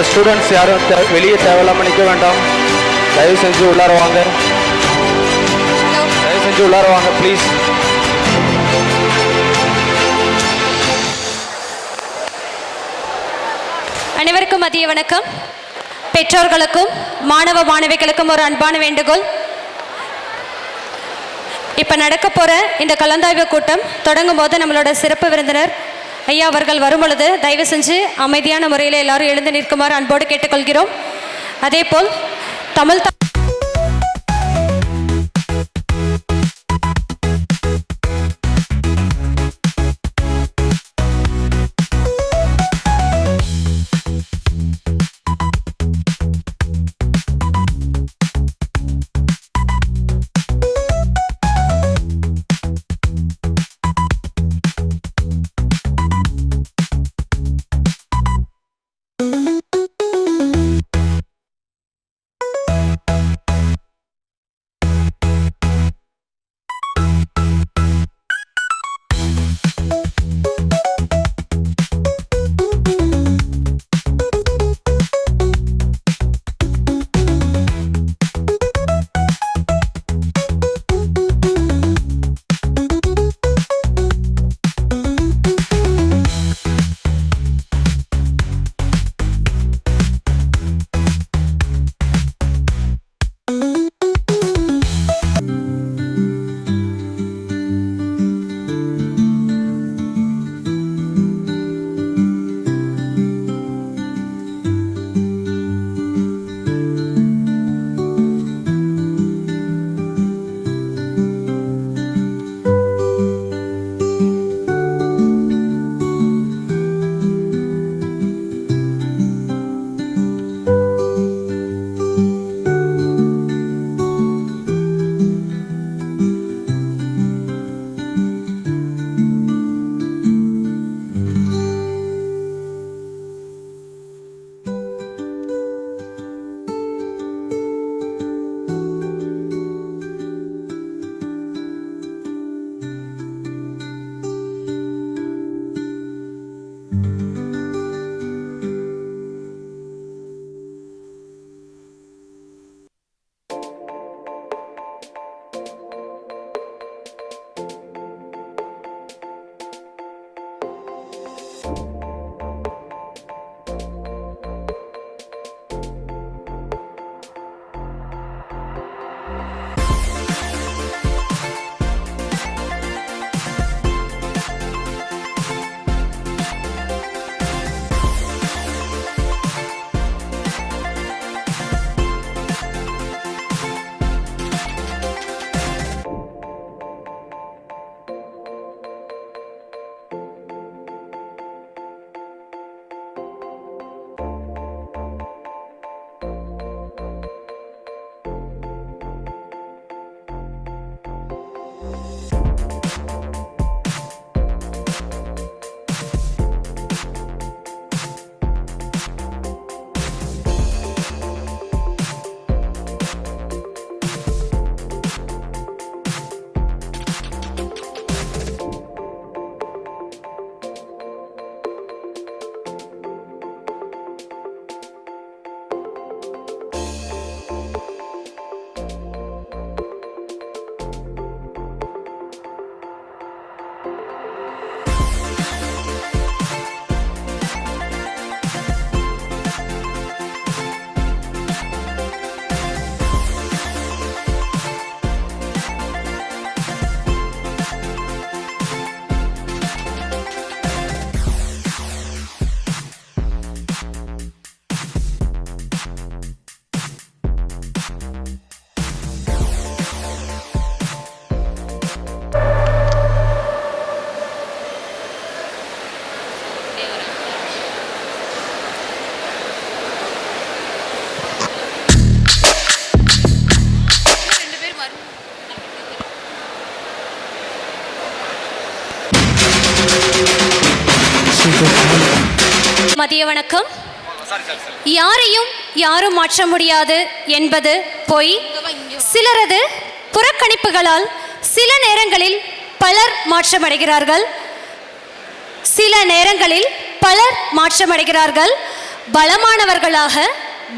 Students யாரும் வெளியே தேவையில்லாமல் நிற்க வேண்டாம். தயவு செஞ்சு உள்ளார வாங்க. தயவு செஞ்சு உள்ளார வாங்க ப்ளீஸ். அனைவருக்கும் மதிய வணக்கம். பெற்றோர்களுக்கும் மாணவ மாணவிகளுக்கும் ஒரு அன்பான வேண்டுகோள். இப்போ நடக்க போகிற இந்த கலந்தாய்வு கூட்டம் தொடங்கும் போது நம்மளோட சிறப்பு விருந்தினர் ஐயா அவர்கள் வரும் பொழுது தயவு செஞ்சு அமைதியான முறையில் எல்லாரும் எழுந்து நிற்குமாறு அன்போடு கேட்டுக்கொள்கிறோம். அதேபோல் தமிழ் மதிய வணக்கம். யாரையும் யாரும் மாற்ற முடியாது என்பது பொய். சிலரது புறக்கணிப்புகளால் சில நேரங்களில் பலர் மாற்றமடைகிறார்கள். பலமானவர்களாக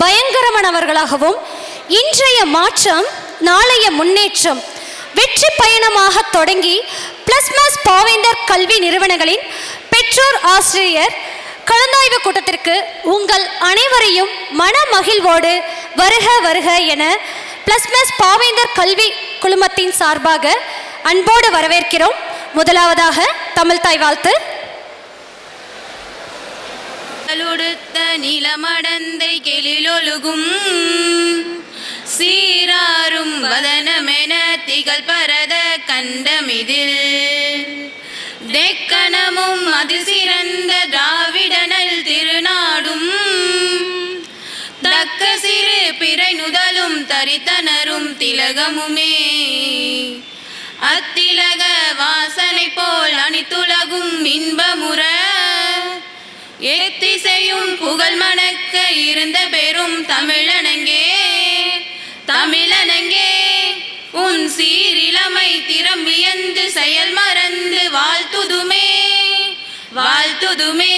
பயங்கரமானவர்களாகவும் இன்றைய மாற்றம் நாளைய முன்னேற்றம் வெற்றி பயணமாக தொடங்கி பிளஸ்மஸ் பாவேந்தர் கல்வி நிறுவனங்களின் பெற்றோர் ஆசிரியர் கலந்தாய்வு கூட்டத்திற்கு உங்கள் அனைவரையும் மன மகிழ்வோடு வருக வருக என பிளஸ்மஸ் பாவேந்தர் கல்வி குழுமத்தின் சார்பாக அன்போடு வரவேற்கிறோம். முதலாவதாக தமிழ் தாய் வாழ்த்து. நிலமடந்தை கெளிலொழுகும் சீராரும் வதனமென திகழ் பரத கண்டமிதில் தெக்கணமும் அதில் சிறந்த திராவிடனல் திருநாடும் தக்க சிறு பிறை நுதலும் தரித்தனரும் திலகமுமே அத்திலக வாசனை போல் அணித்துலகும் இன்பமுற ஏத்திசையும் புகழ் மணக்க இருந்த பெரும் தமிழனங்கே உன் சீரிலமை திறம் வியந்து செயல் மறந்து வாழ்த்துதுமே வாழ்த்துதுமே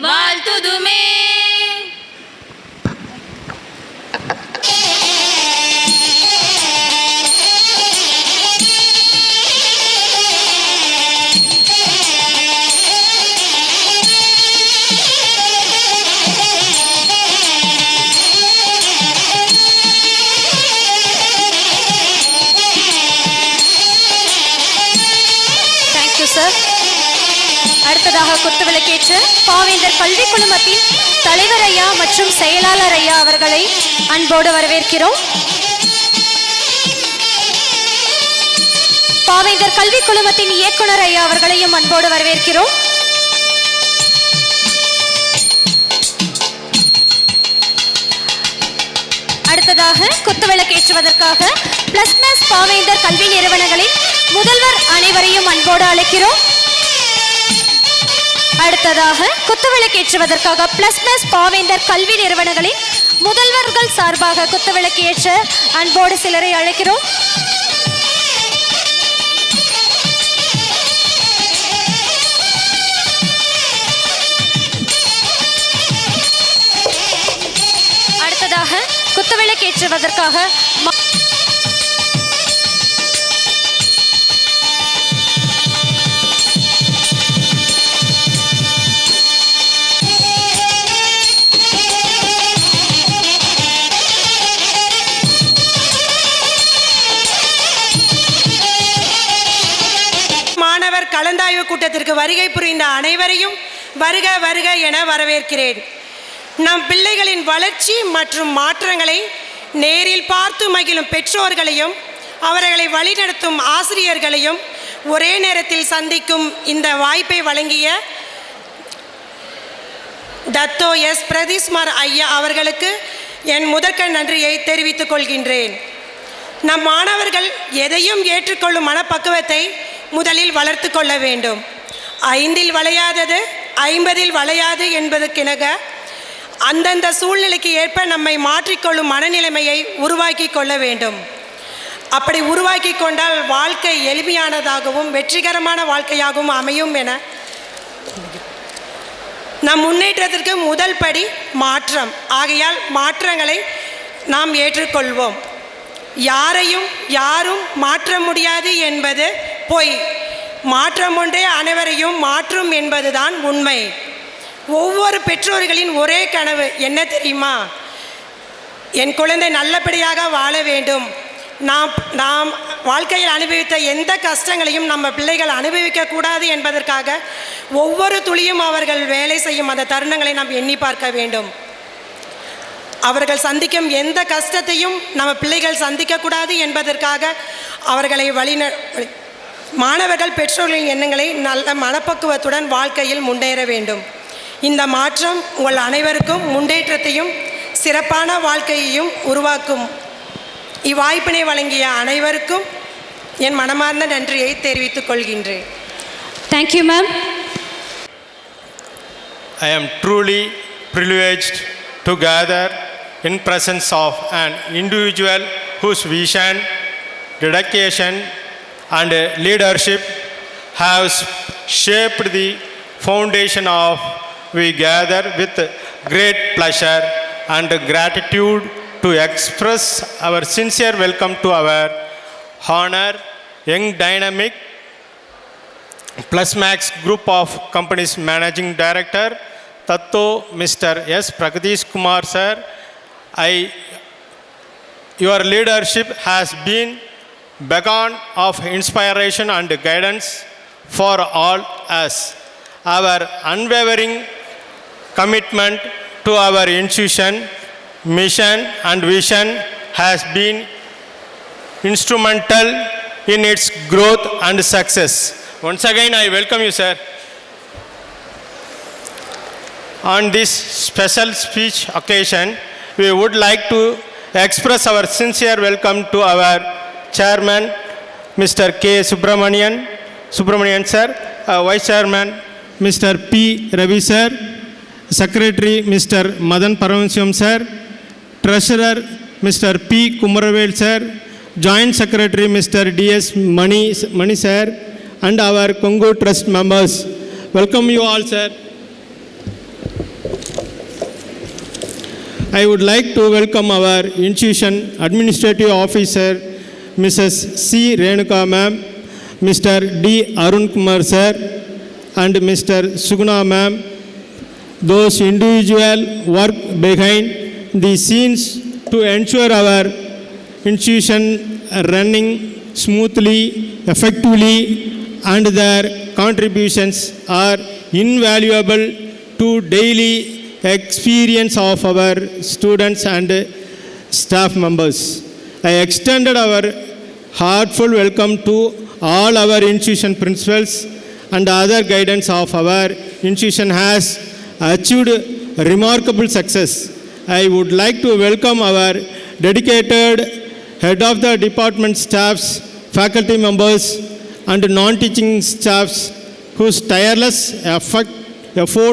வாழ்த்துதுமே. அடுத்ததாக குத்துவிளக்கேற்று பாவேந்தர் கல்வி குழுமத்தின் தலைவர் ஐயா மற்றும் செயலாளர் ஐயா அவர்களை அன்போடு வரவேற்கிறோம். பாவேந்தர் கல்வி குழுமத்தின் இயக்குனர் ஐயா அவர்களையும் அன்போடு வரவேற்கிறோம். அடுத்ததாக குத்துவிளக்கேற்றுவதற்காக பிளஸ்மஸ் பாவேந்தர் கல்வி நிறுவனங்களின் முதல்வர் அனைவரையும் அன்போடு அழைக்கிறோம். அடுத்ததாக குத்துவிளக்கேற்றுவதற்காக பிளஸ்மஸ் பாவேந்தர் கல்வி நிறுவனங்களின் முதல்வர்கள் சார்பாக குத்துவிளக்கேற்ற அன்போடு சிலரை அழைக்கிறோம். அடுத்ததாக குத்துவிளக்கேற்றுவதற்காக கலந்தாய்வு கூட்டத்திற்கு வருகை புரிந்த அனைவரையும் வருக வருக என வரவேற்கிறேன். நம் பிள்ளைகளின் வளர்ச்சி மற்றும் மாற்றங்களை நேரில் பார்த்து மகிழும் பெற்றோர்களையும் அவர்களை வழிநடத்தும் ஆசிரியர்களையும் ஒரே நேரத்தில் சந்திக்கும் இந்த வாய்ப்பை வழங்கிய டத்தோ எஸ் பிரதீஷ்குமார் ஐயா அவர்களுக்கு என் முதற்கண் நன்றியை தெரிவித்துக் கொள்கின்றேன். நம் மாணவர்கள் எதையும் ஏற்றுக்கொள்ளும் மனப்பக்குவத்தை முதலில் வளர்த்து கொள்ள வேண்டும். 5இல் வளையாதது 50இல் வளையாது என்பதற்கெனக அந்தந்த சூழ்நிலைக்கு ஏற்ப நம்மை மாற்றிக்கொள்ளும் மனநிலைமையை உருவாக்கி கொள்ள வேண்டும். அப்படி உருவாக்கி கொண்டால் வாழ்க்கை எளிமையானதாகவும் வெற்றிகரமான வாழ்க்கையாகவும் அமையும் என நம் முன்னேற்றத்திற்கு முதல் படி மாற்றம். ஆகையால் மாற்றங்களை நாம் ஏற்றுக்கொள்வோம். யாரும் மாற்ற முடியாது என்பது பொய். மாற்றம் ஒன்றே அனைவரையும் மாற்றும் என்பதுதான் உண்மை. ஒவ்வொரு பெற்றோர்களின் ஒரே கனவு என்ன தெரியுமா? என் குழந்தை நல்லபடியாக வாழ வேண்டும். நாம் வாழ்க்கையில் அனுபவித்த எந்த கஷ்டங்களையும் நம்ம பிள்ளைகள் அனுபவிக்கக்கூடாது என்பதற்காக ஒவ்வொரு துளியும் அவர்கள் வேலை செய்யும் அந்த தருணங்களை நாம் எண்ணி பார்க்க வேண்டும். அவர்கள் சந்திக்கும் எந்த கஷ்டத்தையும் நம்ம பிள்ளைகள் சந்திக்கக்கூடாது என்பதற்காக அவர்களை மாணவர்கள் பெற்றோர்களின் எண்ணங்களை நல்ல மனப்பக்குவத்துடன் வாழ்க்கையில் முன்னேற வேண்டும். இந்த மாற்றம் உங்கள் அனைவருக்கும் முன்னேற்றத்தையும் சிறப்பான வாழ்க்கையையும் உருவாக்கும். இவ்வாய்ப்பினை வழங்கிய அனைவருக்கும் என் மனமார்ந்த நன்றியை தெரிவித்துக் கொள்கின்றேன். Thank you ma'am. I am truly privileged to gather in presence of an individual whose vision, dedication and leadership have shaped the foundation of we gather with great pleasure and gratitude to express our sincere welcome to our honor young dynamic Plusmax Group of Companies Managing Director Tatto Mr. S. Prakadish Kumar sir. Your leadership has been beacon of inspiration and guidance for all us. Our unwavering commitment to our institution, mission and vision has been instrumental in its growth and success. Once again, I welcome you, sir. On this special speech occasion, we would like to express our sincere welcome to our chairman, Mr. K. Subramanian sir, Vice Chairman, Mr. P. Ravi sir, Secretary, Mr. Madan Paramasivam sir, Treasurer, Mr. P. Kumaravel sir, Joint Secretary, Mr. D.S. Mani sir, and our Congo Trust members. Welcome you all, sir. I would like to welcome our institution administrative officer, Mrs. C. Renuka ma'am, Mr. D. Arun Kumar sir, and Mr. Suguna ma'am. Those individual work behind the scenes to ensure our institution running smoothly, effectively, and their contributions are invaluable to daily experience of our students and staff members. I extended our heartfelt welcome to all our institution principals and other guidance of our institution has achieved remarkable success. I would like to welcome our dedicated head of the department staffs, faculty members and non-teaching staffs whose tireless effort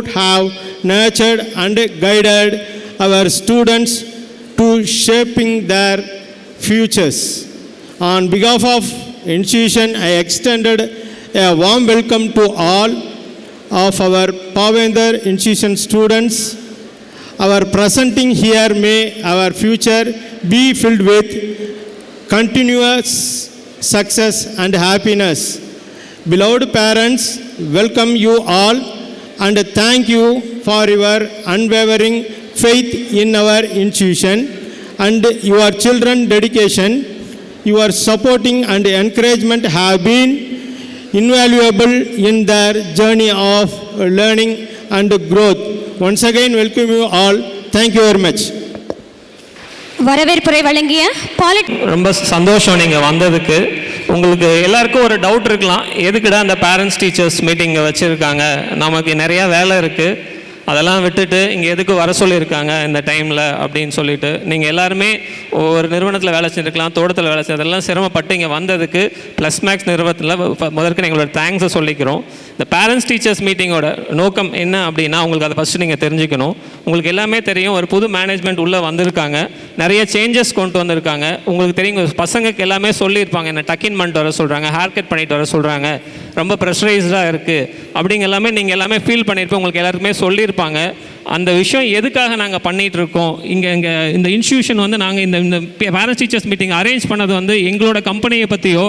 have nurtured and guided our students to shaping their futures. On behalf of institution, I extended a warm welcome to all of our Pavendar institution students. Our presenting here may our future be filled with continuous success and happiness. Beloved parents, welcome you all and thank you for your unwavering faith in our institution and your children's dedication. Your supporting and encouragement have been invaluable in their journey of learning and growth. Once again, welcome you all. Thank you very much. வரவேற்புரை வழங்கிய ரொம்ப சந்தோஷம் நீங்கள் வந்ததுக்கு. உங்களுக்கு எல்லாருக்கும் ஒரு doubt இருக்கலாம், எதுக்குடா அந்த பேரண்ட்ஸ் டீச்சர்ஸ் மீட்டிங்கை வச்சுருக்காங்க, நமக்கு நிறையா வேலை இருக்குது, அதெல்லாம் விட்டுட்டு இங்கே எதுக்கு வர சொல்லியிருக்காங்க இந்த டைமில் அப்படின்னு சொல்லிட்டு. நீங்கள் எல்லாருமே ஒரு நிறுவனத்தில் வேலை செஞ்சுருக்கலாம், தோட்டத்தில் வேலை செஞ்சு அதெல்லாம் சிரமப்பட்டு இங்கே வந்ததுக்கு ப்ளஸ்மேக்ஸ் நிறுவனத்தில் முதற்கு எங்களோட தேங்க்ஸை சொல்லிக்கிறோம். இந்த பேரண்ட்ஸ் டீச்சர்ஸ் மீட்டிங்கோட நோக்கம் என்ன அப்படின்னா, உங்களுக்கு அதை ஃபஸ்ட்டு நீங்கள் தெரிஞ்சுக்கணும். உங்களுக்கு எல்லாமே தெரியும், ஒரு புது மேனேஜ்மெண்ட் உள்ளே வந்திருக்காங்க, நிறைய சேஞ்சஸ் கொண்டு வந்திருக்காங்க. உங்களுக்கு தெரியும், பசங்களுக்கு எல்லாமே சொல்லியிருப்பாங்க, என்ன டக்கின் பண்ணிட்டு வர சொல்கிறாங்க, ஹேர் கட் பண்ணிட்டு வர சொல்கிறாங்க, ரொம்ப ப்ரெஷரைஸ்டாக இருக்குது அப்படிங்க எல்லாமே நீங்கள் எல்லாமே ஃபீல் பண்ணியிருப்போம். உங்களுக்கு எல்லாருக்குமே சொல்லியிருப்பாங்க. அந்த விஷயம் எதுக்காக நாங்கள் பண்ணிகிட்ருக்கோம், இங்கே இந்த இன்ஸ்டியூஷன் வந்து நாங்கள் இந்த பேரண்ட்ஸ் டீச்சர்ஸ் மீட்டிங் அரேஞ்ச் பண்ணது வந்து எங்களோட கம்பெனியை பற்றியோ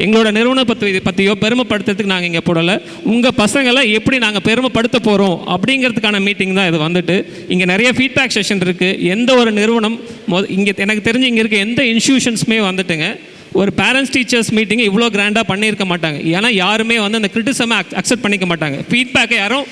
எங்களோட நிறுவனத்தை பற்றியோ பெருமைப்படுத்துறதுக்கு நாங்கள் இங்கே போடலை. உங்கள் பசங்களை எப்படி நாங்கள் பெருமைப்படுத்த போகிறோம் அப்படிங்கிறதுக்கான மீட்டிங் தான் இது. வந்துட்டு இங்கே நிறைய ஃபீட்பேக் செஷன் இருக்குது. எந்த ஒரு நிறுவனம் இங்கே எனக்கு தெரிஞ்சு இங்கே இருக்க எந்த இன்ஸ்டியூஷன்ஸுமே வந்துட்டுங்க ஒரு பேரண்ட்ஸ் டீச்சர்ஸ் மீட்டிங்கை இவ்வளோ கிராண்டாக பண்ணியிருக்க மாட்டாங்க. ஏன்னா யாருமே வந்து அந்த கிரிட்டிசமை அக்செப்ட் பண்ணிக்க மாட்டாங்க. ஃபீட்பேக்கை யாரும்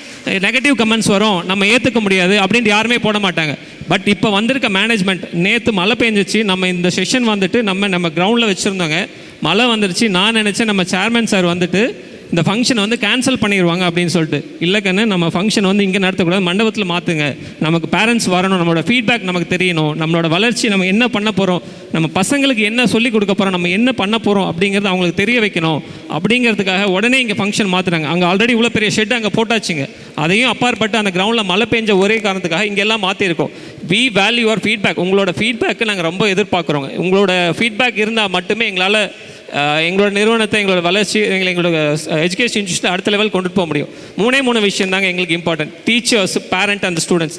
நெகட்டிவ் கமெண்ட்ஸ் வரும், நம்ம ஏற்றுக்க முடியாது அப்படின்ட்டு யாருமே போட மாட்டாங்க. பட் இப்போ வந்திருக்க மேனேஜ்மெண்ட், நேற்று மழை பெஞ்சிச்சு, நம்ம இந்த செஷன் வந்துட்டு நம்ம கிரவுண்டில் வச்சுருந்தோங்க, மழை வந்துருச்சு. நான் நினச்சேன் நம்ம சேர்மன் சார் வந்துட்டு இந்த ஃபங்க்ஷனை வந்து கேன்சல் பண்ணிடுவாங்க அப்படின்னு சொல்லிட்டு. இல்லை கண்ணு, நம்ம ஃபங்க்ஷன் வந்து இங்கே நடத்தக்கூடாது, மண்டபத்தில் மாற்றுங்க. நமக்கு பேரண்ட்ஸ் வரணும், நம்மளோட ஃபீட்பேக் நமக்கு தெரியணும், நம்மளோட வளர்ச்சி, நம்ம என்ன பண்ண போகிறோம், நம்ம பசங்களுக்கு என்ன சொல்லிக் கொடுக்க போகிறோம், நம்ம என்ன பண்ண போகிறோம் அப்படிங்கிறது அவங்களுக்கு தெரிய வைக்கணும் அப்படிங்கிறதுக்காக உடனே இங்கே ஃபங்க்ஷன் மாற்றுறாங்க. அங்கே ஆல்ரெடி இவ்வளோ பெரிய ஷெட் அங்கே போட்டாச்சுங்க. அதையும் அப்பாற்பட்டு அந்த கிரவுண்டில் மழை பெஞ்ச ஒரே காரணத்துக்காக இங்கே எல்லாம் மாற்றிருக்கோம். We value your feedback. உங்களோட ஃபீட்பேக்கு நாங்கள் ரொம்ப எதிர்பார்க்குறோங்க. உங்களோட ஃபீட்பேக் இருந்தால் மட்டுமே எங்களால் எங்களோட நிறுவனத்தை, எங்களோட வளர்ச்சி, எங்களோட எஜுகேஷன் இன்ஸ்டியூஷன் அடுத்த லெவல் கொண்டுட்டு போக முடியும். 3 விஷயம் தாங்க எங்களுக்கு important. Teachers, parent and students.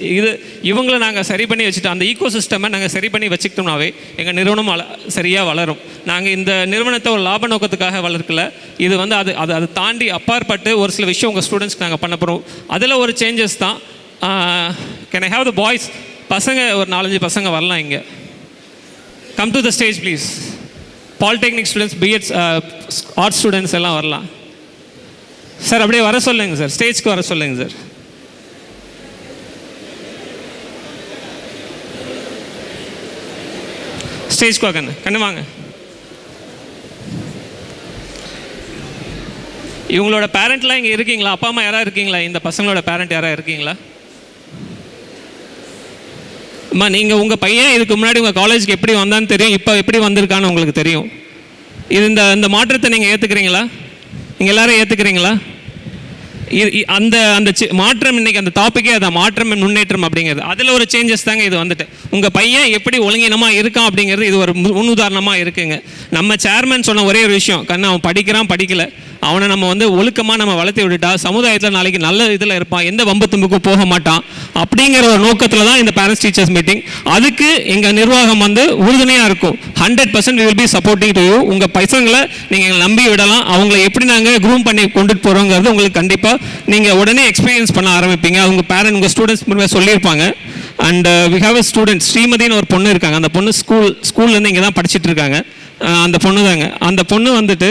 இவங்களை நாங்கள் சரி பண்ணி வச்சுட்டு அந்த ஈகோ சிஸ்டமை நாங்கள் சரி பண்ணி வச்சுக்கிட்டோம்னாவே எங்கள் நிறுவனம் சரியாக வளரும். நாங்கள் இந்த நிறுவனத்தை ஒரு லாப நோக்கத்துக்காக வளர்க்கல. இது வந்து அதை தாண்டி அப்பாற்பட்டு ஒரு சில விஷயம் உங்கள் ஸ்டூடெண்ட்ஸ்க்கு நாங்கள் பண்ண போகிறோம். அதில் ஒரு சேஞ்சஸ் தான். Can I have the boys? பசங்க ஒரு 4-5 பசங்க வரலாம் இங்கே. Come to the stage please. Polytechnic students, BEds, arts students எல்லாம் வரலாம் சார். அப்படியே வர சொல்லுங்க சார், ஸ்டேஜ்க்கு வர சொல்லுங்க சார். ஸ்டேஜ்க்கு வாங்க கண்ணு, வாங்க. இவங்களோட பேரண்ட்லாம் இங்கே இருக்கீங்களா? அப்பா அம்மா யாராவது இருக்கீங்களா? இந்த பசங்களோட பேரண்ட் யாராவது இருக்கீங்களா? அம்மா, நீங்கள் உங்கள் பையன் இதுக்கு முன்னாடி உங்கள் காலேஜுக்கு எப்படி வந்தான்னு தெரியும், இப்போ எப்படி வந்திருக்கான்னு உங்களுக்கு தெரியும். இந்த மாற்றத்தை நீங்கள் ஏற்றுக்கிறீங்களா? நீங்கள் எல்லோரும் ஏற்றுக்கிறீங்களா? அந்த மாற்றம், இன்றைக்கி அந்த டாப்பிக்கே அதான், மாற்றம் முன்னேற்றம் அப்படிங்கிறது. அதில் ஒரு சேஞ்சஸ் தாங்க இது வந்துட்டு. உங்கள் பையன் எப்படி ஒழுங்கினமாக இருக்கான் அப்படிங்கிறது இது ஒரு முன்னுதாரணமாக இருக்குங்க. நம்ம சேர்மன் சொன்ன ஒரே ஒரு விஷயம், கண்ணு அவன் படிக்கிறான் படிக்கலை, அவனை நம்ம வந்து ஒழுக்கமாக நம்ம வளர்த்து விட்டுட்டா சமுதாயத்தில் நாளைக்கு நல்ல இதில் இருப்பான், எந்த வம்பு தும்புக்கும் போக மாட்டான் அப்படிங்கிற ஒரு நோக்கத்தில் தான் இந்த பேரண்ட்ஸ் டீச்சர்ஸ் மீட்டிங். அதுக்கு எங்கள் நிர்வாகம் வந்து உறுதுணையாக இருக்கும். 100% we will be supporting to you. உங்கள் பசங்களை நீங்கள் நம்பி விடலாம். அவங்கள எப்படி நாங்கள் க்ரூம் பண்ணி கொண்டுட்டு போகிறோங்கிறது உங்களுக்கு கண்டிப்பாக நீங்கள் உடனே எக்ஸ்பீரியன்ஸ் பண்ண ஆரம்பிப்பீங்க. அவங்க பேரண்ட், உங்கள் ஸ்டூடெண்ட்ஸ் முன்னாடி சொல்லியிருப்பாங்க. And we have a student, ஸ்ரீமதின்னு ஒரு பொண்ணு இருக்காங்க. அந்த பொண்ணு ஸ்கூல்லேருந்து இங்கே தான் படிச்சுட்டு இருக்காங்க. அந்த பொண்ணு தாங்க. அந்த பொண்ணு வந்துட்டு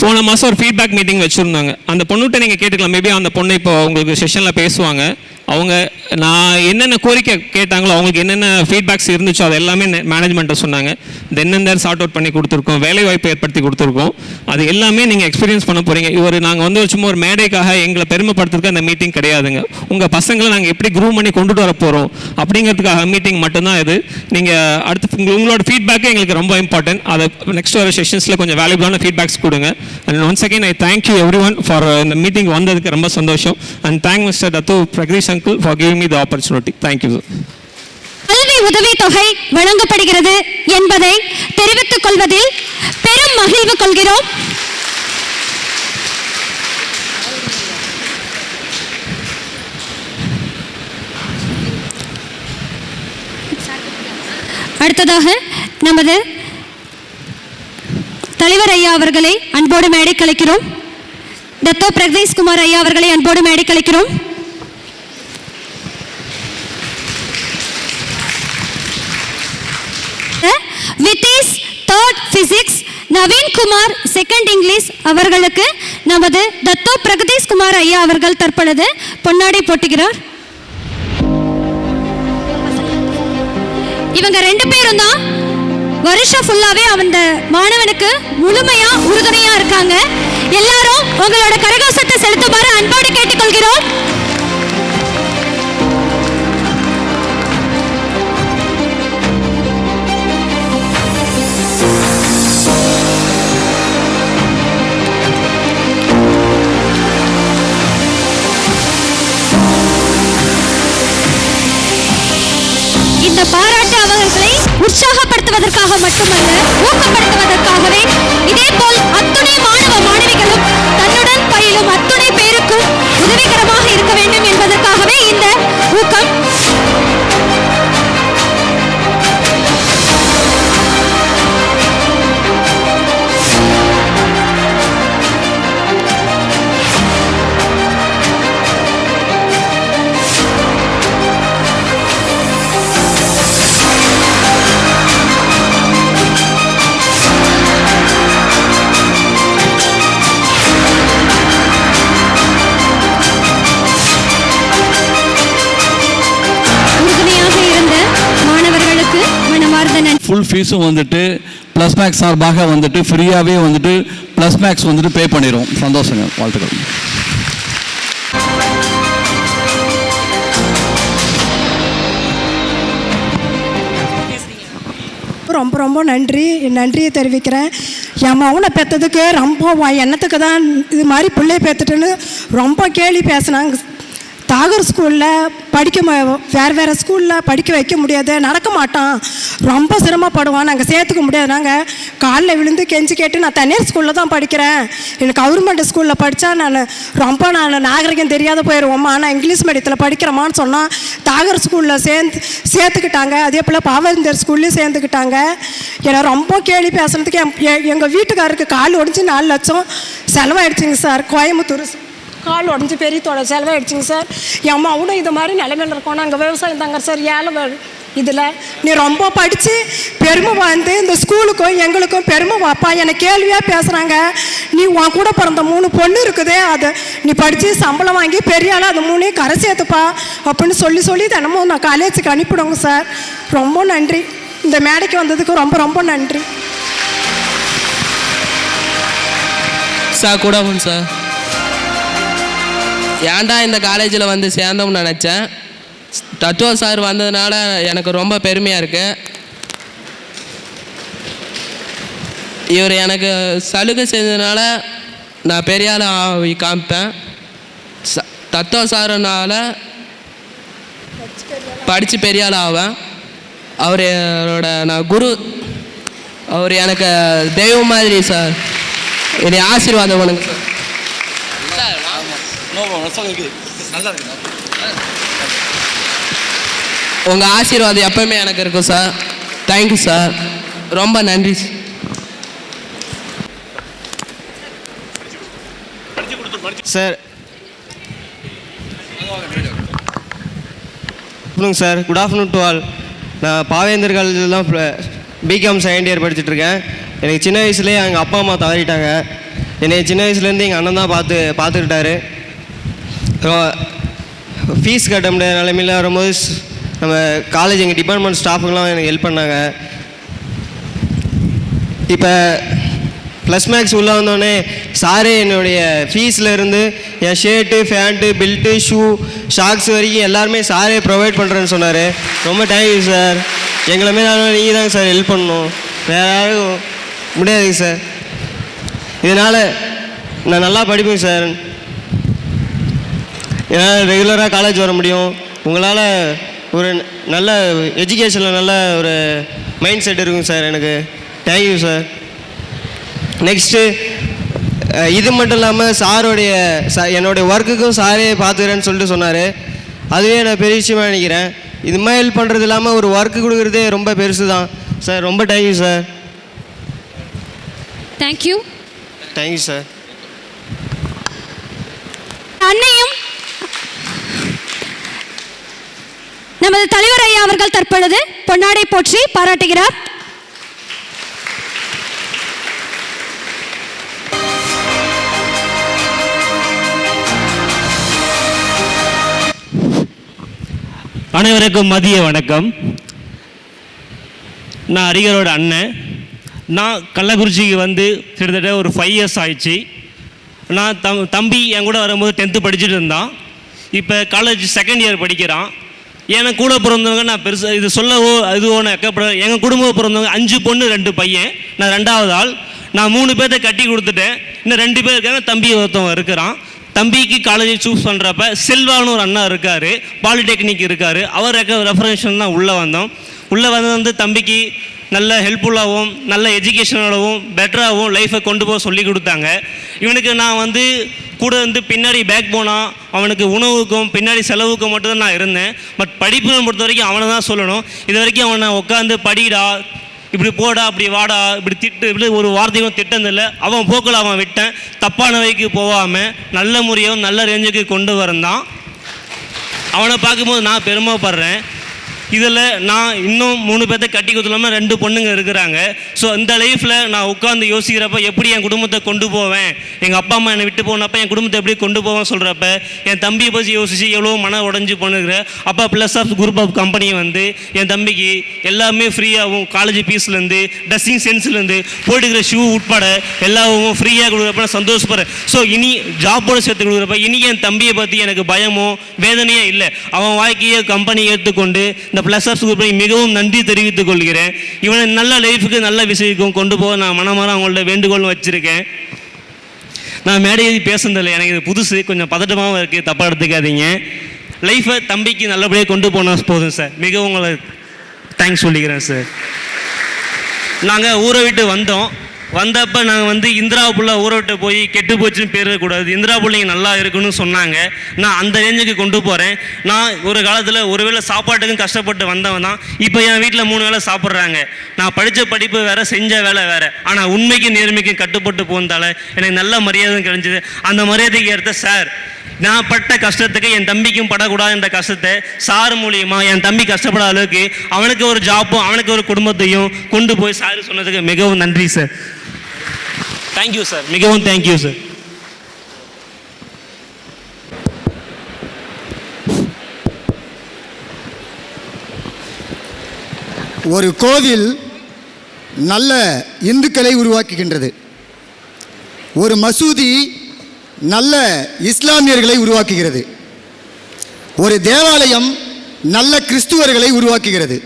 போன மாதம் ஒரு ஃபீட்பேக் மீட்டிங் வச்சுருந்தாங்க. அந்த பொண்ணுகிட்ட நீங்கள் கேட்டுக்கலாம். மேபி அந்த பொண்ணு இப்போ உங்களுக்கு செஷனில் பேசுவாங்க. அவங்க நான் என்னென்ன கோரிக்கை கேட்டாங்களோ, அவங்களுக்கு என்னென்ன ஃபீட்பேக்ஸ் இருந்துச்சோ அது எல்லாமே மேனேஜ்மெண்ட்டை சொன்னாங்க. தென் சார்ட் அவுட் பண்ணி கொடுத்துருக்கோம், வேலைவாய்ப்பு ஏற்படுத்தி கொடுத்துருக்கோம். அது எல்லாமே நீங்கள் எக்ஸ்பீரியன்ஸ் பண்ண போகிறீங்க. நாங்கள் வந்து சும்மா ஒரு மேடைக்காக எங்களை பெருமைப்படுத்துறதுக்கு அந்த மீட்டிங் கிடையாதுங்க. உங்கள் பசங்களை நாங்கள் எப்படி க்ரூம் பண்ணி கொண்டுட்டு வர போகிறோம் அப்படிங்கிறதுக்காக மீட்டிங் மட்டும்தான் இது. நீங்கள் அடுத்து உங்களோட ஃபீட்பேக்கே எங்களுக்கு ரொம்ப இம்பார்ட்டன்ட். அதை நெக்ஸ்ட் வர செஷன்ஸில் கொஞ்சம் வேல்யூபிளான ஃபீட்பேக்ஸ் கொடுங்க. And once again I thank you every one for இந்த மீட்டிங் வந்ததுக்கு ரொம்ப சந்தோஷம். அண்ட் தேங்க் மிஸ்டர் தத்து Pragadeesh uncle for giving me the opportunity. Thank you sir. கல்வி உதவித்தொகை வழங்கப்படுகிறது என்பதை தெரிவித்துக் கொள்வதில் பெரும் மகிழ்வு கொள்கிறோம். அடுத்ததாக நமது தலைவர் ஐயா அவர்களை அன்போடு மேடை கலைக்கிறோம். தத்தோ பிரகதீஷ் குமார் ஐயா அவர்களை அன்போடு மேடை கலைக்கிறோம். Videsh third physics, Naveen Kumar second English அவர்களுக்கு நமது தத்தோ பிரகதீஷ் குமார் ஐயா அவர்கள் தற்பொழுது பொன்னாடை போட்டுகிறார். இவங்க 2 பேரும் தான் வருஷம் ஃபுல்லாவே அந்த மாணவனுக்கு முழுமையா உறுதுணையா இருக்காங்க. எல்லாரும் உங்களோட கரகோஷத்தை செலுத்துமாறு அன்போடு கேட்டுக்கொள்கிறோம். இந்த பாராட்டு அவர்களை உற்சாகப்படுத்துவதற்காக மட்டுமல்ல, ஊக்கப்படுத்துவதற்காகவே. இதேபோல் அத்துணை மாணவ மாணவிகளும் தன்னுடன் பயிலும் அத்துணை பேருக்கும் உதவிகரமாக இருக்க வேண்டும் என்பதற்காகவே இந்த ஊக்கம். ஃபுல் ஃபீஸும் வந்துட்டு ப்ளஸ் மேக்ஸ் சார்பாக வந்துட்டு ஃப்ரீயாகவே வந்துட்டு ப்ளஸ் மேக்ஸ் வந்துட்டு பே பண்ணிடுவோம். சந்தோஷங்க, வாழ்த்துக்கள். ரொம்ப ரொம்ப நன்றியை தெரிவிக்கிறேன். என் மகனை பெற்றதுக்கு ரொம்ப எண்ணத்துக்கு தான் இது மாதிரி பிள்ளைய பெற்றுட்டுன்னு ரொம்ப கேலி பேசினாங்க. தாகூர் ஸ்கூலில் வேறு ஸ்கூலில் படிக்க வைக்க முடியாது, நடக்க மாட்டான், ரொம்ப சிரமப்படுவான், நாங்கள் சேர்த்துக்க முடியாது. நாங்கள் காலில் விழுந்து கெஞ்சி கேட்டு நான் தனியார் ஸ்கூலில் தான் படிக்கிறேன், எனக்கு கவர்மெண்ட் ஸ்கூலில் படித்தா நான் நாகரிகம் தெரியாத போயிடுவோம்மா, நான் இங்கிலீஷ் மீடியத்தில் படிக்கிறேம்மான்னு சொன்னால் தாகூர் ஸ்கூலில் சேர்த்துக்கிட்டாங்க. அதே போல் பாவேந்தர் ஸ்கூல்லையும் சேர்ந்துக்கிட்டாங்க. என்னை ரொம்ப கேலி பேசுனதுக்கு எங்கள் வீட்டுக்காரருக்கு கால் ஒடிஞ்சு 4 லட்சம் செலவாயிடுச்சுங்க சார். கோயம்புத்தூர் கால் உடஞ்சி பெரிய செலவாயிடுச்சுங்க சார். என் அம்மாவோட இது மாதிரி நிலைமையில் இருக்கோம். நாங்கள் விவசாயம் தாங்க சார். ஏழை இதில் நீ ரொம்ப படித்து பெருமை வாழ்ந்து இந்த ஸ்கூலுக்கும் எங்களுக்கும் பெருமை வாப்பா. என்னை கேள்வியாக பேசுகிறாங்க, நீ உன் கூட பிறந்த 3 பொண்ணு இருக்குதே, அது நீ படித்து சம்பளம் வாங்கி பெரிய ஆள், அது 3 கரை சேர்த்துப்பா அப்படின்னு சொல்லி தினமும் நான் காலேஜுக்கு அனுப்பிடுவோங்க சார். ரொம்ப நன்றி. இந்த மேடைக்கு வந்ததுக்கு ரொம்ப ரொம்ப நன்றி சார். கூட சார், ஏன்டா இந்த காலேஜில் வந்து சேர்ந்தோம்னு நினச்சேன். தத்துவ சார் வந்ததுனால எனக்கு ரொம்ப பெருமையாக இருக்குது. இவர் எனக்கு சலுகை செஞ்சதுனால நான் பெரிய ஆள் காமிப்பேன். தத்துவ சாருனால படித்து பெரிய ஆள் ஆவேன். அவரோட நான் குரு, அவர் எனக்கு தெய்வம் மாதிரி சார். என்னை ஆசீர்வாதம் பண்ணுங்க சார். உங்கள் ஆசீர்வாதம் எப்பவுமே எனக்கு இருக்கும் சார். தேங்க்யூ சார், ரொம்ப நன்றி sir. Sir, good afternoon to all. நான் பாவேந்தர் காலேஜில் தான் பிகாம் செகண்ட் இயர் படிச்சுட்ருக்கேன். எனக்கு சின்ன வயசுலேயே எங்கள் அப்பா அம்மா தவறிட்டாங்க. என்னை சின்ன வயசுலேருந்து எங்கள் அண்ணன் தான் பார்த்துக்கிட்டாரு. ஃபீஸ் கட்ட முடியாத நிலைமையில் வரும்போது நம்ம காலேஜ் எங்கள் டிபார்ட்மெண்ட் ஸ்டாஃபுங்கெலாம் எனக்கு ஹெல்ப் பண்ணாங்க. இப்போ ப்ளஸ் மேக்ஸ் உள்ளே வந்தோடனே சாரே என்னுடைய ஃபீஸில் இருந்து என் shirt, pant, belt, shoe, socks வரைக்கும் எல்லாருமே சாரே ப்ரொவைட் பண்ணுறேன்னு சொன்னார். ரொம்ப தேங்க்யூ சார். எங்களை மாரி நீங்கள் தாங்க சார் ஹெல்ப் பண்ணணும், வேறு யாரும் முடியாதுங்க சார். இதனால் நான் நல்லா படிப்பேன் சார். என்னால் ரெகுலராக காலேஜ் வர முடியும். உங்களால் ஒரு நல்ல எஜுகேஷனில் நல்ல ஒரு மைண்ட் செட் இருக்குங்க சார் எனக்கு. Thank you sir. நெக்ஸ்ட்டு இது மட்டும் இல்லாமல் சாரோடைய என்னுடைய ஒர்க்குக்கும் சாரே பார்த்துக்கிறேன்னு சொல்லிட்டு சொன்னார். அதுவே நான் பெரிய விஷயமாக நினைக்கிறேன். இது மாதிரி ஹெல்ப் பண்ணுறது இல்லாமல் ஒரு ஒர்க்கு கொடுக்குறதே ரொம்ப பெருசு தான் சார். ரொம்ப thank you sir. Thank you. Thank you sir. அன்னையும் நமது தலைவர் ஐயா அவர்கள் தற்பொழுது பொன்னாடை போற்றி பாராட்டுகிறார். அனைவருக்கும் மதிய வணக்கம். நான் அரிகரோட அண்ணன். நான் கள்ளக்குறிச்சிக்கு வந்து கிட்டத்தட்ட ஒரு 5 இயர்ஸ் ஆயிடுச்சு. நான் தம்பி என் கூட வரும்போது 10th படிச்சுட்டு இருந்தான். இப்போ காலேஜ் செகண்ட் இயர் படிக்கிறான். எனக்கு கூட பிறந்தவங்க நான் பெருசாக இது சொல்லவோ இதுவோ நான் எக்கப்பட. எங்கள் குடும்பம் பிறந்தவங்க 5 பொண்ணு 2 பையன். நான் 2வது ஆள். நான் 3 பேர்த்த கட்டி கொடுத்துட்டேன். இன்னும் 2 பேர் இருக்காங்க. தம்பி ஒருத்தவங்க இருக்கிறான். தம்பிக்கு காலேஜை சூஸ் பண்ணுறப்ப செல்வான்னு ஒரு அண்ணா இருக்கார், பாலிடெக்னிக் இருக்கார். அவர் ரெஃபரன்ஷன் தான் உள்ளே வந்தோம். உள்ளே வந்து தம்பிக்கு நல்ல ஹெல்ப்ஃபுல்லாகவும் நல்ல எஜுகேஷனோடவும் பெட்டராகவும் லைஃப்பை கொண்டு போக சொல்லி கொடுத்தாங்க. இவனுக்கு நான் வந்து கூட வந்து பின்னாடி பேக் போனால் அவனுக்கு உணவுக்கும் பின்னாடி செலவுக்கும் மட்டும்தான் நான் இருந்தேன். பட் படிப்புன்னு பொறுத்த வரைக்கும் அவனை தான் சொல்லணும். இது வரைக்கும் அவனை உட்காந்து படிடா, இப்படி போடா, இப்படி வாடா, இப்படி திட்டு, இப்படி ஒரு வார்த்தையும் திட்டதில்லை. அவன் போக்கில் அவன் விட்டேன். தப்பான வழிக்கு போகாமல் நல்ல முறையும் நல்ல ரேஞ்சுக்கு கொண்டு வரந்தான். அவனை பார்க்கும்போது நான் பெருமைப்படுறேன். இதில் நான் இன்னும் 3 பேர்த்த கட்டி கொடுத்துலாமல் 2 பொண்ணுங்க இருக்கிறாங்க. ஸோ இந்த லைஃப்பில் நான் உட்காந்து யோசிக்கிறப்ப எப்படி என் குடும்பத்தை கொண்டு போவேன், எங்கள் அப்பா அம்மா என்னை விட்டு போனப்போ என் குடும்பத்தை எப்படி கொண்டு போவேன் சொல்கிறப்ப என் தம்பியை பற்றி யோசித்து எவ்வளோ மன உடஞ்சி பண்ணுகிறேன். அப்போ plus of group of company வந்து என் தம்பிக்கு எல்லாமே ஃப்ரீயாகவும் காலேஜ் ஃபீஸ்லேருந்து ட்ரெஸ்ஸிங் சென்ஸ்லேருந்து போட்டுக்கிற ஷூ உட்பட எல்லாவும் ஃப்ரீயாக கொடுக்குறப்ப நான் சந்தோஷப்படுறேன். ஸோ இனி ஜாப்போடு சேர்த்து கொடுக்குறப்ப இனி என் தம்பியை பற்றி எனக்கு பயமோ வேதனையே இல்லை. அவன் வாழ்க்கையை கம்பெனி ஏற்றுக்கொண்டு இந்த ப்ளஸ் ஆஃப் குரூப்பை மிகவும் நன்றி தெரிவித்துக் கொள்கிறேன். இவனை நல்ல லைஃபுக்கு நல்ல விஷயக்கும் கொண்டு போக நான் மனமாற அவங்கள்ட்ட வேண்டுகோள் வச்சுருக்கேன். நான் மேடையை பேசுனதில்லை, எனக்கு இது புதுசு, கொஞ்சம் பதட்டமாகவும் இருக்குது, தப்பாக எடுத்துக்காதீங்க. லைஃப்பை தம்பிக்கு நல்லபடியாக கொண்டு போனால் போதும் சார். மிகவும் உங்களை தேங்க்ஸ் சொல்லிக்கிறேன் சார். நாங்கள் ஊரை விட்டு வந்தப்போ நாங்கள் வந்து இந்திரா புள்ள ஊரை விட்டு போய் கெட்டு போச்சுன்னு பேரக்கூடாது, இந்திரா பிள்ளைங்க நல்லா இருக்குன்னு சொன்னாங்க. நான் அந்த ரேஞ்சுக்கு கொண்டு போகிறேன். நான் ஒரு காலத்தில் ஒருவேளை சாப்பாட்டுக்கும் கஷ்டப்பட்டு வந்தவன் தான். இப்போ என் வீட்டில் 3 வேளை சாப்பிட்றாங்க. நான் படித்த படிப்பு வேறு, செஞ்ச வேலை வேறு. ஆனால் உண்மைக்கும் நேர்மைக்கும் கட்டுப்பட்டு போனதால் எனக்கு நல்ல மரியாதை கிடைஞ்சிது. அந்த மரியாதைக்கு ஏற்ற சார், நான் பட்ட கஷ்டத்துக்கு என் தம்பிக்கும் படக்கூடாது என்ற கஷ்டத்தை சார் மூலியமாக என் தம்பி கஷ்டப்படாத அளவுக்கு அவனுக்கு ஒரு ஜாப்பும் அவனுக்கு ஒரு குடும்பத்தையும் கொண்டு போய் சார் சொன்னதுக்கு மிகவும் நன்றி சார். தேங்க்யூ சார், மிகவும் தேங்க்யூ சார். ஒரு கோவில் நல்ல இந்துக்களை உருவாக்குகின்றது. ஒரு மசூதி நல்ல இஸ்லாமியர்களை உருவாக்குகிறது. ஒரு தேவாலயம் நல்ல கிறிஸ்துவர்களை உருவாக்குகிறது.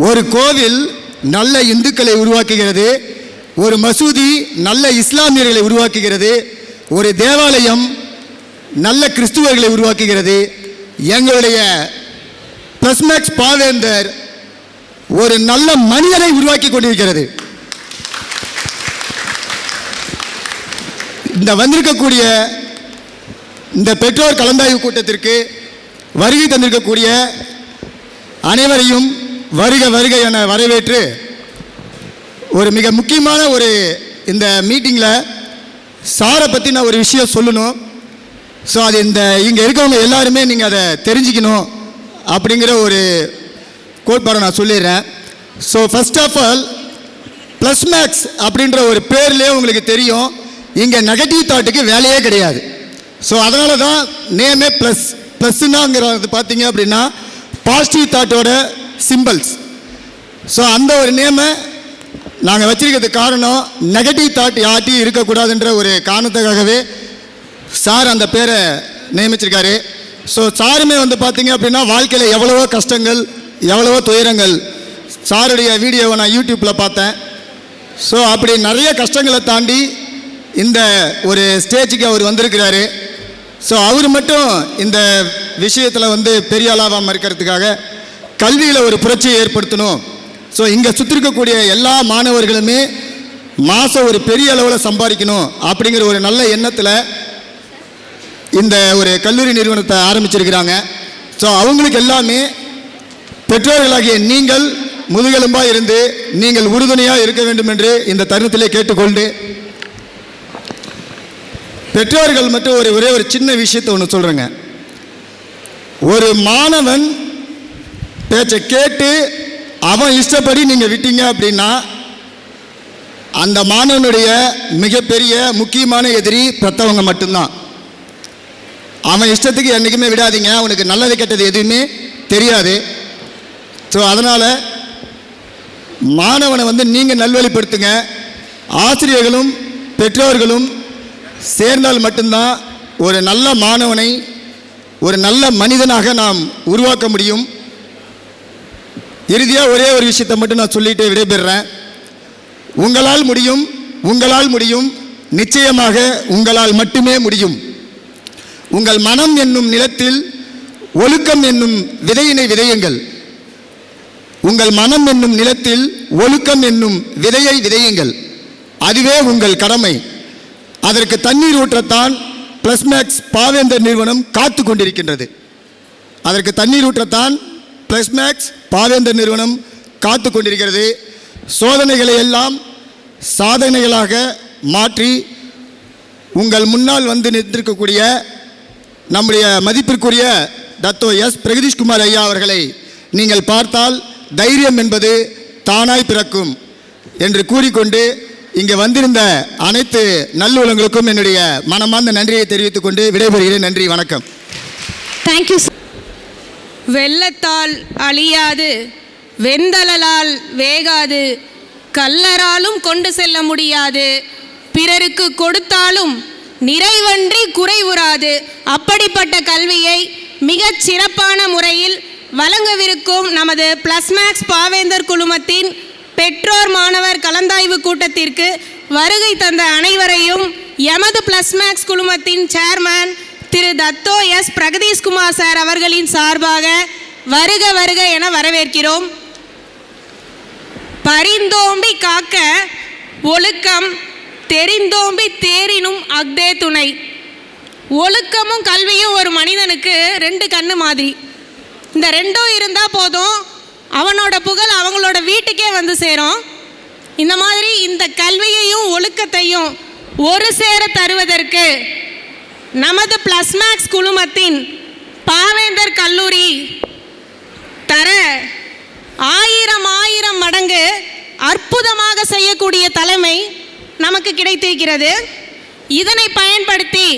ஒரு கோவில் நல்ல இந்துக்களை உருவாக்குகிறது. ஒரு மசூதி நல்ல இஸ்லாமியர்களை உருவாக்குகிறது. ஒரு தேவாலயம் நல்ல கிறிஸ்துவர்களை உருவாக்குகிறது. எங்களுடைய பிளஸ்மேக்ஸ் பாவேந்தர் ஒரு நல்ல மனிதனை உருவாக்கி கொண்டிருக்கிறது. இந்த வந்திருக்கக்கூடிய இந்த பெற்றோர் கலந்தாய்வு கூட்டத்திற்கு வருகை தந்திருக்கக்கூடிய அனைவரையும் வருக வருக என வரவேற்று ஒரு மிக முக்கியமான ஒரு இந்த மீட்டிங்கில் சாரை பற்றி நான் ஒரு விஷயம் சொல்லணும். ஸோ அது இங்கே இருக்கவங்க எல்லாருமே நீங்கள் அதை தெரிஞ்சுக்கணும் அப்படிங்கிற ஒரு கோட்பாடை நான் சொல்லிடுறேன். ஸோ ஃபர்ஸ்ட் ஆஃப் ஆல் ப்ளஸ்மேக்ஸ் அப்படின்ற ஒரு பேர்லேயே உங்களுக்கு தெரியும், இங்கே நெகட்டிவ் தாட்டுக்கு வேலையே கிடையாது. ஸோ அதனால தான் நேமே ப்ளஸ்னாங்கிறது பார்த்தீங்க அப்படின்னா பாசிட்டிவ் தாட்டோட சிம்பிள்ஸ். ஸோ அந்த ஒரு நேமை நாங்கள் வச்சிருக்கிறதுக்கு காரணம் நெகட்டிவ் தாட் யார்ட்டையும் இருக்கக்கூடாதுன்ற ஒரு காரணத்துக்காகவே சார் அந்த பேரை நியமிச்சிருக்காரு. ஸோ சாருமே வந்து பார்த்தீங்க அப்படின்னா வாழ்க்கையில் எவ்வளவோ கஷ்டங்கள் எவ்வளவோ துயரங்கள், சாருடைய வீடியோவை நான் யூடியூப்பில் பார்த்தேன். ஸோ அப்படி நிறைய கஷ்டங்களை தாண்டி இந்த ஒரு ஸ்டேஜுக்கு அவர் வந்திருக்கிறாரு. ஸோ அவர் மட்டும் இந்த விஷயத்தில் வந்து பெரிய ஆளாகாமல் இருக்கிறதுக்காக கல்வியில் ஒரு புரட்சியை ஏற்படுத்தணும். ஸோ இங்கே சுற்றிருக்கக்கூடிய எல்லா மாணவர்களுமே மாதம் ஒரு பெரிய அளவில் சம்பாதிக்கணும் அப்படிங்கிற ஒரு நல்ல எண்ணத்தில் இந்த ஒரு கல்லூரி நிறுவனத்தை ஆரம்பிச்சிருக்கிறாங்க. ஸோ அவங்களுக்கு எல்லாமே பெற்றோர்களாகிய நீங்கள் முதுகெலும்பாக இருந்து நீங்கள் உறுதுணையாக இருக்க வேண்டும் என்று இந்த தருணத்திலே கேட்டுக்கொண்டு, பெற்றோர்கள் மட்டும் ஒரே ஒரு சின்ன விஷயத்தை ஒன்று சொல்கிறேங்க. ஒரு மாணவன் பேச்சை கேட்டு அவன் இஷ்டப்படி நீங்கள் விட்டீங்க அப்படின்னா அந்த மாணவனுடைய மிகப்பெரிய முக்கியமான எதிரி பெற்றவங்க மட்டும்தான். அவன் இஷ்டத்துக்கு என்றைக்குமே விடாதீங்க, அவனுக்கு நல்லது கெட்டது எதுவுமே தெரியாது. ஸோ அதனால் மாணவனை வந்து நீங்கள் நல்வழிப்படுத்துங்க. ஆசிரியர்களும் பெற்றோர்களும் சேர்ந்தால் மட்டும்தான் ஒரு நல்ல மாணவனை ஒரு நல்ல மனிதனாக நாம் உருவாக்க முடியும். இறுதியாக ஒரே ஒரு விஷயத்தை மட்டும் நான் சொல்லிட்டு விடைபெறுறேன். உங்களால் முடியும், உங்களால் முடியும், நிச்சயமாக உங்களால் மட்டுமே முடியும். உங்கள் மனம் என்னும் நிலத்தில் ஒழுக்கம் என்னும் விதையினை விதையுங்கள். உங்கள் மனம் என்னும் நிலத்தில் ஒழுக்கம் என்னும் விதையை விதையுங்கள். அதுவே உங்கள் கடமை. அதற்கு தண்ணீர் ஊற்றத்தான் பிளஸ்மேக்ஸ் பாவேந்தர் நிறுவனம் காத்து கொண்டிருக்கின்றது. அதற்கு தண்ணீர் ஊற்றத்தான் பிளஸ்மேக்ஸ் பாவேந்தர் நிறுவனம் காத்து கொண்டிருக்கிறது. சோதனைகளை எல்லாம் சாதனைகளாக மாற்றி உங்கள் முன்னால் வந்து நின்றிருக்கக்கூடிய நம்முடைய மதிப்பிற்குரிய தத்தோ எஸ் பிரகதீஷ்குமார் ஐயா அவர்களை நீங்கள் பார்த்தால் தைரியம் என்பது தானாய் பிறக்கும் என்று கூறிக்கொண்டு இங்கே வந்திருந்த அனைத்து நல்லுள்ளங்களுக்கும் என்னுடைய மனமார்ந்த நன்றியை தெரிவித்துக் கொண்டு விடைபெறுகிறேன். நன்றி, வணக்கம். தேங்க்யூ. வெள்ளத்தால் அழியாது, வெண்தழலால் வேகாது, கல்லராலும் கொண்டு செல்ல முடியாது, பிறருக்கு கொடுத்தாலும் நிறைவன்றி குறைவுறாது. அப்படிப்பட்ட கல்வியை மிகச் சிறப்பான முறையில் வழங்கவிருக்கும் நமது பிளஸ் மேக்ஸ் பாவேந்தர் குழுமத்தின் பெற்றோர் மாணவர் கலந்தாய்வு கூட்டத்திற்கு வருகை தந்த அனைவரையும் எமது பிளஸ் மேக்ஸ் குழுமத்தின் சேர்மேன் திரு தத்தோ எஸ் பிரகதீஷ்குமார் சார் அவர்களின் சார்பாக வருக வருக என வரவேற்கிறோம். பரிந்தோம்பி காக்க ஒழுக்கம், தெரிந்தோம்பி தேரினும் அக்தே துணை. ஒழுக்கமும் கல்வியும் ஒரு மனிதனுக்கு 2 கண்ணு மாதிரி. இந்த 2ம் இருந்தால் போதும், அவனோட புகழ் அவங்களோட வீட்டுக்கே வந்து சேரும். இந்த மாதிரி இந்த கல்வியையும் ஒழுக்கத்தையும் ஒரு சேர தருவதற்கு நமது பிளஸ் மேக்ஸ் குழுமத்தின் பாவேந்தர் கல்லூரி தர 1000 மடங்கு அற்புதமாக செய்யக்கூடிய தலைமை நமக்கு கிடைத்திருக்கிறது. இதனை பயன்படுத்தி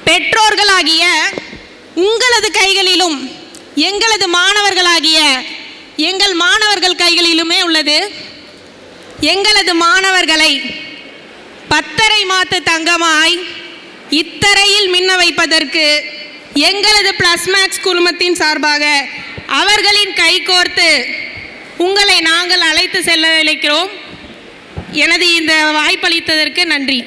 பெற்றோர்களாகிய உங்களது கைகளிலும் எங்களது மாணவர்களாகிய எங்கள் மாணவர்கள் கைகளிலுமே உள்ளது. எங்களது மாணவர்களை 10 மாத்து தங்கமாய் இத்தரையில் மின்ன வைப்பதற்கு எங்களது பிளஸ் மேக்ஸ் குழுமத்தின் சார்பாக அவர்களின் கைகோர்த்து உங்களை நாங்கள் அழைத்து செல்ல அழைக்கிறோம். எனது இந்த வாய்ப்பளித்ததற்கு நன்றி.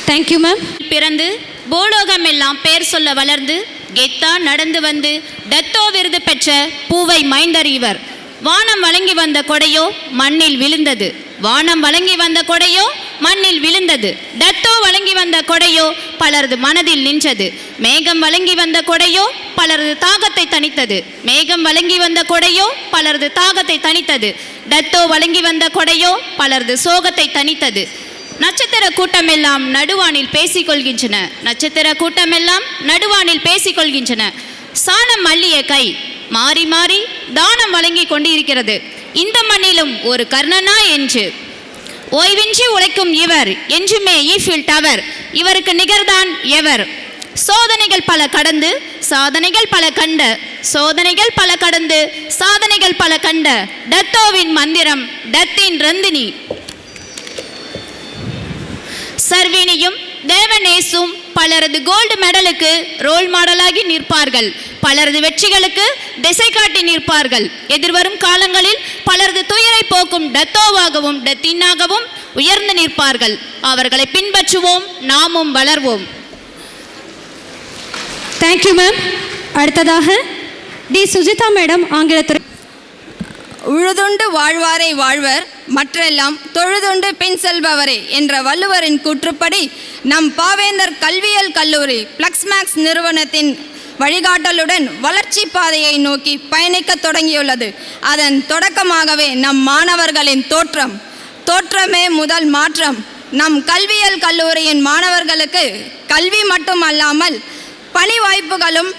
Thank you ma'am. பிறந்து பூலோகம் எல்லாம் பேர் சொல்ல வளர்ந்து கெத்தா நடந்து வந்து டத்தோ விருது பெற்ற பூவை மைந்தர் இவர். வானம் வழங்கி வந்த கொடையோ மண்ணில் விழுந்தது, வானம் வழங்கி வந்த கொடையோ மண்ணில் விழுந்தது. டத்தோ வழங்கி வந்த கொடையோ பலரது மனதில் நின்றது. மேகம் வழங்கி வந்த கொடையோ பலரது தாகத்தை தணித்தது, மேகம் வழங்கி வந்த கொடையோ பலரது தாகத்தை தணித்தது. டத்தோ வழங்கி வந்த கொடையோ பலரது சோகத்தை தணித்தது. நட்சத்திர கூட்டமெல்லாம் நடுவானில் பேசிக்கொள்கின்றன, நட்சத்திர கூட்டமெல்லாம் நடுவானில் பேசிக்கொள்கின்றன. சாணம் மல்லிய கை மாறி மாறி தானம் வழங்கி கொண்டு இருக்கிறது. இந்த மண்ணிலும் ஒரு கர்ணனா என்று ஓய்வின்றி உழைக்கும் இவர் என்றுமே ஈஃபில் டவர், இவருக்கு நிகர்தான் எவர். சோதனைகள் பல கடந்து சாதனைகள் பல கண்ட, சோதனைகள் பல கடந்து சாதனைகள் பல கண்ட டத்தோவின் மந்திரம் டத்தின் ரந்தினி. சர்வினியும் தேவநேசும் பலரது கோல்டு மெடலுக்கு ரோல் மாடலாகி நிற்பார்கள், பலரது வெற்றிகளுக்கு திசை காட்டி நிற்பார்கள். எதிர்வரும் காலங்களில் பலரது துயரை போக்கும் டத்தோவாகவும் டத்தினாகவும் உயர்ந்து நிற்பார்கள். அவர்களை பின்பற்றுவோம், நாமும் வளர்வோம். Thank you ma'am. அடுத்ததாக டி சுஜிதா மேடம், ஆங்கிலத்துறை. உழுதுண்டு வாழ்வாரை வாழ்வர், மற்றெல்லாம் தொழுதுண்டு பின் செல்பவரே என்ற வள்ளுவரின் கூற்றுப்படி நம் பாவேந்தர் கல்வியியல் கல்லூரி பிளஸ் மேக்ஸ் நிறுவனத்தின் வழிகாட்டலுடன் வளர்ச்சி பாதையை நோக்கி பயணிக்க தொடங்கியுள்ளது. அதன் தொடக்கமாகவே நம் மாணவர்களின் தோற்றமே முதல் மாற்றம். நம் கல்வியியல் கல்லூரியின் மாணவர்களுக்கு கல்வி மட்டும் அல்லாமல் பணி வாய்ப்புகளும்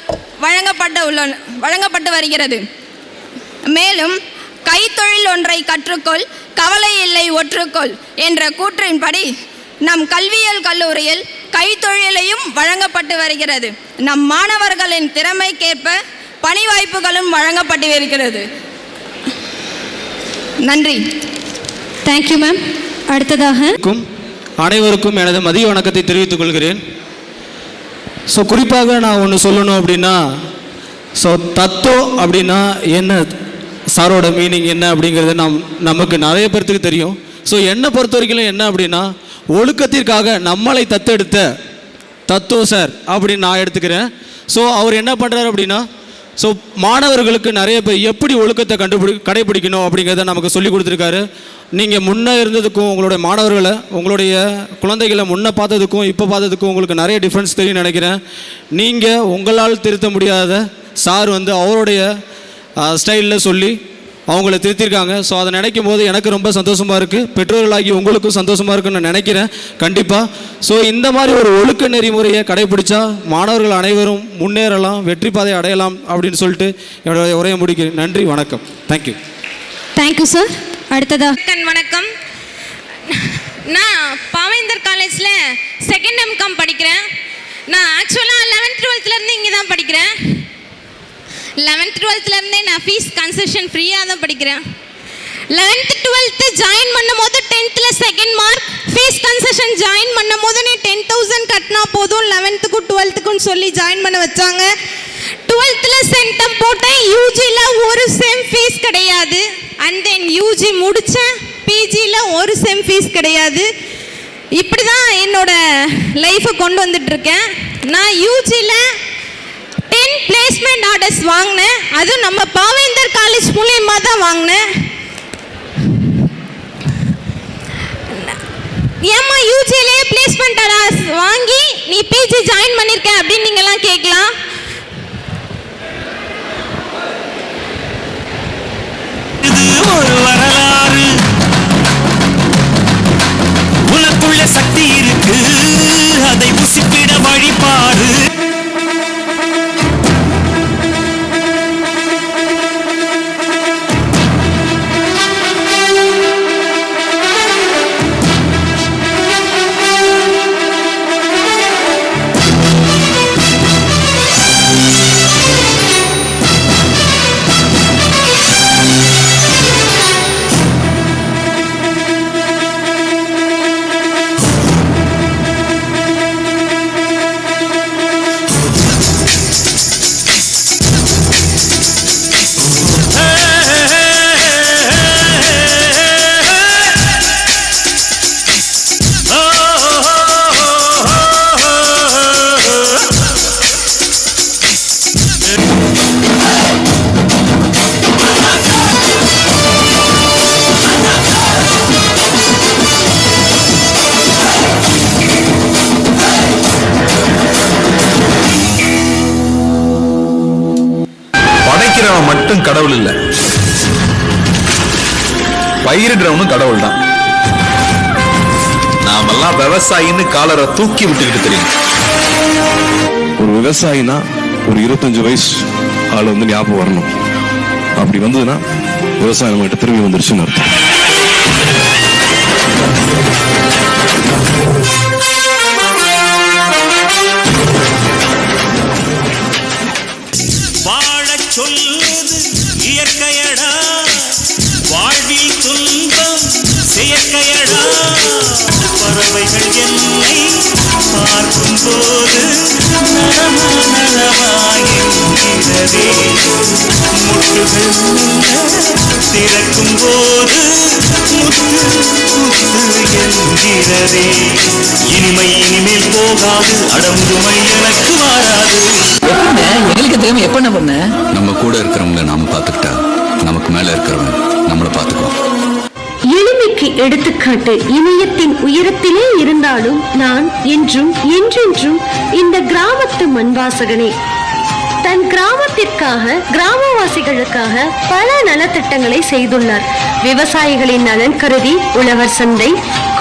வழங்கப்பட்டு வருகிறது. மேலும் கைத்தொழில் ஒன்றை கற்றுக்கொள், கவலை இல்லை ஒற்றுக்கொள் என்ற கூற்றின்படி நம் கல்வியியல் கல்லூரியில் கைத்தொழிலையும் வழங்கப்பட்டு வருகிறது. நம் மாணவர்களின் திறமைக்கேற்ப பணி வாய்ப்புகளும் வழங்கப்பட்டு வருகிறது. நன்றி. Thank you ma'am. அடுத்ததாக அனைவருக்கும் எனது மதிய வணக்கத்தை தெரிவித்துக் கொள்கிறேன். ஸோ குறிப்பாக நான் ஒன்று சொல்லணும் அப்படின்னா, ஸோ தத்தோ அப்படின்னா என்ன, சாரோட மீனிங் என்ன அப்படிங்கிறது நமக்கு நிறைய பேர்த்துக்கு தெரியும். ஸோ என்னை பொறுத்த வரைக்கும் என்ன அப்படின்னா, ஒழுக்கத்திற்காக நம்மளை தத்தெடுத்த தத்தோ சார் அப்படின்னு நான் எடுத்துக்கிறேன். ஸோ அவர் என்ன பண்ணுறாரு அப்படின்னா, ஸோ மாணவர்களுக்கு நிறைய பேர் எப்படி ஒழுக்கத்தை கடைபிடிக்கணும் அப்படிங்கிறத நமக்கு சொல்லி கொடுத்துருக்காரு. நீங்கள் முன்னே இருந்ததுக்கும் உங்களுடைய மாணவர்களை, உங்களுடைய குழந்தைகளை முன்னே பார்த்ததுக்கும் இப்போ பார்த்ததுக்கும் உங்களுக்கு நிறைய டிஃப்ரென்ஸ் தெரியும் நினைக்கிறேன். நீங்கள் உங்களால் திருத்த முடியாத சார் அவருடைய ஸ்டைலில் சொல்லி அவங்கள திருத்திருக்காங்க. ஸோ அதை நினைக்கும் போது எனக்கு ரொம்ப சந்தோஷமாக இருக்குது. பெற்றோர்களாகி உங்களுக்கும் சந்தோஷமாக இருக்குன்னு நான் நினைக்கிறேன் கண்டிப்பாக. ஸோ இந்த மாதிரி ஒரு ஒழுக்க நெறிமுறையை கடைபிடிச்சா மாணவர்கள் அனைவரும் முன்னேறலாம், வெற்றி பாதை அடையலாம் அப்படின்னு சொல்லிட்டு என்னோட உரையை முடிக்கிறேன். நன்றி, வணக்கம். தேங்க்யூ. Thank you sir. அடுத்ததா வணக்கம். நான் பாவேந்தர் காலேஜில் செகண்ட் எம்காம் படிக்கிறேன். நான் ஆக்சுவலாக 11th 12thலேருந்து இங்கே தான் படிக்கிறேன். 11th 12thலேருந்தே நான் ஃபீஸ் கன்செஷன் ஃப்ரீயாக தான் படிக்கிறேன். 11th 12th ஜாயின் பண்ணும் போது 10th second mark, fees concession join பண்ணும் போது நீ 10,000 கட்டினா போதும் 11th 12th சொல்லி ஜாயின் பண்ண வச்சாங்க. 12th சென்டம் போட்டேன். யூஜியில் ஒரு செம் ஃபீஸ் கிடையாது. அண்ட் தென் யூஜி முடித்தேன். பிஜியில் ஒரு செம் ஃபீஸ் கிடையாது. இப்படி தான் என்னோட லைஃப்பை கொண்டு வந்துட்டுருக்கேன். நான் யூஜியில் 10 பிளேஸ்மெண்ட் ஆர்டர்ஸ் வாங்கினேன். அதுவும் நம்ம பாவேந்தர் காலேஜ் மூலியமாக தான் வாங்கினேன். ஏம்மா யூஜிலேயே பிளேஸ்மெண்ட் ஆர்டர்ஸ் வாங்கி நீ பிஜி ஜாயின் பண்ணியிருக்க அப்படின்னு நீங்கள்லாம் கேட்கலாம். ஒரு வரலாறு, உனக்குள்ள சக்தி இருக்கு, அதை உசிப்பிட வழிபாடு. மட்டும் கடவுள் இல்ல, பயிரிடுறவனும் கடவுள் தான். நாமெல்லாம் விவசாயின்னு காலரை தூக்கி விட்டுக்கிட்டு தெரியும். ஒரு விவசாயினா ஒரு 25 வயசு ஆள் வந்து ஞாபகம் வரணும். அப்படி வந்ததுன்னா விவசாயம் நம்மகிட்ட திரும்பி வந்துருச்சுன்னு அர்த்தம். சொல்லுது இயற்கையடா, வாழ்வில் துன்பம் செயற்கையடா. பறவைகள் என்னை பார்க்கும் போது நலமாகின்றதே, முட்டுகள் திறக்கும் போது முத்து என்கிறதே. இனிமை இனிமேல் போகாது, அடமுதுமை எனக்கு மாறாது. எங்களுக்கு தெரியாம எப்ப பண்ண நம்ம கூட இருக்கிறவங்களை நாம பார்த்துக்கிட்டா நமக்கு மேல இருக்கிறவங்க நம்மளை பார்த்துக்குவோம். எளிமைக்கு எடுத்துக்காட்டு இமயத்தின் உயரத்திலே இருந்தாலும் நான் என்றும் என்றென்றும் இந்த கிராமத்து மண்வாசகனே. தன் கிராமத்திற்காக கிராமவாசிகளுக்காக பல நலத்திட்டங்களை செய்துள்ளார். விவசாயிகளின் நலன் கருதி உழவர் சந்தை,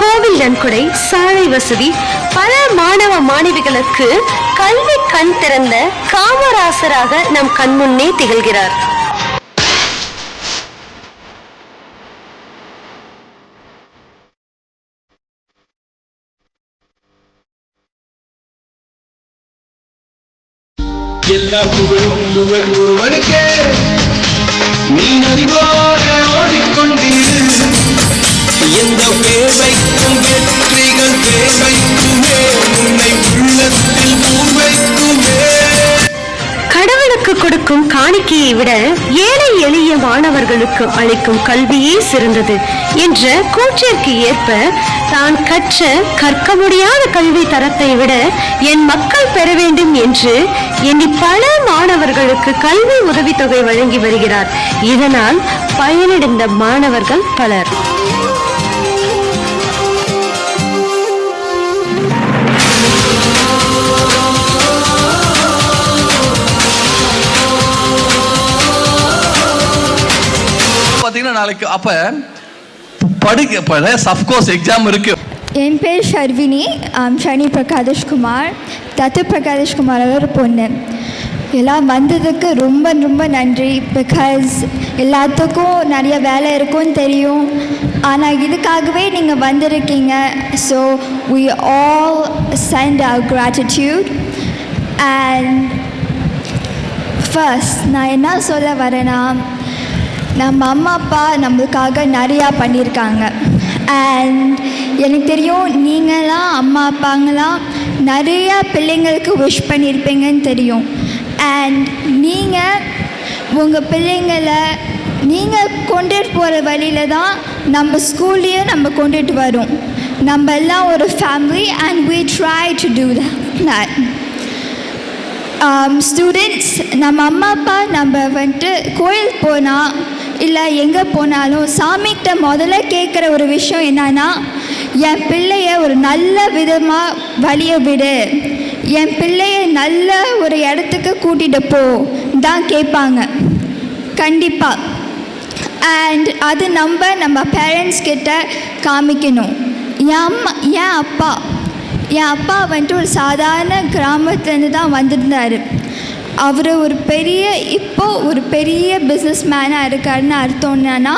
கோவில் நன்கொடை, சாலை வசதி, பல மாணவ மாணவிகளுக்கு கல்வி கண் திறந்த காமராசராக நம் கண்முன்னே திகழ்கிறார். எல்லா புகழும் ஒருவனுக்கே, நீ நதிபோல ஓடிக்கொண்டிரு. எந்த வேவைக்கும் வெற்றிகள் தேவைக்குமே, உன்னை உள்ளத்தில் பூவைக்குமே. கடவுளுக்கு கொடுக்கும் காணிக்கையை விட ஏழை எளிய மாணவர்களுக்கு அளிக்கும் கல்வியே சிறந்தது என்ற கூற்றிற்கு ஏற்ப தான் கற்க முடியாத கல்வி தரத்தை விட என் மக்கள் பெற வேண்டும் என்று எண்ணி பல மாணவர்களுக்கு கல்வி உதவித்தொகை வழங்கி வருகிறார். இதனால் பயனடைந்த மாணவர்கள் பலர். பார்த்தீங்கன்னா நாளைக்கு அப்போ படிக்க சப்கோர்ஸ் எக்ஸாம் இருக்கு. என் பேர் ஷர்வினி, ஷனி பிரகாஷ்குமார், தத்து பிரகாஷ்குமார் ஒரு பொண்ணு. எல்லாம் வந்ததுக்கு ரொம்ப ரொம்ப நன்றி. பிகாஸ் எல்லாத்துக்கும் நிறைய வேலை இருக்கும்னு தெரியும், ஆனால் இதுக்காகவே நீங்கள் வந்திருக்கீங்க. So we all send our gratitude. And first நான் என்ன சொல்ல வரேன்னா, நம்ம அம்மா அப்பா நம்மளுக்காக நிறையா பண்ணியிருக்காங்க. அண்ட் எனக்கு தெரியும் நீங்களாம் அம்மா அப்பாங்களாம் நிறையா பிள்ளைங்களுக்கு விஷ் பண்ணியிருப்பீங்கன்னு தெரியும். அண்ட் நீங்கள் உங்கள் பிள்ளைங்களை நீங்கள் கொண்டுட்டு போகிற வழியில் தான் நம்ம ஸ்கூல்லையும் நம்ம கொண்டுட்டு வரோம். நம்ம எல்லாம் ஒரு family and we try to do that. Students, நம்ம அம்மா அப்பா நம்ம வந்துட்டு கோயில் போனால் இல்லை எங்கே போனாலும் சாமிகிட்ட முதல்ல கேட்குற ஒரு விஷயம் என்னன்னா, என் பிள்ளைய ஒரு நல்ல விதமாக வழிய விடு, என் பிள்ளைய நல்ல ஒரு இடத்துக்கு கூட்டிகிட்டு போ தான் கேட்பாங்க கண்டிப்பாக. அண்ட் அது நம்ம பேரண்ட்ஸ் கிட்ட காமிக்கணும். என் அப்பா வந்துட்டு ஒரு சாதாரண கிராமத்துலேருந்து தான் வந்திருந்தார். அவர் இப்போது ஒரு பெரிய பிஸ்னஸ் மேனாக இருக்காருன்னு அர்த்தம் என்னன்னா,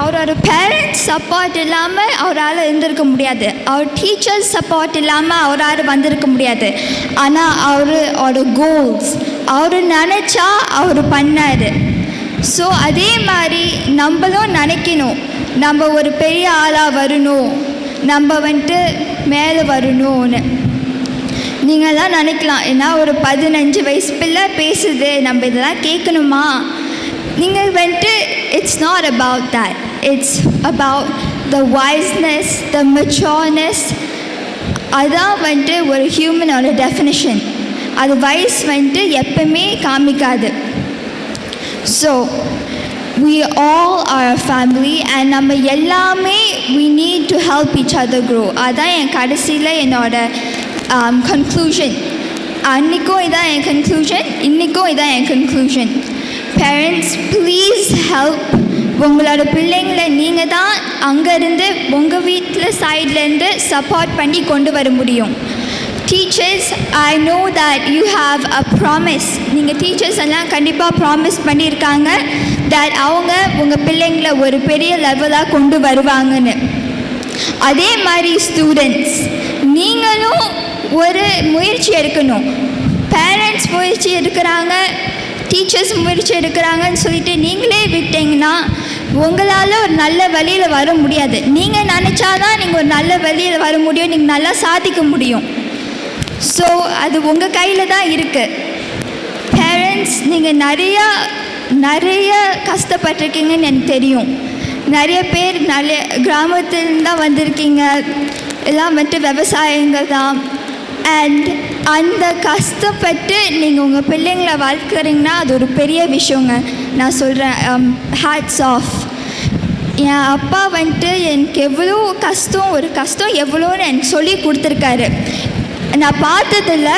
அவரோட பேரண்ட்ஸ் சப்போர்ட் இல்லாமல் அவரால் இருந்திருக்க முடியாது, அவர் டீச்சர்ஸ் சப்போர்ட் இல்லாமல் அவரால் வந்திருக்க முடியாது. ஆனால் அவரோட கோல்ஸ் அவர் நினச்சா அவர் பண்ணார். ஸோ அதே மாதிரி நம்மளும் நினைக்கணும், நம்ம ஒரு பெரிய ஆளாக வரணும், நம்ம வந்துட்டு மேலே வரணும்னு. நீங்கள்லாம் நினைக்கலாம், ஏன்னா ஒரு 15 வயசு பிள்ளை பேசுது, நம்ம இதெல்லாம் கேட்கணுமா? நீங்கள் வந்துட்டு it's not about that, it's about the wiseness, the matureness. அதுதான் வந்துட்டு ஒரு ஹியூமனோட டெஃபினிஷன். அது வயசு வந்துட்டு எப்பவுமே காமிக்காது. So we all are a family and நம்ம எல்லாமே we need to help each other grow. அதான் என் கடைசியில் என்னோட கன்க்ளூஷன். அன்றைக்கும் இதான் என் கன்க்ளூஷன், இன்றைக்கும் இதான் என் கன்க்ளூஷன். Parents please help. உங்களோட பிள்ளைங்களை நீங்கள் தான் அங்கேருந்து உங்கள் வீட்டில் சைட்லேருந்து சப்போர்ட் பண்ணி கொண்டு வர முடியும். Teachers, I know that you have a promise. நீங்கள் டீச்சர்ஸ் எல்லாம் கண்டிப்பாக ப்ராமிஸ் பண்ணியிருக்காங்க that அவங்க உங்கள் பிள்ளைங்களை ஒரு பெரிய லெவலாக கொண்டு வருவாங்கன்னு. அதே மாதிரி ஸ்டூடெண்ட்ஸ், நீங்களும் ஒரு முயற்சி எடுக்கணும். பேரண்ட்ஸ் முயற்சி எடுக்கிறாங்க, டீச்சர்ஸ் முயற்சி எடுக்கிறாங்கன்னு சொல்லிட்டு நீங்களே விட்டீங்கன்னா உங்களால் ஒரு நல்ல வழியில் வர முடியாது. நீங்கள் நினச்சாதான் நீங்கள் ஒரு நல்ல வழியில் வர முடியும், நீங்கள் நல்லா சாதிக்க முடியும். ஸோ அது உங்கள் கையில் தான் இருக்குது. பேரண்ட்ஸ், நீங்கள் நிறைய கஷ்டப்பட்டிருக்கீங்கன்னு எனக்கு தெரியும். நிறைய பேர் நிறைய கிராமத்துலேருந்து தான் வந்திருக்கீங்க, எல்லாம் வந்துட்டு விவசாயங்கள் தான். அண்ட் அந்த கஷ்டப்பட்டு நீங்கள் உங்கள் பிள்ளைங்களை வளர்க்குறீங்கன்னா அது ஒரு பெரிய விஷயங்க. நான் சொல்கிறேன், ஹேட்ஸ் ஆஃப். என் அப்பா வந்துட்டு எனக்கு எவ்வளோ ஒரு கஷ்டம் எவ்வளோன்னு எனக்கு சொல்லி கொடுத்துருக்காரு. நான் பார்த்ததில்ல,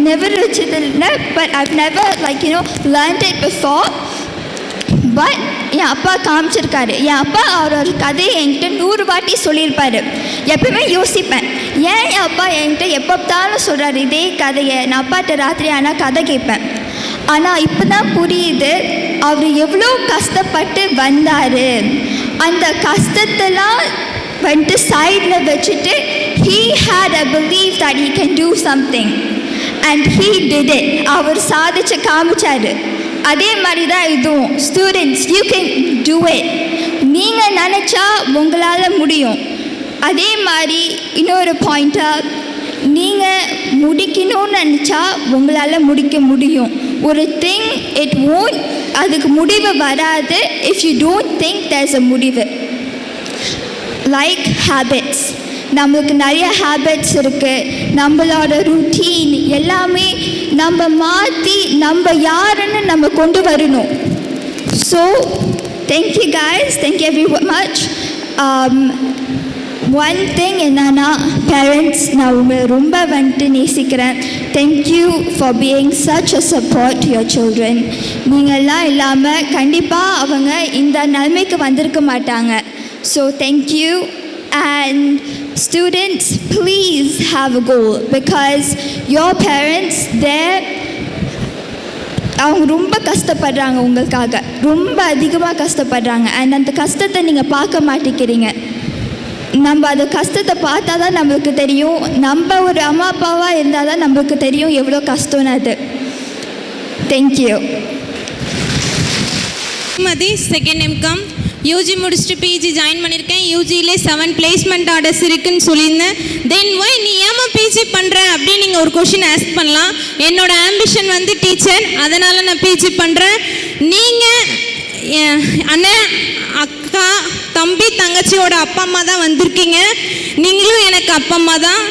நெவர் வச்சதில்லை, but I've never learnt it before. But என் அப்பா காமிச்சிருக்காரு. என் அப்பா அவரோட கதையை என்கிட்ட 100 வாட்டி சொல்லியிருப்பார். எப்பவுமே யோசிப்பேன், ஏன் என் அப்பா என்கிட்ட எப்போத்தாலும் சொல்கிறாரு இதே கதையை. நான் அப்பாட்ட ராத்திரி ஆனால் கதை கேட்பேன். ஆனால் இப்போ தான் புரியுது அவர் எவ்வளோ கஷ்டப்பட்டு வந்தார். அந்த கஷ்டத்தெல்லாம் வந்துட்டு சைடில் வச்சுட்டு he had a belief that he can do something and he did it. அவர் சாதிச்சு காமிச்சாரு. அதே மாதிரி தான் இதுவும். Students, you can do it. நீங்கள் நினச்சா உங்களால் முடியும். அதே மாதிரி இன்னொரு பாயிண்ட்டாக, நீங்கள் முடிக்கணும்னு நினச்சா உங்களால் முடிக்க முடியும். ஒரு திங் இட் won't, அதுக்கு முடிவு வராது if you don't think there's a முடிவு. லைக் ஹேபிட்ஸ், நம்மளுக்கு நிறைய ஹேபிட்ஸ் இருக்குது. நம்மளோட ருட்டீன் எல்லாமே நம்ம மாற்றி நம்ம யாருன்னு நம்ம கொண்டு வரணும். So thank you guys, thank you very much. One thing என்னன்னா பேரண்ட்ஸ், நான் உங்களை ரொம்ப வந்துட்டு நேசிக்கிறேன். Thank you for being such a support to your children. நீங்கள்லாம் இல்லாமல் கண்டிப்பாக அவங்க இந்த நிலைமைக்கு வந்திருக்க மாட்டாங்க. So thank you. And students, please have a goal because your parents, அவங்க ரொம்ப கஷ்டப்படுறாங்க உங்களுக்காக, ரொம்ப அதிகமாக கஷ்டப்படுறாங்க. அண்ட் அந்த கஷ்டத்தை நீங்கள் பார்க்க மாட்டேங்கிறீங்க. நம்ம அந்த கஷ்டத்தை பார்த்தா தான் நம்மளுக்கு தெரியும். நம்ம ஒரு அம்மா அப்பாவாக இருந்தால் தான் நம்மளுக்கு தெரியும் எவ்வளோ கஷ்டம்னு. அது தேங்க்யூ. மதி செகண்ட் எம்காம் யூஜி முடிச்சுட்டு பிஜி ஜாயின் பண்ணியிருக்கேன். யூஜியில் 7 பிளேஸ்மெண்ட் ஆர்டர்ஸ் இருக்குன்னு சொல்லியிருந்தேன். தென் ஒய் நீ ஏமா பிஜி பண்ணுற அப்படின்னு நீங்கள் ஒரு கொஷின் ஆஸ்க் பண்ணலாம். என்னோட ஆம்பிஷன் வந்து டீச்சர், அதனால் நான் பிஜி பண்ணுறேன். நீங்கள் அண்ணன், அக்கா, தம்பி, தங்கச்சியோட அப்பா அம்மா தான் வந்திருக்கீங்க. நீங்களும் எனக்கு அப்பா அம்மா தான்.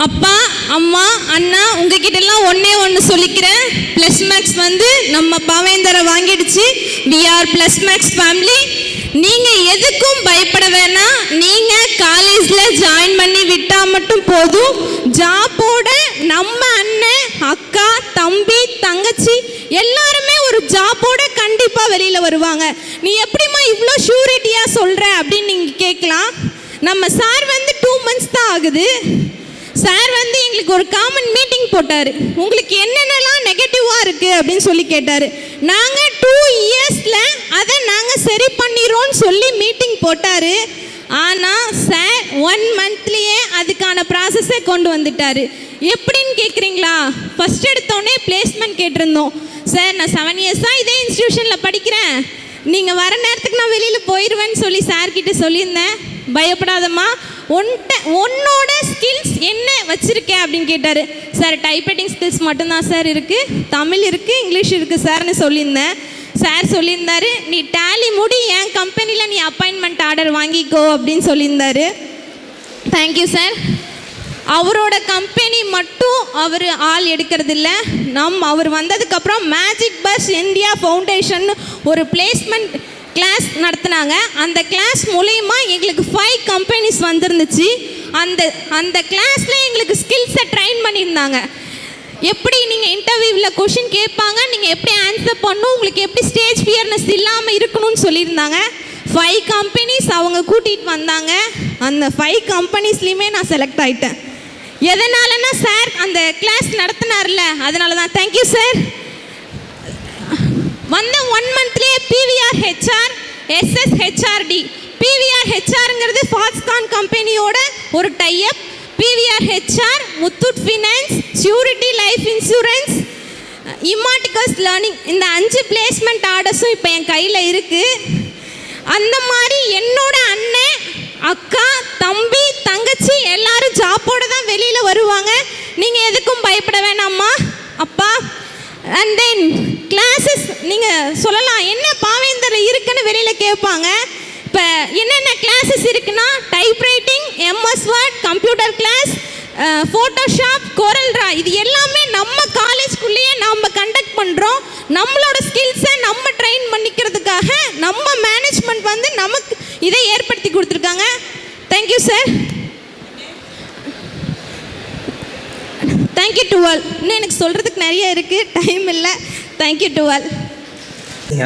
அப்பா, அம்மா, அண்ணா, உங்ககிட்டலாம் ஒன்று சொல்லிக்கிறேன். ப்ளஸ் மேக்ஸ் வந்து நம்ம பாவேந்தரை வாங்கிடுச்சு. We are Plasmax family. நீங்கள் எதுக்கும் பயப்பட வேணாம். நீங்கள் காலேஜில் ஜாயின் பண்ணி விட்டால் மட்டும் போதும். ஜாப்போட நம்ம அண்ணன், அக்கா, தம்பி, தங்கச்சி எல்லாருமே ஒரு ஜாப்போட கண்டிப்பாக வெளியில் வருவாங்க. நீ எப்படிம்மா இவ்வளோ ஷூரிட்டியாக சொல்கிற அப்படின்னு நீங்கள் கேட்கலாம். நம்ம சார் வந்து 2 months தான் ஆகுது. சார் வந்து எங்களுக்கு ஒரு காமன் மீட்டிங் போட்டார். உங்களுக்கு என்னென்னலாம் நெகட்டிவாக இருக்குது அப்படின்னு சொல்லி கேட்டார். நாங்கள் 2 yearsல அதை நாங்கள் சரி பண்ணிடுறோன்னு சொல்லி மீட்டிங் போட்டார். ஆனால் சார் 1 monthலேயே அதுக்கான ப்ராசஸை கொண்டு வந்துட்டார். எப்படின்னு கேட்குறீங்களா? ஃபஸ்ட் எடுத்தோடனே பிளேஸ்மெண்ட் கேட்டிருந்தோம். சார் நான் 7 yearsஸாக இதே இன்ஸ்டியூஷனில் படிக்கிறேன், நீங்கள் வர நேரத்துக்கு நான் வெளியில் போயிடுவேன்னு சொல்லி சார்கிட்ட சொல்லியிருந்தேன். பயப்படாதம்மா, உன்னோட ஸ்கில்ஸ் என்ன வச்சுருக்கேன் அப்படின்னு கேட்டார். சார் டைப்ரைட்டிங் ஸ்கில்ஸ் மட்டும்தான் சார் இருக்குது, தமிழ் இருக்குது, இங்கிலீஷ் இருக்குது சார்னு சொல்லியிருந்தேன். சார் சொல்லியிருந்தாரு, நீ டேலி முடி என் கம்பெனியில் நீ அப்பாயின்மெண்ட் ஆர்டர் வாங்கிக்கோ அப்படின்னு சொல்லியிருந்தாரு. Thank you sir. அவரோட கம்பெனி மட்டும் அவர் ஆள் எடுக்கிறதில்ல. அவர் வந்ததுக்கப்புறம் மேஜிக் பஸ் இந்தியா ஃபவுண்டேஷன் ஒரு பிளேஸ்மெண்ட் கிளாஸ் நடத்தினாங்க. அந்த கிளாஸ் மூலயமா எங்களுக்கு 5 கம்பெனிஸ் வந்துருந்துச்சு. அந்த கிளாஸில் எங்களுக்கு ஸ்கில்ஸை ட்ரைன் பண்ணியிருந்தாங்க. எப்படி நீங்கள் இன்டர்வியூவில் கொஷின் கேட்பாங்க, நீங்கள் எப்படி ஆன்சர் பண்ணணும், உங்களுக்கு எப்படி ஸ்டேஜ் ஃபியர்னஸ் இல்லாமல் இருக்கணும்னு சொல்லியிருந்தாங்க. 5 கம்பெனிஸ் அவங்க கூட்டிகிட்டு வந்தாங்க. அந்த 5 கம்பெனிஸ்லேயுமே நான் செலக்ட் ஆகிட்டேன். எதனாலன்னா சார் அந்த கிளாஸ் நடத்தினார்ல, அதனால தான். Thank you sir. வந்த 1 monthலேயே பிவிஆர் ஹெச்ஆர், எஸ்எஸ்ஹெச்ஆர்டி. பிவிஆர் ஹெச்ஆருங்கிறது ஃபாக்ஸ்கான் கம்பெனியோட ஒரு type. PVR HR, Muthoot finance, surety life insurance, Imarticus learning. இந்த 5 பிளேஸ்மெண்ட் ஆர்டர்ஸும் இப்போ என் கையில் இருக்குது. அந்த மாதிரி என்னோட அண்ணன், அக்கா, தம்பி, தங்கச்சி எல்லாரும் ஜாப்போட தான் வெளியில் வருவாங்க. நீங்கள் எதுக்கும் பயப்பட வேணாம்மா. அப்பா அண்ட் தென் கிளாஸஸ் நீங்கள் சொல்லலாம், என்ன பாவேந்தர் இருக்குன்னு வெளியில் கேட்பாங்க. இப்போ என்னென்ன கிளாஸஸ் இருக்குன்னா typewriting, MS Word, computer class, Photoshop, CorelDraw, இது எல்லாமே நம்ம காலேஜ்குள்ளேயே நம்ம கண்டக்ட் பண்ணுறோம். நம்மளோட ஸ்கில்ஸை நம்ம ட்ரெயின் பண்ணிக்கிறதுக்காக நம்ம மேனேஜ்மெண்ட் வந்து நமக்கு இதை ஏற்படுத்தி கொடுத்துருக்காங்க. Thank you sir. Thank you to all. இன்னும் எனக்கு சொல்கிறதுக்கு நிறைய இருக்குது, டைம் இல்லை. Thank you to all.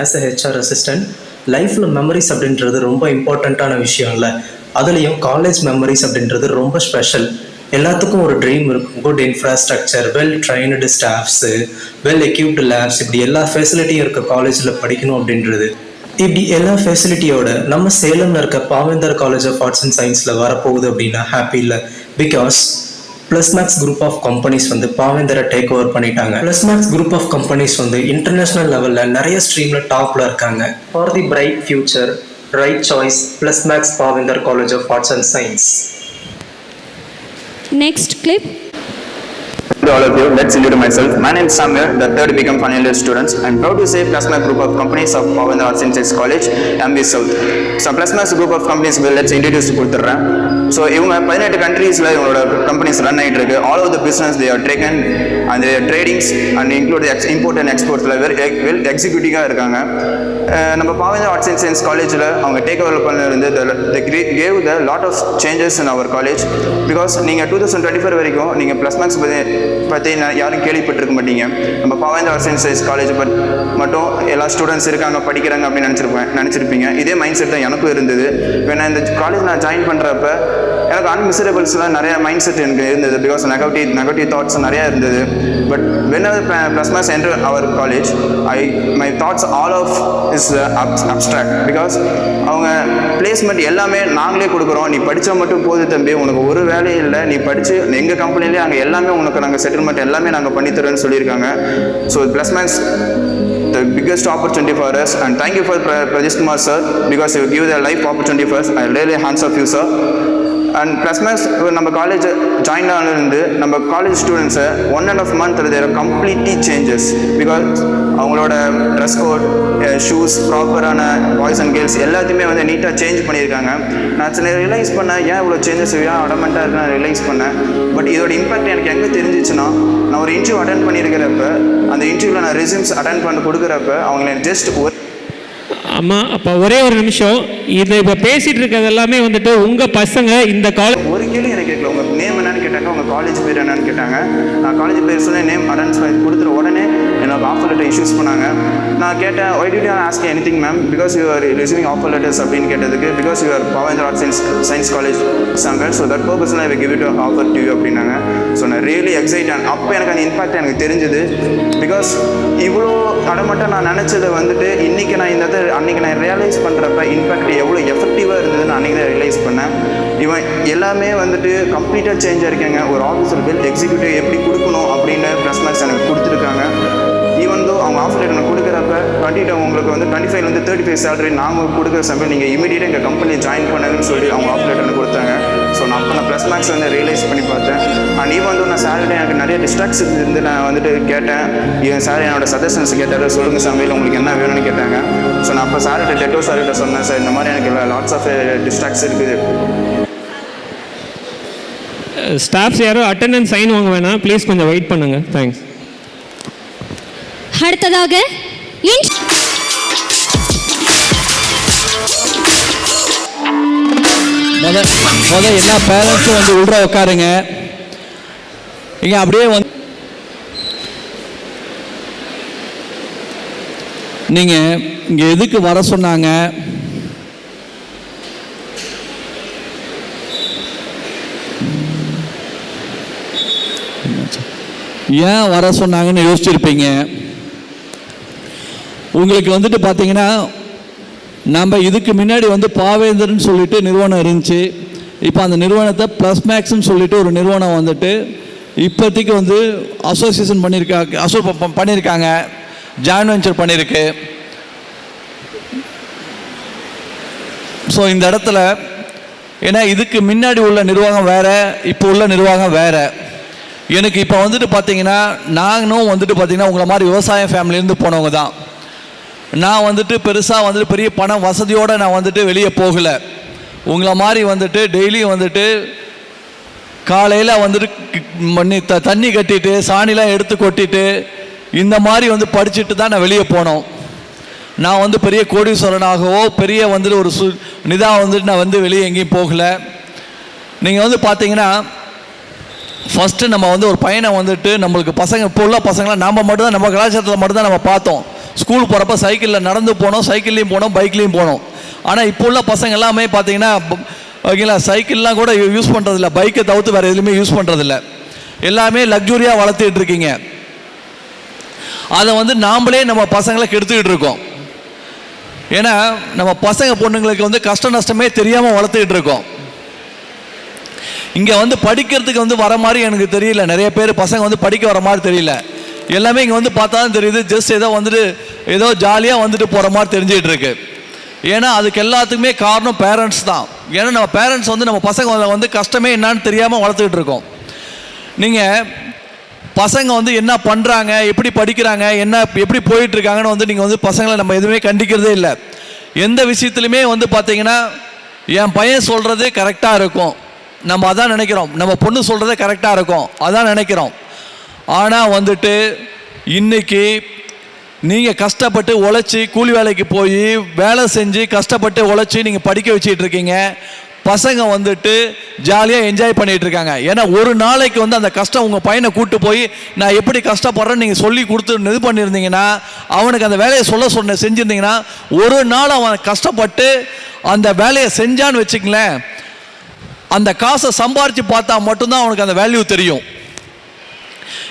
As a HR assistant, லைஃப்பில் மெமரிஸ் அப்படின்றது ரொம்ப இம்பார்ட்டண்ட்டான விஷயம் இல்லை. அதுலேயும் காலேஜ் மெமரிஸ் அப்படின்றது ரொம்ப ஸ்பெஷல். எல்லாத்துக்கும் ஒரு ட்ரீம் இருக்கும். Good infrastructure, well trained staffs, well equipped labs, இப்படி எல்லா ஃபெசிலிட்டியும் இருக்க காலேஜில் படிக்கணும் அப்படின்றது. இப்படி எல்லா ஃபெசிலிட்டியோட நம்ம சேலமில் இருக்க Pavendar college of arts and சயின்ஸில் வரப்போகுது அப்படின்னா ஹாப்பி இல்லை. Because plus max group of companies வந்து பாவேந்தரை டேக் ஓவர் பண்ணிட்டாங்க. Plus max group of companies வந்து இன்டர்நேஷ்னல் லெவலில் நிறைய ஸ்ட்ரீமில் டாப்பில் இருக்காங்க. For the bright future, right choice, plus max Pavendar college of arts and science. Next clip. இந்த to all of you. Let's introduce myself. My name is Samuel, the third BCom final year students. I'm proud to say Plasmax group of companies of Pavendra Arts and Science College, MB South. So Plasmax group of companies will let's introduce கொடுத்துறேன். So இவங்க 18 countries ல இவங்களோட companies run ஆயிட்டு இருக்கு. All of the business they are taken and their tradings and include the import and exports ல well executive-ஆ இருக்காங்க. நம்ம Pavendra Arts and Science College-ல அவங்க டேக் ஓவர் பண்ணிருந்து they gave the lot of changes in our college because நீங்க 2024 வரைக்கும் நீங்க Plasmax பத்தி யாரும் கேள்விப்பட்டிருக்க மாட்டீங்க. நம்ம Pavendra Arts and Science College மட்டும் எல்லா ஸ்டூடெண்ட்ஸ் இருக்காங்க படிக்கிறாங்க அப்படின்னு நினச்சிருப்பீங்க. இதே மைண்ட் செட் தான் எனக்கும் இருந்தது. நான் இந்த காலேஜ் நான் ஜாயின் பண்ணுறப்ப எனக்கு அன்மிசரபிள்ஸ்லாம் நிறைய மைண்ட் செட் எனக்கு இருந்தது பிகாஸ் நெகட்டிவ் தாட்ஸ் நிறையா இருந்தது. But whenever Plasmax enter our college, my thoughts all of is abstract because அவங்க பிளேஸ்மெண்ட் எல்லாமே நாங்களே கொடுக்குறோம். நீ படித்தா மட்டும் போது தம்பி, உனக்கு ஒரு வேலையும் இல்லை, நீ படித்து எங்கள் கம்பெனிலே அங்கே எல்லாமே உனக்கு நாங்கள் செட்டில்மெண்ட் எல்லாமே நாங்கள் பண்ணித்தரோன்னு சொல்லியிருக்காங்க. So Plasmax the biggest opportunity for us and thank you for Prajesh Kumar sir because you give the life opportunity for us. I really hands off you sir. And Plasmax நம்ம college join ஆனதுலேருந்து நம்ம காலேஜ் ஸ்டூடெண்ட்ஸை 1.5 month their completely changes because அவங்களோட dress code shoes ப்ராப்பரான boys and girls எல்லாத்தையுமே வந்து நீட்டாக சேஞ்ச் பண்ணியிருக்காங்க. நான் சில ரியலைஸ் பண்ணேன் ஏன் இவ்வளோ சேஞ்சஸ் ஏன் அடமெண்ட்டாக இருக்குன்னு நான் ரியலைஸ் பண்ணேன். பட் இதோட இம்பாக்ட் எனக்கு எங்கே தெரிஞ்சிச்சுன்னா நான் ஒரு இன்டர்வியூ அட்டென்ட் பண்ணியிருக்கிறப்ப அந்த இன்டர்வியூவில் நான் ரெஸ்யூம்ஸ் அட்டென்ட் பண்ணி கொடுக்குறப்ப அவங்கள ஜஸ்ட் ஒரு அம்மா அப்போ ஒரே ஒரு நிமிஷம், இதை இப்போ பேசிகிட்டு இருக்கிறது எல்லாமே வந்துட்டு உங்கள் பசங்க இந்த காலேஜ் ஒரு கேள்வி எனக்கு கேட்கல. உங்கள் நேம் என்னன்னு கேட்டாங்க, உங்கள் காலேஜ் பேர் என்னன்னு கேட்டாங்க. நான் காலேஜ் பேர் சொன்னேன், நேம் அட்டன்ஸ் கொடுத்துட்டு உடனே எனக்கு ஆஃபர் லெட்டர் இஷ்யூஸ் பண்ணாங்க. நான் கேட்டேன் why did you ask anything ma'am because you are receiving offer letters அப்படின்னு கேட்டதுக்கு because you are Pavendra Arts and Science College somewhere so that purpose I will give it an offer to you அப்படின்னாங்க. So நான் really excited. அப்போ எனக்கு அந்த impact எனக்கு தெரிஞ்சுது because இவ்வளோ அடமட்டம் நான் நினச்சதை வந்துட்டு இன்றைக்கி நான் இந்த அன்றைக்கி நான் ரியலைஸ் பண்ணுறப்ப இன்ஃபேக்ட் எவ்வளோ எஃபெக்டிவாக இருந்ததுன்னு அன்றைக்கி தான் ரியலைஸ் பண்ணேன். இவன் எல்லாமே வந்துட்டு கம்ப்ளீட்டாக சேஞ்ச் ஆகிருக்காங்க. ஒரு ஆஃபீஸர் வெல் எக்ஸிக்யூட்டிவ் எப்படி கொடுக்கணும் அப்படின்னு Plasmax எனக்கு கொடுத்துருக்காங்க. ஈவன் தோ அவங்க ஆஃபர் லெட்டர் கொடுக்குறப்ப உங்களுக்கு வந்து 25 to 35 சேலரி நாங்கள் கொடுக்குற சமயம் நீங்கள் இமீடியட்டாக எங்கள் கம்பெனியை ஜாயின் பண்ணுங்கன்னு சொல்லி அவங்க ஆஃபர் லெட்டர் கொடுத்தாங்க. ஸோ நான் அப்போ Plasmax வந்து ரியலைஸ் பண்ணி பார்த்தேன். அண்ட் ஈவன் தோ நான் சாலரி எனக்கு நிறைய டிஸ்ட்ராக்ஷன்ஸ் இருந்து நான் வந்துட்டு கேட்டேன். என் சார் என்னோட சஜஷன்ஸ் கேட்டார், சொல்லுங்கள் சமையல் உங்களுக்கு என்ன வேணும்னு கேட்டாங்க. ஸோ நான் அப்போ சார்கிட்ட டெட்டோ சார்கிட்ட சொன்னேன், சார் இந்த மாதிரி எனக்கு லாட்ஸ் ஆஃப் டிஸ்ட்ராக்ஸ் இருக்குது. ஸ்டாஃப்ஸ் யாரும் அட்டெண்டன்ஸ் சைன் வாங்க வேணாம் ப்ளீஸ், கொஞ்சம் வெயிட் பண்ணுங்கள். தேங்க்ஸ். அடுத்ததாக எல்லா பேரண்ட்ஸும் வந்து உள்ள உட்காருங்க. இங்கே அப்படியே வந்து நீங்கள் இங்கே எதுக்கு வர சொன்னாங்க, ஏன் வர சொன்னாங்கன்னு யோசிச்சிருப்பீங்க. உங்களுக்கு வந்துட்டு பார்த்தீங்கன்னா நம்ம இதுக்கு முன்னாடி வந்து பாவேந்தர்னு சொல்லிட்டு நிறுவனம் இருந்துச்சு. இப்போ அந்த நிறுவனத்தை Plasmaxன்னு சொல்லிட்டு ஒரு நிறுவனம் வந்துட்டு இப்போதைக்கு வந்து அசோசியேஷன் பண்ணியிருக்காங்க, ஜாயின் வெஞ்சர் பண்ணியிருக்கு. ஸோ இந்த இடத்துல ஏன்னா இதுக்கு முன்னாடி உள்ள நிர்வாகம் வேறு, இப்போ உள்ள நிர்வாகம் வேறு. எனக்கு இப்போ வந்துட்டு பார்த்தீங்கன்னா நாங்களும் வந்துட்டு பார்த்தீங்கன்னா உங்களை மாதிரி விவசாய ஃபேமிலியிலேருந்து போனவங்க தான். நான் வந்துட்டு பெருசாக வந்துட்டு பெரிய பணம் வசதியோடு நான் வந்துட்டு வெளியே போகலை. உங்களை மாதிரி வந்துட்டு டெய்லியும் வந்துட்டு காலையில் வந்துட்டு தண்ணி கட்டிட்டு சாணிலாம் எடுத்து கொட்டிட்டு இந்த மாதிரி வந்து படிச்சுட்டு தான் நான் வெளியே போனோம். நான் வந்து பெரிய கோடீஸ்வரனாகவோ பெரிய வந்துட்டு ஒரு வந்துட்டு நான் வந்து வெளியே எங்கேயும் போகலை. நீங்கள் வந்து பார்த்தீங்கன்னா ஃபஸ்ட்டு நம்ம வந்து ஒரு பையனை வந்துட்டு நம்மளுக்கு பசங்க இப்போ உள்ள பசங்களாம் நாம் மட்டும்தான் நம்ம கலாச்சாரத்தில் மட்டும்தான் நம்ம பார்த்தோம். ஸ்கூல் போகிறப்ப சைக்கிளில் நடந்து போனோம், சைக்கிள்லேயும் போனோம், பைக்லேயும் போனோம். ஆனால் இப்போ உள்ள பசங்க எல்லாமே பார்த்தீங்கன்னா ஓகேங்களா சைக்கிள்லாம் கூட யூஸ் பண்ணுறதில்ல, பைக்கை தவிர்த்து வேறு எதுவுமே யூஸ் பண்ணுறதில்ல. எல்லாமே லக்ஸுரியாக வளர்த்துக்கிட்டு இருக்கீங்க. அதை வந்து நாம்ளே நம்ம பசங்களை கெடுத்துக்கிட்டு இருக்கோம். ஏன்னா நம்ம பசங்க பொண்ணுங்களுக்கு வந்து கஷ்ட நஷ்டமே தெரியாமல் வளர்த்துக்கிட்டு இருக்கோம். இங்கே வந்து படிக்கிறதுக்கு வந்து வர மாதிரி எனக்கு தெரியல. நிறைய பேர் பசங்க வந்து படிக்க வர மாதிரி தெரியல. எல்லாமே இங்கே வந்து பார்த்தா தான் தெரியுது ஜஸ்ட் ஏதோ வந்துட்டு ஏதோ ஜாலியாக வந்துட்டு போகிற மாதிரி தெரிஞ்சிகிட்டு இருக்கு. ஏன்னா அதுக்கு எல்லாத்துக்குமே காரணம் பேரண்ட்ஸ் தான். ஏன்னா நம்ம பேரண்ட்ஸ் வந்து நம்ம பசங்க வந்து கஷ்டமே என்னான்னு தெரியாமல் வளர்த்துக்கிட்டு இருக்கோம். நீங்கள் பசங்க வந்து என்ன பண்ணுறாங்க, எப்படி படிக்கிறாங்க, எப்படி போயிட்டுருக்காங்கன்னு வந்து நீங்கள் வந்து பசங்களை நம்ம எதுவுமே கண்டிக்கிறதே இல்லை. எந்த விஷயத்துலையுமே வந்து பார்த்தீங்கன்னா என் பையன் சொல்கிறது கரெக்டாக இருக்கும், நம்ம அதான் நினைக்கிறோம். நம்ம பொண்ணு சொல்கிறதே கரெக்டாக இருக்கும், அதான் நினைக்கிறோம். ஆனால் வந்துட்டு இன்றைக்கி நீங்கள் கஷ்டப்பட்டு உழைச்சி கூலி வேலைக்கு போய் வேலை செஞ்சு கஷ்டப்பட்டு உழைச்சி நீங்கள் படிக்க வச்சிட்டு இருக்கீங்க. பசங்க வந்துட்டு ஜாலியாக என்ஜாய் பண்ணிகிட்டு இருக்காங்க. ஏன்னா ஒரு நாளைக்கு வந்து அந்த கஷ்டம் உங்கள் பையனை கூப்பிட்டு போய் நான் எப்படி கஷ்டப்படுறேன்னு நீங்கள் சொல்லி கொடுத்து இது பண்ணியிருந்தீங்கன்னா, அவனுக்கு அந்த வேலையை செஞ்சுருந்தீங்கன்னா, ஒரு நாள் அவன் கஷ்டப்பட்டு அந்த வேலையை செஞ்சான்னு வச்சுக்கங்களேன், அந்த காசை சம்பாரித்து பார்த்தா மட்டும்தான் அவனுக்கு அந்த வேல்யூ தெரியும்.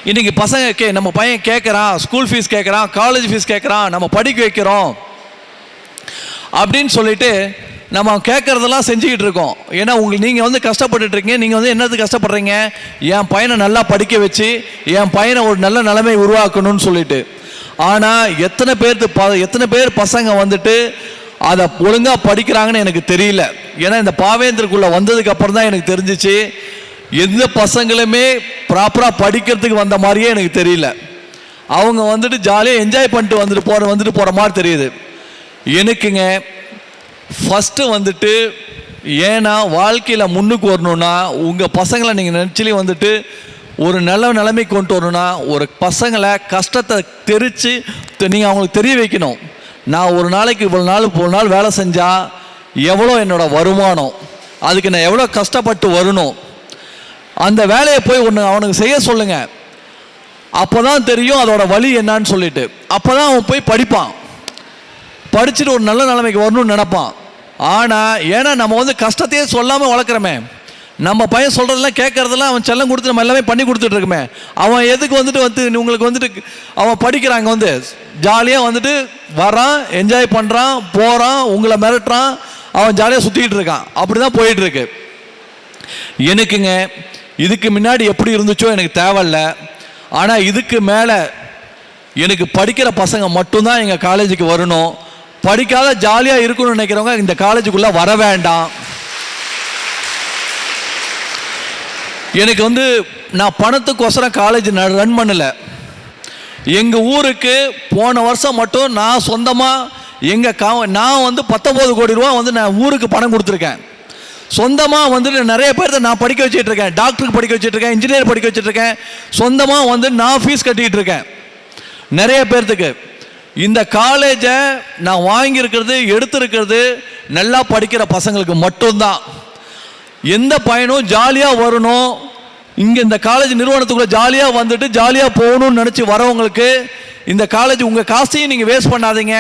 இன்றைக்கி பசங்க நம்ம பையன் கேட்குறான், ஸ்கூல் ஃபீஸ் கேட்குறான், காலேஜ் ஃபீஸ் கேட்குறான், நம்ம படிக்க வைக்கிறோம் அப்படின்னு சொல்லிட்டு நம்ம கேட்குறதெல்லாம் செஞ்சுக்கிட்டு இருக்கோம். ஏன்னா நீங்கள் வந்து கஷ்டப்பட்டுருக்கீங்க. நீங்கள் வந்து என்னது கஷ்டப்படுறீங்க, என் பையனை நல்லா படிக்க வச்சு என் பையனை ஒரு நல்ல நிலைமை உருவாக்கணும்னு சொல்லிட்டு. ஆனால் எத்தனை பேர் பசங்க வந்துட்டு அதை ஒழுங்காக படிக்கிறாங்கன்னு எனக்கு தெரியல. ஏன்னா இந்த பாவேந்தருக்குள்ளே வந்ததுக்கு அப்புறம் தான் எனக்கு தெரிஞ்சிச்சு, எந்த பசங்களுமே ப்ராப்பராக படிக்கிறதுக்கு வந்த மாதிரியே எனக்கு தெரியல. அவங்க வந்துட்டு ஜாலியாக என்ஜாய் பண்ணிட்டு வந்துட்டு போகிற மாதிரி தெரியுது எனக்குங்க. ஃபஸ்ட்டு வந்துட்டு ஏன்னா வாழ்க்கையில் முன்னுக்கு வரணுன்னா உங்கள் பசங்களை நீங்கள் நினச்சிலே வந்துட்டு ஒரு நல்ல நிலைமைக்கு கொண்டு வரணுன்னா ஒரு பசங்களை கஷ்டத்தை தெரித்து நீங்கள் அவங்களுக்கு தெரிய வைக்கணும். நான் ஒரு நாளைக்கு ஒரு நாள் வேலை செஞ்சால் எவ்வளோ என்னோடய வருமானம், அதுக்கு நான் எவ்வளோ கஷ்டப்பட்டு வரணும், அந்த வேலையை போய் அவனுக்கு செய்ய சொல்லுங்கள். அப்போ தான் தெரியும் அதோட வழி என்னான்னு சொல்லிட்டு. அப்போ தான் அவன் போய் படிப்பான், படிச்சுட்டு ஒரு நல்ல நிலைமைக்கு வரணும்னு நினைப்பான். ஆனால் ஏன்னா நம்ம வந்து கஷ்டத்தையே சொல்லாமல் வளர்க்குறோமே, நம்ம பையன் சொல்கிறதெல்லாம் கேட்குறதெல்லாம் அவன் செல்லம் கொடுத்து நம்ம எல்லாமே பண்ணி கொடுத்துட்ருக்குமே, அவன் எதுக்கு வந்துட்டு உங்களுக்கு வந்துட்டு அவன் படிக்கிறாங்க வந்து ஜாலியாக வந்துட்டு வரான், என்ஜாய் பண்ணுறான், போகிறான், உங்களை மிரட்டுறான், அவன் ஜாலியாக சுற்றிக்கிட்டு இருக்கான். அப்படி தான் போயிட்டுருக்கு. எனக்குங்க இதுக்கு முன்னாடி எப்படி இருந்துச்சோ எனக்கு தேவையில்ல. ஆனால் இதுக்கு மேலே எனக்கு படிக்கிற பசங்க மட்டும்தான் எங்கள் காலேஜுக்கு வரணும். படிக்காத ஜாலியாக இருக்கணும்னு நினைக்கிறவங்க இந்த காலேஜுக்குள்ளே வர வேண்டாம். எனக்கு வந்து நான் பணத்துக்கோசரம் காலேஜ் ரன் பண்ணலை. எங்கள் ஊருக்கு போன வருஷம் மட்டும் நான் சொந்தமாக நான் வந்து 19 கோடி ரூபா வந்து நான் ஊருக்கு பணம் கொடுத்துருக்கேன். சொந்தமாக வந்துட்டு நிறைய பேர்த்த நான் படிக்க வச்சுட்டு இருக்கேன். டாக்டருக்கு படிக்க வச்சுட்டு இருக்கேன், இன்ஜினியர் படிக்க வச்சுட்டு இருக்கேன். சொந்தமாக வந்து நான் ஃபீஸ் கட்டிக்கிட்டு இருக்கேன் நிறைய பேர்த்துக்கு. இந்த காலேஜை நான் வாங்கியிருக்கிறது எடுத்திருக்கிறது நல்லா படிக்கிற பசங்களுக்கு மட்டும்தான். எந்த பையனும் ஜாலியாக வரணும், இங்கே இந்த காலேஜ் நிறுவனத்துக்குள்ளே ஜாலியாக வந்துட்டு ஜாலியாக போகணும்னு நினச்சி வரவங்களுக்கு இந்த காலேஜ் உங்கள் காசையும் நீங்கள் வேஸ்ட் பண்ணாதீங்க.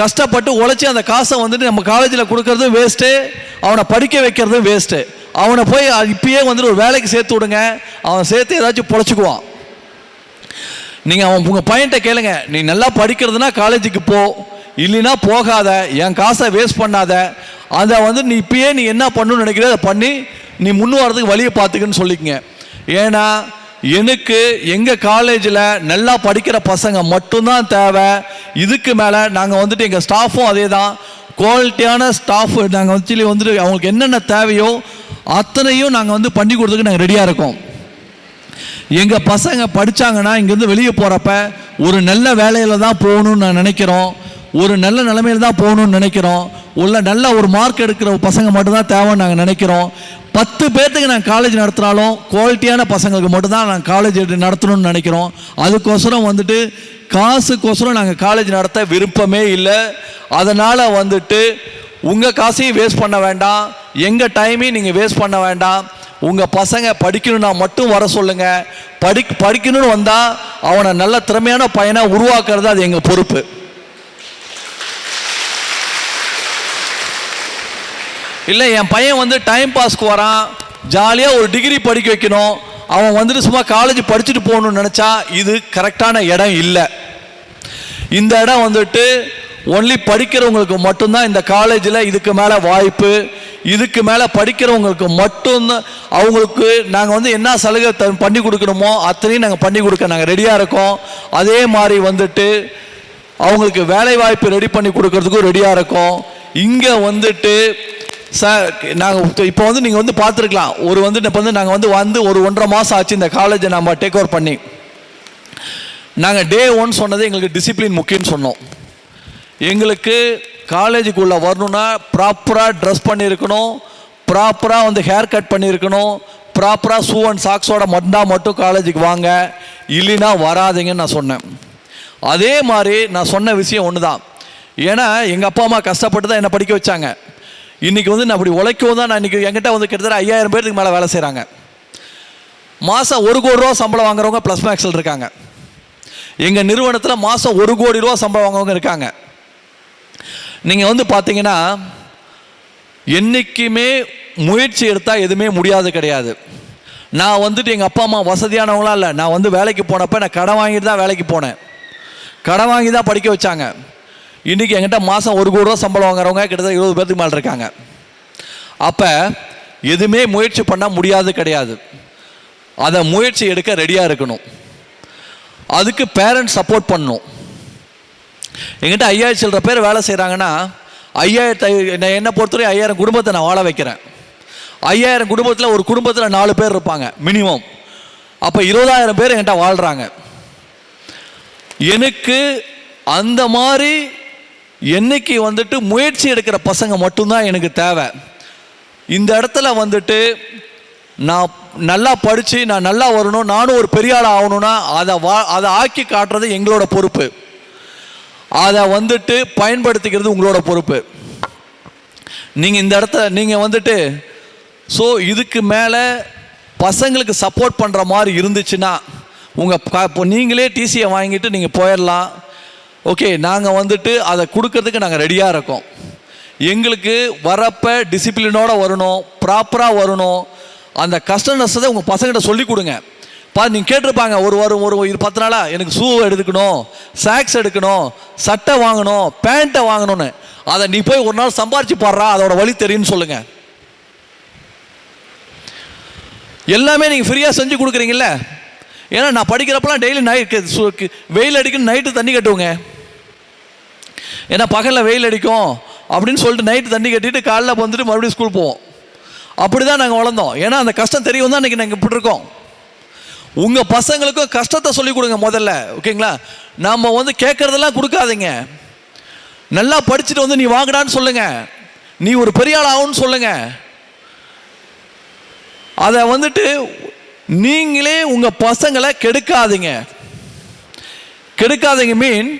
கஷ்டப்பட்டு உழைச்சி அந்த காசை வந்துட்டு நம்ம காலேஜில் கொடுக்கறதும் வேஸ்ட்டு, அவனை படிக்க வைக்கிறதும் வேஸ்ட்டு. அவனை போய் இப்பயே வந்துட்டு ஒரு வேலைக்கு சேர்த்து விடுங்க, அவன் சேர்த்து ஏதாச்சும் பொழைச்சிக்குவான். நீங்கள் உங்கள் பையன்கிட்ட கேளுங்க, நீ நல்லா படிக்கிறதுனா காலேஜுக்கு போ, இல்லைன்னா போகாத, என் காசை வேஸ்ட் பண்ணாத, அதை வந்து நீ இப்பயே நீ என்ன பண்ணணும்னு நினைக்கிற அதை பண்ணி நீ முன்னு வரதுக்கு வழியை பார்த்துக்குன்னு சொல்லிக்கங்க. ஏன்னா எனக்கு எங்கள் காலேஜில் நல்லா படிக்கிற பசங்க மட்டும்தான் தேவை. இதுக்கு மேலே நாங்கள் வந்துட்டு எங்கள் ஸ்டாஃபும் அதே தான், குவாலிட்டியான ஸ்டாஃப் நாங்கள் வந்துட்டு அவங்களுக்கு என்னென்ன தேவையோ அத்தனையும் நாங்கள் வந்து பண்ணி கொடுத்துக்கு நாங்கள் ரெடியாக இருக்கோம். எங்கள் பசங்க படித்தாங்கன்னா இங்கேருந்து வெளியே போகிறப்ப ஒரு நல்ல வேலையில் தான் போகணும்னு நான் நினைக்கிறோம், ஒரு நல்ல நிலைமையில் தான் போகணும்னு நினைக்கிறோம். நல்ல ஒரு மார்க் எடுக்கிற பசங்க மட்டும்தான் தேவைன்னு நாங்கள் நினைக்கிறோம். 10 பேர்த்துக்கு நாங்கள் காலேஜ் நடத்தினாலும் குவாலிட்டியான பசங்களுக்கு மட்டும்தான் நாங்கள் காலேஜ் நடத்தணும்னு நினைக்கிறோம். அதுக்கோசரம் வந்துட்டு காசுக்கோசரம் நாங்கள் காலேஜ் நடத்த விருப்பமே இல்லை. அதனால் வந்துட்டு உங்கள் காசையும் வேஸ்ட் பண்ண வேண்டாம், எங்கள் டைமையும் நீங்கள் வேஸ்ட் பண்ண வேண்டாம். உங்கள் பசங்க படிக்கணும்னா மட்டும் வர சொல்லுங்கள். படிக்கணும்னு வந்தால் அவனை நல்ல திறமையான பையனை உருவாக்குறது அது எங்கள் பொறுப்பு. இல்லை என் பையன் வந்து டைம் பாஸ்க்கு வரான், ஜாலியாக ஒரு டிகிரி படிக்க வைக்கணும், அவன் வந்துட்டு சும்மா காலேஜ் படிச்சுட்டு போகணும்னு நினச்சா இது கரெக்டான இடம் இல்லை. இந்த இடம் வந்துட்டு ஒன்லி படிக்கிறவங்களுக்கு மட்டும்தான் இந்த காலேஜில் இதுக்கு மேலே வாய்ப்பு. இதுக்கு மேலே படிக்கிறவங்களுக்கு மட்டும்தான் அவங்களுக்கு நாங்கள் வந்து என்ன சலுகை பண்ணி கொடுக்கணுமோ அத்தனையும் நாங்கள் பண்ணி கொடுக்க நாங்கள் ரெடியாக இருக்கோம். அதே மாதிரி வந்துட்டு அவங்களுக்கு வேலை வாய்ப்பு ரெடி பண்ணி கொடுக்கறதுக்கும் ரெடியாக இருக்கோம். இங்கே வந்துட்டு சார் நாங்கள் இப்போ வந்து நீங்கள் வந்து பார்த்துருக்கலாம், இப்போ வந்து நாங்கள் வந்து ஒரு 1.5 மாதம் ஆச்சு இந்த காலேஜை நம்ம டேக் ஓவர் பண்ணி. நாங்கள் டே 1 சொன்னது எங்களுக்கு டிசிப்ளின் முக்கியம்னு சொன்னோம். எங்களுக்கு காலேஜுக்குள்ளே வரணுன்னா ப்ராப்பராக ட்ரெஸ் பண்ணியிருக்கணும், ப்ராப்பராக வந்து ஹேர் கட் பண்ணியிருக்கணும், ப்ராப்பராக ஷூ அண்ட் சாக்ஸோட மட்டும் காலேஜுக்கு வாங்க, இல்லைன்னா வராதிங்கன்னு நான் சொன்னேன். அதே மாதிரி நான் சொன்ன விஷயம் ஒன்று தான். ஏன்னா எங்கள் அப்பா அம்மா கஷ்டப்பட்டு தான் என்னை படிக்க வச்சாங்க. இன்றைக்கி வந்து நான் அப்படி உழைக்கவும் தான் நான் இன்றைக்கி என்கிட்ட வந்து கிட்டத்தட்ட 5000 பேருக்கு மேலே வேலை செய்கிறாங்க. மாதம் 1 கோடி ரூபா சம்பளம் வாங்குறவங்க ப்ளஸ் மேக்ஸில் இருக்காங்க. எங்கள் நிறுவனத்தில் மாதம் 1 கோடி ரூபா சம்பளம் வாங்குறவங்க இருக்காங்க. நீங்கள் வந்து பார்த்தீங்கன்னா என்றைக்குமே முயற்சி எடுத்தால் எதுவுமே முடியாது கிடையாது. நான் வந்துட்டு எங்கள் அப்பா அம்மா வசதியானவங்களாம் இல்லை. நான் வந்து வேலைக்கு போனப்போ நான் கடன் வாங்கிட்டு தான் வேலைக்கு போனேன், கடன் வாங்கி தான் படிக்க வச்சாங்க. இன்றைக்கி என்கிட்ட மாதம் 1 கோடி ரூபா சம்பளம் வாங்குறவங்க கிட்டத்தட்ட 20 பேருக்கு மேலே இருக்காங்க. அப்போ எதுவுமே முயற்சி பண்ணால் முடியாது கிடையாது. அதை முயற்சி எடுக்க ரெடியாக இருக்கணும். அதுக்கு பேரண்ட்ஸ் சப்போர்ட் பண்ணணும். என்கிட்ட 5000 சில்லற பேர் வேலை செய்கிறாங்கன்னா 5000 என்னை பொறுத்தவரை 5000 குடும்பத்தை நான் வாழ வைக்கிறேன். 5000 குடும்பத்தில் ஒரு குடும்பத்தில் 4 பேர் இருப்பாங்க மினிமம். அப்போ 20000 பேர் என்கிட்ட வாழ்கிறாங்க. எனக்கு அந்த மாதிரி என்னைக்கு வந்துட்டு முயற்சி எடுக்கிற பசங்க மட்டும்தான் எனக்கு தேவை. இந்த இடத்துல வந்துட்டு நான் நல்லா படித்து நான் நல்லா வரணும், நானும் ஒரு பெரிய ஆள் ஆகணும்னா அதை ஆக்கி காட்டுறது எங்களோட பொறுப்பு. அதை வந்துட்டு பயன்படுத்திக்கிறது உங்களோட பொறுப்பு. நீங்கள் இந்த இடத்துல நீங்கள் வந்துட்டு இதுக்கு மேலே பசங்களுக்கு சப்போர்ட் பண்ணுற மாதிரி இருந்துச்சுன்னா இப்போ நீங்களே டிசியை வாங்கிட்டு நீங்கள் போயிடலாம். ஓகே, நாங்கள் வந்துட்டு அதை கொடுக்கறதுக்கு நாங்கள் ரெடியாக இருக்கோம். எங்களுக்கு வரப்போ டிசிப்ளினோடு வரணும், ப்ராப்பராக வரணும். அந்த கஷ்ட நஷ்டத்தை உங்கள் பசங்கிட்ட சொல்லி கொடுங்க. நீங்கள் கேட்டிருப்பாங்க, ஒரு 10 நாளாக எனக்கு ஷூ எடுக்கணும், சாக்ஸ் எடுக்கணும், சட்டை வாங்கணும், பேண்ட்டை வாங்கணும்னு. அதை நீ போய் ஒரு நாள் சம்பாரிச்சு பாடுறா, அதோட வழி தெரியும்னு சொல்லுங்கள். எல்லாமே நீங்கள் ஃப்ரீயாக செஞ்சு கொடுக்குறீங்கள. ஏன்னா நான் படிக்கிறப்பெல்லாம் டெய்லி வெயில் அடிக்கணும், நைட்டு தண்ணி கட்டுவோங்க. ஏன்னா பகலில் வெயில் அடிக்கும் அப்படின்னு சொல்லிட்டு நைட்டு தண்ணி கட்டிட்டு காலைல வந்துட்டு மறுபடியும் ஸ்கூல் போவோம். அப்படி தான் நாங்கள் வளர்ந்தோம். ஏன்னா அந்த கஷ்டம் தெரியும் தான் இன்றைக்கி நாங்கள் இப்படி இருக்கோம். உங்கள் பசங்களுக்கும் கஷ்டத்தை சொல்லிக் கொடுங்க முதல்ல, ஓகேங்களா? நம்ம வந்து கேட்குறதெல்லாம் கொடுக்காதீங்க. நல்லா படிச்சுட்டு வந்து நீ வாங்கடான்னு சொல்லுங்கள், நீ ஒரு பெரிய ஆள் ஆகுன்னு சொல்லுங்கள். அதை வந்துட்டு நீங்களே உங்கள் பசங்களை கெடுக்காதீங்க. கெடுக்காதீங்க மீன்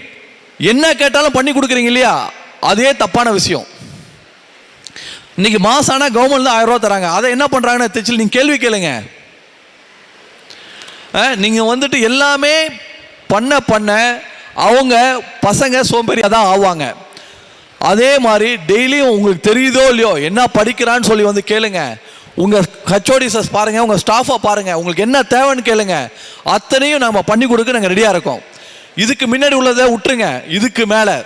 என்ன கேட்டாலும் பண்ணி கொடுக்குறீங்க இல்லையா, அதே தப்பான விஷயம். இன்னைக்கு மாதம் ஆனால் கவர்மெண்ட்ல 1000 ரூபா தராங்க. அதை என்ன பண்ணுறாங்கன்னு தெரியல. நீங்கள் கேள்வி கேளுங்க. நீங்கள் வந்துட்டு எல்லாமே பண்ண அவங்க பசங்க சோம்பேறியாக தான் ஆவாங்க. அதே மாதிரி டெய்லியும் உங்களுக்கு தெரியுதோ இல்லையோ என்ன படிக்கிறான்னு சொல்லி வந்து கேளுங்க. உங்கள் ஹச்ஓடிஸஸ் பாருங்கள், உங்கள் ஸ்டாஃபை பாருங்கள், உங்களுக்கு என்ன தேவைன்னு கேளுங்க. அத்தனையும் நம்ம பண்ணி கொடுக்க நாங்கள் ரெடியாக இருக்கோம். இதுக்கு முன்னாடி உள்ளதை விட்டுருங்க. இதுக்கு மேலே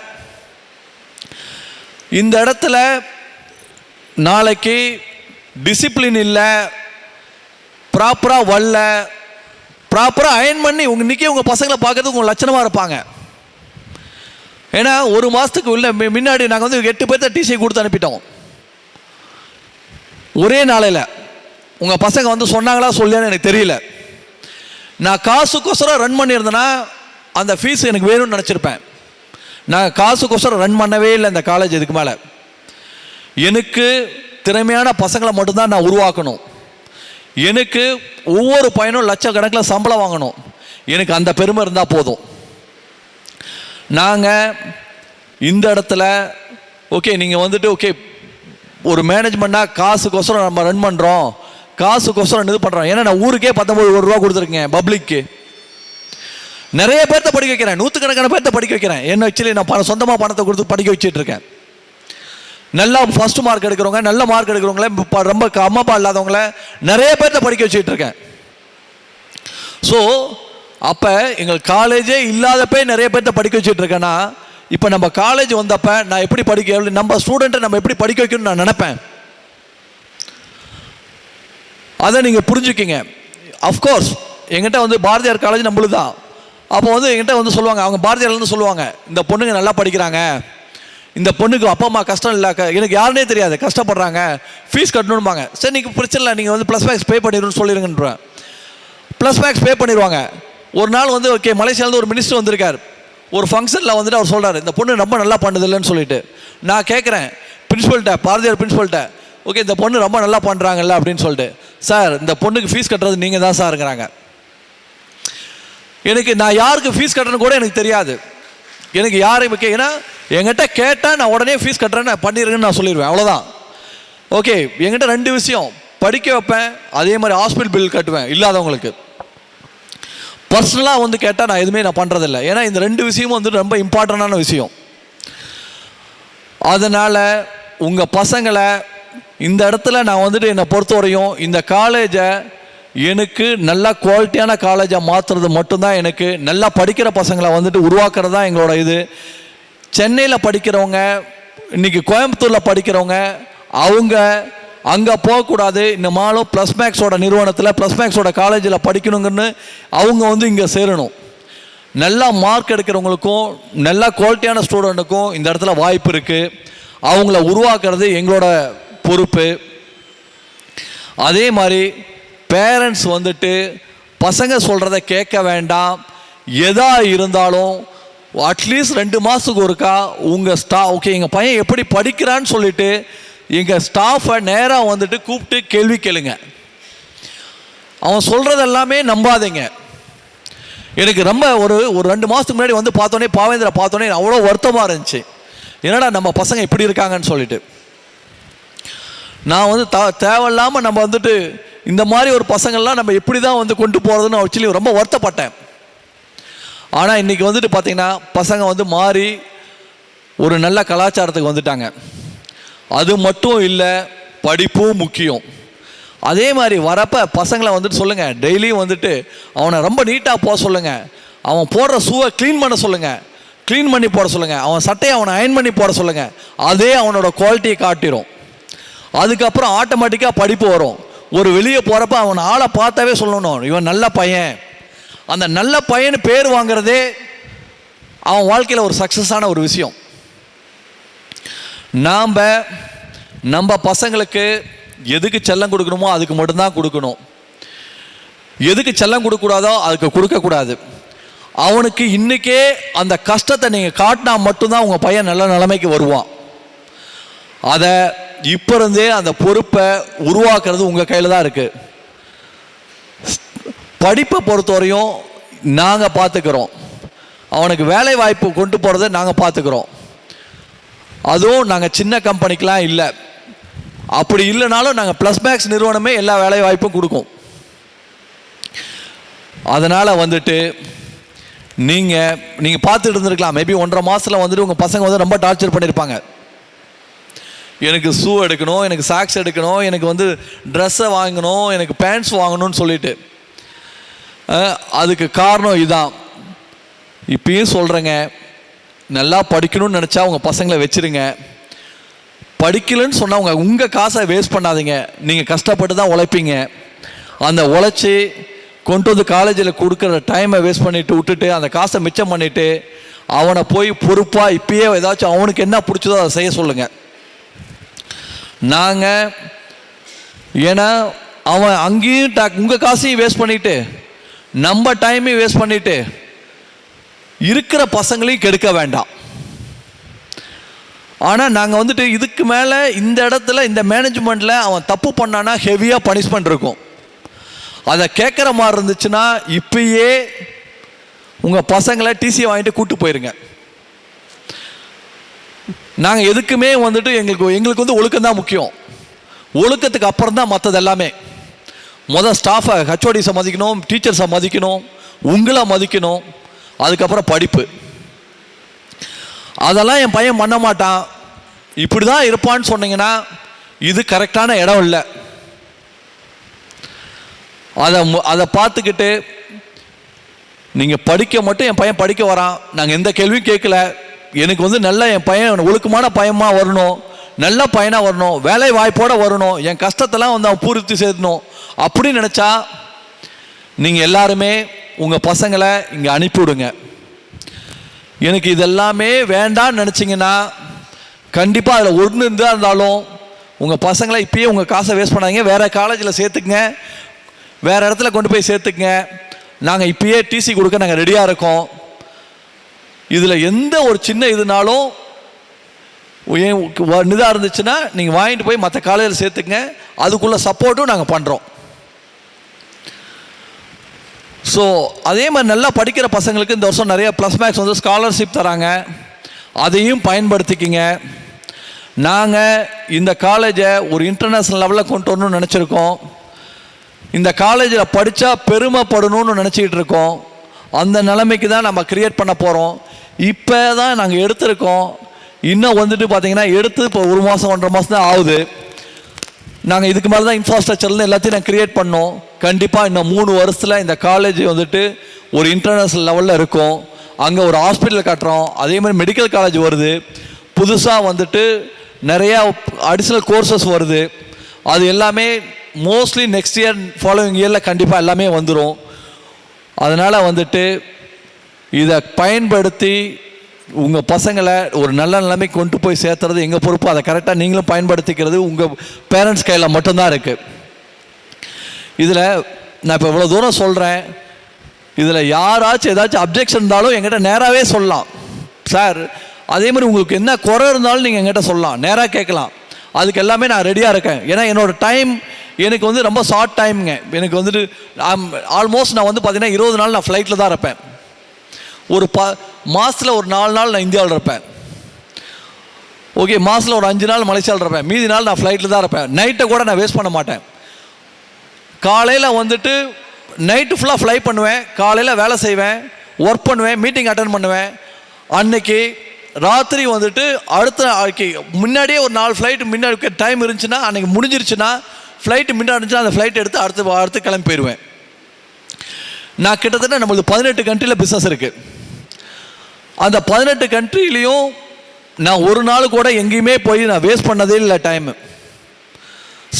இந்த இடத்துல நாளைக்கு டிசிப்ளின் இல்லை, ப்ராப்பராக வரல, ப்ராப்பராக அயன் பண்ணி இன்றைக்கி உங்கள் பசங்களை பார்க்கறதுக்கு உங்கள் லட்சணமாக இருப்பாங்க. ஏன்னா 1 மாதத்துக்கு உள்ள முன்னாடி நாங்கள் வந்து 8 பேர்த்த டிசி கொடுத்து அனுப்பிட்டோம். ஒரே நாளையில் உங்கள் பசங்க வந்து சொன்னாங்களா சொல்லியான்னு எனக்கு தெரியல. நான் காசுக்கோசரம் ரன் பண்ணியிருந்தேன்னா அந்த ஃபீஸ் எனக்கு வேணும்னு நினச்சிருப்பேன். நான் காசுக்கோசரம் ரன் பண்ணவே இல்லை இந்த காலேஜ். இதுக்கு மேலே எனக்கு திறமையான பசங்களை மட்டும்தான் நான் உருவாக்கணும். எனக்கு ஒவ்வொரு பையனும் லட்சக்கணக்கில் சம்பளம் வாங்கணும். எனக்கு அந்த பெருமை இருந்தால் போதும். நாங்கள் இந்த இடத்துல ஓகே, நீங்கள் வந்துட்டு ஓகே ஒரு மேனேஜ்மெண்ட்டாக காசுக்கோசரம் நம்ம ரன் பண்ணுறோம், காசுக்கோசரம் இது பண்ணுறோம். ஏன்னா நான் ஊருக்கே 19 ரூபா கொடுத்துருக்கேன் பப்ளிக்கு. நிறைய பேர்த்த படிக்க வைக்கிறேன், 100கணக்கான பேர்த்த படிக்க வைக்கிறேன். என்ன ஆக்சுவலி நான் சொந்தமாக பணத்தை கொடுத்து படிக்க வச்சுட்டு இருக்கேன். நல்லா ஃபர்ஸ்ட் மார்க் எடுக்கிறவங்க, நல்ல மார்க் எடுக்கிறவங்கள, ரொம்ப அம்மா அப்பா இல்லாதவங்கள நிறைய பேர்த்த படிக்க வச்சுட்டு இருக்கேன். ஸோ அப்போ எங்கள் காலேஜே இல்லாதப்பே நிறைய பேர்த்த படிக்க வச்சுட்டு இருக்கேன்னா, இப்போ நம்ம காலேஜ் வந்தப்போ நான் எப்படி படிக்க, நம்ம ஸ்டூடெண்ட்டை நம்ம எப்படி படிக்க வைக்கணும்னு நான் நினைப்பேன். அதை நீங்கள் புரிஞ்சுக்கிங்க. அஃப்கோர்ஸ் எங்கிட்ட வந்து பாரதியார் காலேஜ் நம்மளுதான். அப்போ வந்து எங்கிட்ட வந்து சொல்லுவாங்க, அவங்க பாரதியார்லேருந்து சொல்லுவாங்க, இந்த பொண்ணுங்க நல்லா படிக்கிறாங்க, இந்த பொண்ணுக்கு அப்பா அம்மா கஷ்டம் இல்லை, எனக்கு யாருனே தெரியாது, கஷ்டப்படுறாங்க, ஃபீஸ் கட்டணும்பாங்க. சரி நீங்கள் பிரச்சனை இல்லை, நீங்கள் வந்து ப்ளஸ் மேக்ஸ் பே பண்ணிடுன்னு சொல்லிடுங்கன்றேன். ப்ளஸ் மேக்ஸ் பே பண்ணிடுவாங்க. ஒரு நாள் வந்து ஓகே மலேசியாவிலேருந்து ஒரு மினிஸ்டர் வந்திருக்கார். ஒரு ஃபங்க்ஷனில் வந்துட்டு அவர் சொல்கிறார் இந்த பொண்ணு ரொம்ப நல்லா பண்ணுதில்லைன்னு சொல்லிட்டு. நான் கேட்குறேன் பிரின்ஸிபல்கிட்ட, பாரதியார் பிரின்ஸிபல்கிட்ட, ஓகே இந்த பொண்ணு ரொம்ப நல்லா பண்ணுறாங்கல்ல அப்படின்னு சொல்லிட்டு, சார் இந்த பொண்ணுக்கு ஃபீஸ் கட்டுறது நீங்கள் தான் சார் இருக்கிறாங்க. எனக்கு நான் யாருக்கு ஃபீஸ் கட்டுறேன்னு கூட எனக்கு தெரியாது. எனக்கு யாரையும் ஏன்னா என்கிட்ட கேட்டால் நான் உடனே ஃபீஸ் கட்டுறேன்னு பண்ணிடுறேன்னு நான் சொல்லிடுவேன், அவ்வளோதான். ஓகே என்கிட்ட 2 விஷயம், படிக்க வைப்பேன், அதே மாதிரி ஹாஸ்பிட்டல் பில் கட்டுவேன் இல்லாதவங்களுக்கு. பர்சனலாக வந்து கேட்டால் நான் எதுவுமே நான் பண்ணுறதில்லை. ஏன்னா இந்த 2 விஷயமும் வந்து ரொம்ப இம்பார்ட்டண்டான விஷயம். அதனால் உங்கள் பசங்களை இந்த இடத்துல நான் வந்துட்டு என்னை பொறுத்தவரையும் இந்த காலேஜை எனக்கு நல்ல குவாலிட்டியான காலேஜாக மாற்றுறது மட்டும்தான், எனக்கு நல்லா படிக்கிற பசங்களை வந்துட்டு உருவாக்குறது தான் எங்களோட இது. சென்னையில் படிக்கிறவங்க, இன்றைக்கி கோயம்புத்தூரில் படிக்கிறவங்க, அவங்க அங்கே போகக்கூடாது, இன்னமாலும் ப்ளஸ் மேக்ஸோட நிறுவனத்தில் ப்ளஸ் மேக்ஸோட காலேஜில் படிக்கணுங்கன்னு அவங்க வந்து இங்கே சேரணும். நல்லா மார்க் எடுக்கிறவங்களுக்கும் நல்ல குவாலிட்டியான ஸ்டூடெண்ட்டுக்கும் இந்த இடத்துல வாய்ப்பு இருக்குது. அவங்கள உருவாக்குறது எங்களோட பொறுப்பு. அதே மாதிரி பேரண்ட்ஸ் வந்துட்டு பசங்க சொல்கிறத கேட்க வேண்டாம். எதா இருந்தாலும் அட்லீஸ்ட் 2 மாதத்துக்கு ஒருக்கா உங்கள் ஓகே எங்கள் பையன் எப்படி படிக்கிறான்னு சொல்லிட்டு எங்கள் ஸ்டாஃபை நேராக வந்துட்டு கூப்பிட்டு கேள்வி கேளுங்க. அவன் சொல்கிறது எல்லாமே நம்பாதீங்க. எனக்கு ரொம்ப ஒரு 2 மாதத்துக்கு முன்னாடி வந்து பார்த்தோன்னே பாவேந்திர பார்த்தோன்னே அவ்வளோ வருத்தமாக இருந்துச்சு. என்னடா நம்ம பசங்க இப்படி இருக்காங்கன்னு சொல்லிட்டு. நான் வந்து தேவையில்லாமல் நம்ம வந்துட்டு இந்த மாதிரி ஒரு பசங்கள்லாம் நம்ம எப்படி தான் வந்து கொண்டு போகிறதுன்னு ஆக்சுவலி ரொம்ப வருத்தப்பட்டேன். ஆனால் இன்றைக்கி வந்துட்டு பார்த்திங்கன்னா பசங்க வந்து மாறி ஒரு நல்ல கலாச்சாரத்துக்கு வந்துட்டாங்க. அது மட்டும் இல்லை, படிப்பும் முக்கியம். அதே மாதிரி வரப்போ பசங்களை வந்துட்டு சொல்லுங்கள், டெய்லியும் வந்துட்டு அவனை ரொம்ப நீட்டாக போக சொல்லுங்கள். அவன் போடுற ஷூவை க்ளீன் பண்ண சொல்லுங்கள், க்ளீன் பண்ணி போட சொல்லுங்கள். அவன் சட்டையை அவனை அயன் பண்ணி போட சொல்லுங்கள். அதே அவனோட குவாலிட்டியை காட்டிடும். அதுக்கப்புறம் ஆட்டோமேட்டிக்காக படிப்பு வரும். ஒரு வெளியே போகிறப்ப அவன் ஆளை பார்த்தாவே சொல்லணும் இவன் நல்ல பையன். அந்த நல்ல பையன் பேர் வாங்கிறதே அவன் வாழ்க்கையில் ஒரு சக்ஸஸான ஒரு விஷயம். நாம் நம்ம பசங்களுக்கு எதுக்கு செல்லம் கொடுக்கணுமோ அதுக்கு மட்டும்தான் கொடுக்கணும். எதுக்கு செல்லம் கொடுக்கக்கூடாதோ அதுக்கு கொடுக்கக்கூடாது. அவனுக்கு இன்றைக்கே அந்த கஷ்டத்தை நீங்கள் காட்டினா மட்டும்தான் உங்கள் பையன் நல்ல நிலைமைக்கு வருவான். அதை இப்போ இருந்தே அந்த பொறுப்பை உருவாக்குறது உங்கள் கையில் தான் இருக்குது. படிப்பை பொறுத்தவரையும் நாங்கள் பார்த்துக்கிறோம். அவனுக்கு வேலை வாய்ப்பு கொண்டு போகிறத நாங்கள் பார்த்துக்கிறோம். அதுவும் நாங்கள் சின்ன கம்பெனிக்கெலாம் இல்லை. அப்படி இல்லைனாலும் நாங்கள் ப்ளஸ் மேக்ஸ் நிறுவனமே எல்லா வேலை வாய்ப்பும் கொடுக்கும். அதனால் வந்துட்டு நீங்கள் பார்த்துட்டு இருந்திருக்கலாம். மேபி 1.5 மாதத்தில் வந்துட்டு உங்கள் பசங்க வந்து ரொம்ப டார்ச்சர் பண்ணியிருப்பாங்க. எனக்கு ஷூ எடுக்கணும், எனக்கு சாக்ஸ் எடுக்கணும், எனக்கு வந்து ட்ரெஸ்ஸை வாங்கணும், எனக்கு பேண்ட்ஸ் வாங்கணும்னு சொல்லிட்டு. அதுக்கு காரணம் இதுதான். இப்பயும் சொல்கிறேங்க, நல்லா படிக்கணும்னு நினச்சா உங்கள் பசங்களை வச்சுருங்க. படிக்கலன்னு சொன்னால் உங்கள் காசை வேஸ்ட் பண்ணாதீங்க. நீங்கள் கஷ்டப்பட்டு தான் உழைப்பீங்க. அந்த உழைச்சி கொண்டு வந்து காலேஜில் கொடுக்குற டைமை வேஸ்ட் பண்ணிவிட்டு விட்டுட்டு அந்த காசை மிச்சம் பண்ணிவிட்டு அவனை போய் பொறுப்பாக இப்பயே ஏதாச்சும் அவனுக்கு என்ன பிடிச்சதோ அதை செய்ய சொல்லுங்கள். நாங்கள் ஏன்னா அவன் அங்கேயும் உங்கள் காசையும் வேஸ்ட் பண்ணிவிட்டு நம்ம டைமையும் வேஸ்ட் பண்ணிவிட்டு இருக்கிற பசங்களையும் கெடுக்க வேண்டாம். ஆனால் நாங்கள் வந்துட்டு இதுக்கு மேலே இந்த இடத்துல இந்த மேனேஜ்மெண்ட்டில் அவன் தப்பு பண்ணானா ஹெவியாக பனிஷ்மெண்ட் இருக்கும். அதை கேட்குற மாதிரி இருந்துச்சுன்னா இப்பயே உங்கள் பசங்களை டிசியை வாங்கிட்டு கூப்பிட்டு போயிருங்க. நாங்கள் எதுக்குமே வந்துட்டு எங்களுக்கு வந்து ஒழுக்கம் தான் முக்கியம். ஒழுக்கத்துக்கு அப்புறம் தான் மற்றது எல்லாமே. முதல் ஸ்டாஃபை ஹச்ஓடிஸை மதிக்கணும், டீச்சர்ஸை மதிக்கணும், உங்களை மதிக்கணும். அதுக்கப்புறம் படிப்பு. அதெல்லாம் என் பையன் பண்ண மாட்டான், இப்படி தான் இருப்பான்னு சொன்னீங்கன்னா இது கரெக்டான இடம் இல்லை. அதை பார்த்துக்கிட்டு நீங்கள் படிக்க மட்டும் என் பையன் படிக்க வரான், நாங்கள் எந்த கேள்வியும் கேட்கல. எனக்கு வந்து நல்ல என் பையன் ஒழுக்கமான பையமாக வரணும், நல்ல பையனாக வரணும், வேலை வாய்ப்போடு வரணும், என் கஷ்டத்தெல்லாம் வந்து அவன் பூர்த்தி செய்யணும் அப்படின்னு நினச்சா நீங்கள் எல்லாருமே உங்கள் பசங்களை இங்கே அனுப்பிவிடுங்க. எனக்கு இதெல்லாமே வேண்டான்னு நினச்சிங்கன்னா கண்டிப்பாக அதில் ஒன்று இருந்தாலும் உங்கள் பசங்களை இப்பயே உங்கள் காசை வேஸ்ட் பண்ணாதீங்க. வேறு காலேஜில் சேர்த்துக்குங்க, வேறு இடத்துல கொண்டு போய் சேர்த்துக்குங்க. நாங்கள் இப்பயே டிசி கொடுக்க நாங்கள் ரெடியாக இருக்கோம். இதில் எந்த ஒரு சின்ன இதுனாலும் இதாக இருந்துச்சுன்னா நீங்கள் வாங்கிட்டு போய் மற்ற காலேஜில் சேர்த்துக்குங்க. அதுக்குள்ள சப்போர்ட்டும் நாங்கள் பண்ணுறோம். ஸோ அதே மாதிரி நல்லா படிக்கிற பசங்களுக்கு இந்த வருஷம் நிறைய ப்ளஸ் மேக்ஸ் வந்து ஸ்காலர்ஷிப் தராங்க, அதையும் பயன்படுத்திக்கிங்க. நாங்கள் இந்த காலேஜை ஒரு இன்டர்நேஷ்னல் லெவலில் கொண்டு வரணும்னு நினச்சிருக்கோம். இந்த காலேஜில் படித்தா பெருமைப்படணும்னு நினச்சிக்கிட்டு இருக்கோம். அந்த நிலைமைக்கு தான் நம்ம க்ரியேட் பண்ண போகிறோம். இப்போ தான் நாங்கள் எடுத்திருக்கோம். இன்னும் வந்துட்டு பார்த்தீங்கன்னா எடுத்து இப்போ 1 மாதம் 1.5 மாதம் தான் ஆகுது. நாங்கள் இதுக்கு மேலே தான் இன்ஃப்ராஸ்ட்ரக்சர்லேருந்து எல்லாத்தையும் நாங்கள் க்ரியேட் பண்ணோம். கண்டிப்பாக இன்னும் 3 வருஷத்தில் இந்த காலேஜ் வந்துட்டு ஒரு இன்டர்நேஷ்னல் லெவலில் இருக்கும். அங்கே ஒரு ஹாஸ்பிட்டல் கட்டுறோம். அதே மாதிரி மெடிக்கல் காலேஜ் வருது. புதுசாக வந்துட்டு நிறையா அடிஷ்னல் கோர்சஸ் வருது. அது எல்லாமே மோஸ்ட்லி நெக்ஸ்ட் இயர் ஃபாலோவிங் இயரில் கண்டிப்பாக எல்லாமே வந்துடும். அதனால் வந்துட்டு இதை பயன்படுத்தி உங்கள் பசங்களை ஒரு நல்ல நிலைமைக்கு கொண்டு போய் சேர்த்துறது எங்கள் பொறுப்பு. அதை கரெக்டாக நீங்களும் பயன்படுத்திக்கிறது உங்கள் பேரண்ட்ஸ் கையில் மட்டும்தான் இருக்குது. இதில் நான் இப்போ இவ்வளோ தூரம் சொல்கிறேன். இதில் யாராச்சும் ஏதாச்சும் அப்ஜெக்ஷன் இருந்தாலும் எங்கிட்ட நேராகவே சொல்லலாம் சார். அதே மாதிரி உங்களுக்கு என்ன குறை இருந்தாலும் நீங்கள் எங்கிட்ட சொல்லலாம், நேராக கேட்கலாம். அதுக்கு எல்லாமே நான் ரெடியாக இருக்கேன். ஏன்னா என்னோடய டைம் எனக்கு வந்து ரொம்ப ஷார்ட் டைமுங்க. எனக்கு வந்துட்டு ஆல்மோஸ்ட் நான் வந்து பார்த்தீங்கன்னா 20 நாள் நான் ஃப்ளைட்டில் தான் இருப்பேன். ஒரு மாதத்தில் ஒரு 4 நாள் நான் இந்தியாவில் இருப்பேன். ஓகே, மாதத்தில் ஒரு 5 நாள் மலேசியாவில் இருப்பேன். மீதி நாள் நான் ஃப்ளைட்டில் தான் இருப்பேன். நைட்டை கூட நான் வேஸ்ட் பண்ண மாட்டேன். காலையில் வந்துட்டு நைட்டு ஃபுல்லாக ஃப்ளை பண்ணுவேன், காலையில் வேலை செய்வேன், ஒர்க் பண்ணுவேன், மீட்டிங் அட்டன் பண்ணுவேன். அன்னைக்கு ராத்திரி வந்துட்டு அடுத்த முன்னாடியே ஒரு 4 ஃப்ளைட்டு முன்னாடி டைம் இருந்துச்சுன்னா அன்றைக்கி முடிஞ்சிருச்சுன்னா ஃப்ளைட்டு முன்னாடி இருந்துச்சுன்னா அந்த ஃப்ளைட் எடுத்து அடுத்து கிளம்பி போயிடுவேன். நான் கிட்டத்தட்ட நம்மளுக்கு 18 கண்ட்ரியில் பிஸ்னஸ் இருக்குது. அந்த 18 கண்ட்ரிலையும் நான் ஒரு நாள் கூட எங்கேயுமே போய் நான் வேஸ்ட் பண்ணதே இல்லை. டைமு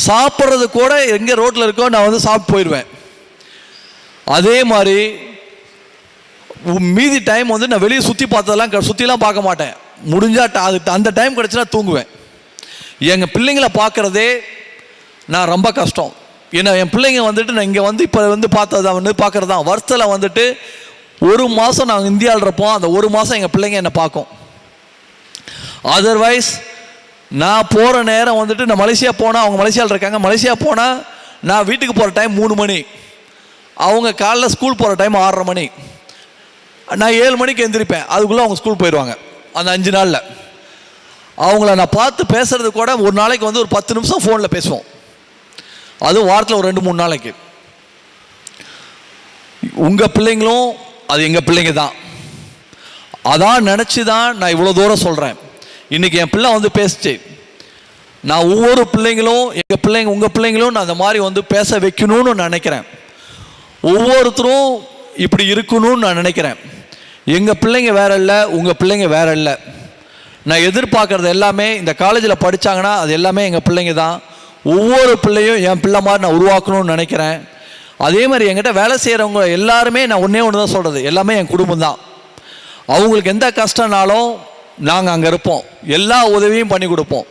சாப்பிட்றது கூட எங்கே ரோட்டில் இருக்கோ நான் வந்து சாப்பிட்டு போயிடுவேன். அதே மாதிரி மீதி டைம் வந்து நான் வெளியே சுற்றிலாம் பார்க்க மாட்டேன். முடிஞ்சால் அது அந்த டைம் கிடச்சுன்னா தூங்குவேன். எங்கள் பிள்ளைங்களை பார்க்குறதே நான் ரொம்ப கஷ்டம். ஏன்னா என் பிள்ளைங்க வந்துட்டு நான் இங்கே வந்து இப்போ வந்து பார்க்குறது தான். வருஷத்தில் வந்துட்டு 1 மாதம் நாங்கள் இந்தியாவில் இருப்போம். அந்த 1 மாதம் எங்கள் பிள்ளைங்க என்னை பார்க்கும். அதர்வைஸ் நான் போகிற நேரம் வந்துட்டு நான் மலேசியா போனால் அவங்க மலேசியாவில் இருக்காங்க. மலேசியா போனால் நான் வீட்டுக்கு போகிற டைம் 3 மணி, அவங்க காலைல ஸ்கூல் போகிற டைம் 6:30 மணி. நான் 7 மணிக்கு எழுந்திரிப்பேன். அதுக்குள்ளே அவங்க ஸ்கூல் போயிடுவாங்க. அந்த 5 நாளில் அவங்கள நான் பார்த்து பேசுகிறது கூட ஒரு நாளைக்கு வந்து ஒரு 10 நிமிஷம் ஃபோனில் பேசுவோம். அதுவும் வாரத்தில் ஒரு 2-3 நாளைக்கு. உங்கள் பிள்ளைங்களும் அது எங்கள் பிள்ளைங்க தான். அதான் நினச்சி தான் நான் இவ்வளோ தூரம் சொல்கிறேன். இன்றைக்கி என் பிள்ளை வந்து பேசிச்சு. நான் ஒவ்வொரு பிள்ளைங்களும் உங்கள் பிள்ளைங்களும் நான் அந்த மாதிரி வந்து பேச வைக்கணும்னு நினைக்கிறேன். ஒவ்வொருத்தரும் இப்படி இருக்கணும்னு நான் நினைக்கிறேன். எங்கள் பிள்ளைங்க வேற இல்லை, உங்கள் பிள்ளைங்க வேற இல்லை. நான் எதிர்பார்க்குறது எல்லாமே இந்த காலேஜில் படித்தாங்கன்னா அது எல்லாமே எங்கள் பிள்ளைங்க தான். ஒவ்வொரு பிள்ளையும் என் பிள்ளை மாதிரி நான் உருவாக்கணும்னு நினைக்கிறேன். அதே மாதிரி என்கிட்ட வேலை செய்கிறவங்க எல்லாருமே நான் ஒன்றே ஒன்று தான் சொல்கிறது, எல்லாமே என் குடும்பம் தான். அவங்களுக்கு எந்த கஷ்டம்னாலும் நாங்கள் அங்கே இருப்போம், எல்லா உதவியும் பண்ணி கொடுப்போம்.